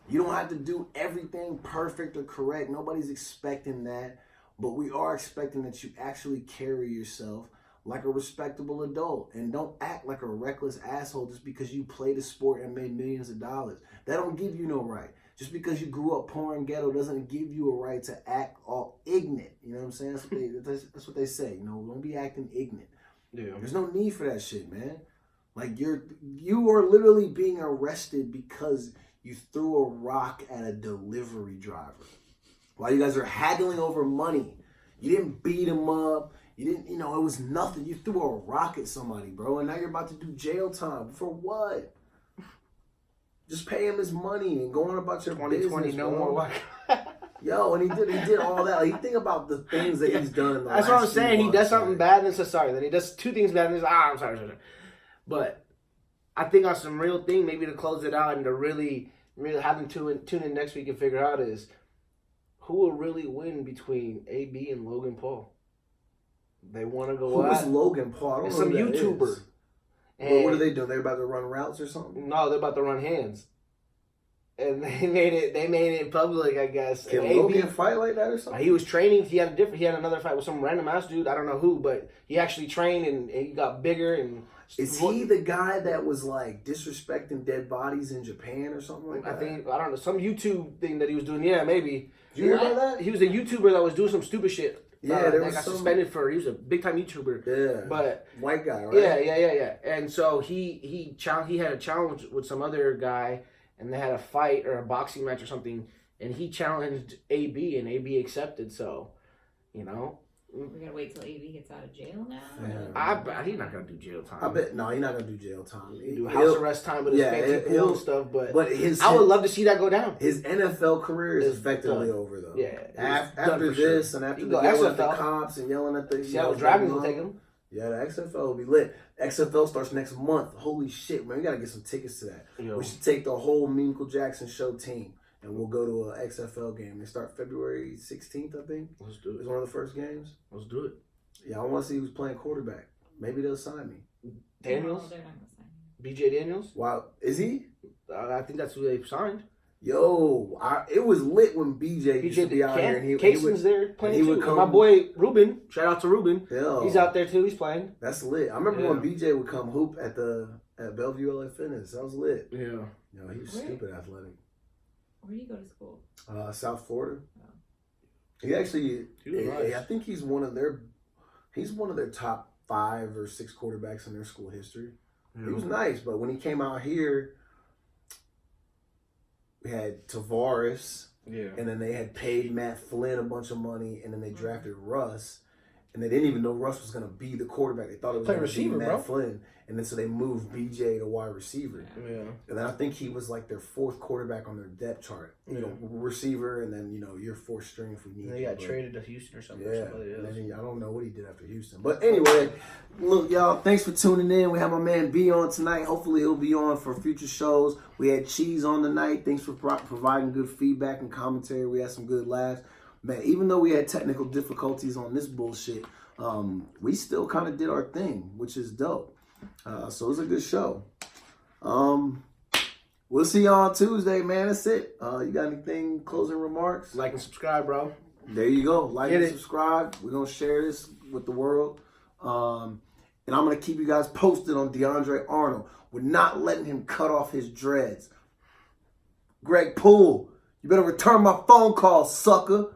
You don't have to do everything perfect or correct. Nobody's expecting that. But we are expecting that you actually carry yourself like a respectable adult and don't act like a reckless asshole just because you played a sport and made millions of dollars. That don't give you no right. Just because you grew up poor and ghetto doesn't give you a right to act all ignorant. You know what I'm saying? That's what they say. You know, don't be acting ignorant. Yeah. There's no need for that shit, man. Like you are literally being arrested because you threw a rock at a delivery driver. While you guys are haggling over money. You didn't beat him up. You didn't, it was nothing. You threw a rock at somebody, bro. And now you're about to do jail time. For what? Just pay him his money and go on about your 2020, business, no bro. more work. Yo, and he did all that. Like, you think about the things that he's done in the That's last what I'm saying. few He does months, something bad and says sorry. Then he does two things bad and he's I'm sorry. But I think on some real thing, maybe to close it out and to really have them tune in next week and figure out is who will really win between AB and Logan Paul. They want to go Who out. is Logan Paul? I don't It's know some who that YouTuber. is. What are they doing? They're about to run routes or something? No, they're about to run hands. And they made it public, I guess. Can and Logan fight like that or something? He was training. He had another fight with some random ass dude. I don't know who, but he actually trained and he got bigger. And is he the guy that was like disrespecting dead bodies in Japan or something like that? I don't know, some YouTube thing that he was doing. Yeah, maybe. Did you hear about that? He was a YouTuber that was doing some stupid shit. Yeah, that got suspended for. He was a big time YouTuber. Yeah, but white guy, right? Yeah. And so he had a challenge with some other guy, and they had a fight or a boxing match or something, and he challenged AB, and AB accepted. So, we gotta wait till AB gets out of jail now. Yeah. He's not gonna do jail time. I bet no, he's not gonna do jail time. He'll do house arrest time with his fancy pool and stuff. But I would love to see that go down. His NFL career is effectively over, though. Yeah, after this and after yelling at the cops and yelling at the Seattle Dragons will take him. Yeah, the XFL will be lit. XFL starts next month. Holy shit, man! We gotta get some tickets to that. Yo. We should take the whole Michael Jackson show team. And we'll go to an XFL game. They start February 16th, I think. Let's do it. It's one of the first games. Let's do it. Yeah, I want to see who's playing quarterback. Maybe they'll sign me. Daniels? No, they're not gonna sign me. BJ Daniels? Wow. Is he? I think that's who they signed. Yo, it was lit when BJ used to be out here. And Cason's there playing too. My boy Ruben, shout out to Ruben. Yo, he's out there too. He's playing. That's lit. I remember when BJ would come hoop at Bellevue LA Fitness. That was lit. Yeah. Yo, he was stupid athletic. Where do you go to school? South Florida. Oh. He actually, nice. I think he's one of their top 5 or 6 quarterbacks in their school history. Yeah. He was nice, but when he came out here, we had Tavares, and then they had paid Matt Flynn a bunch of money, and then they drafted Russ, and they didn't even know Russ was going to be the quarterback. They thought it was going to be Matt Flynn. And then so they moved BJ to wide receiver. Yeah. And then I think he was like their 4th quarterback on their depth chart. Receiver, and then, your 4th string if we need. And he got traded to Houston or something. Yeah. And then I don't know what he did after Houston. But anyway, look, y'all, thanks for tuning in. We have my man B on tonight. Hopefully he'll be on for future shows. We had Cheese on tonight. Thanks for providing good feedback and commentary. We had some good laughs. Man, even though we had technical difficulties on this bullshit, we still kind of did our thing, which is dope. So it was a good show. We'll see y'all on Tuesday, man. That's it. You got anything, closing remarks? Like and subscribe, bro. There you go. Like and subscribe. We're going to share this with the world. And I'm going to keep you guys posted on DeAndre Arnold. We're not letting him cut off his dreads. Greg Poole, you better return my phone call, sucker.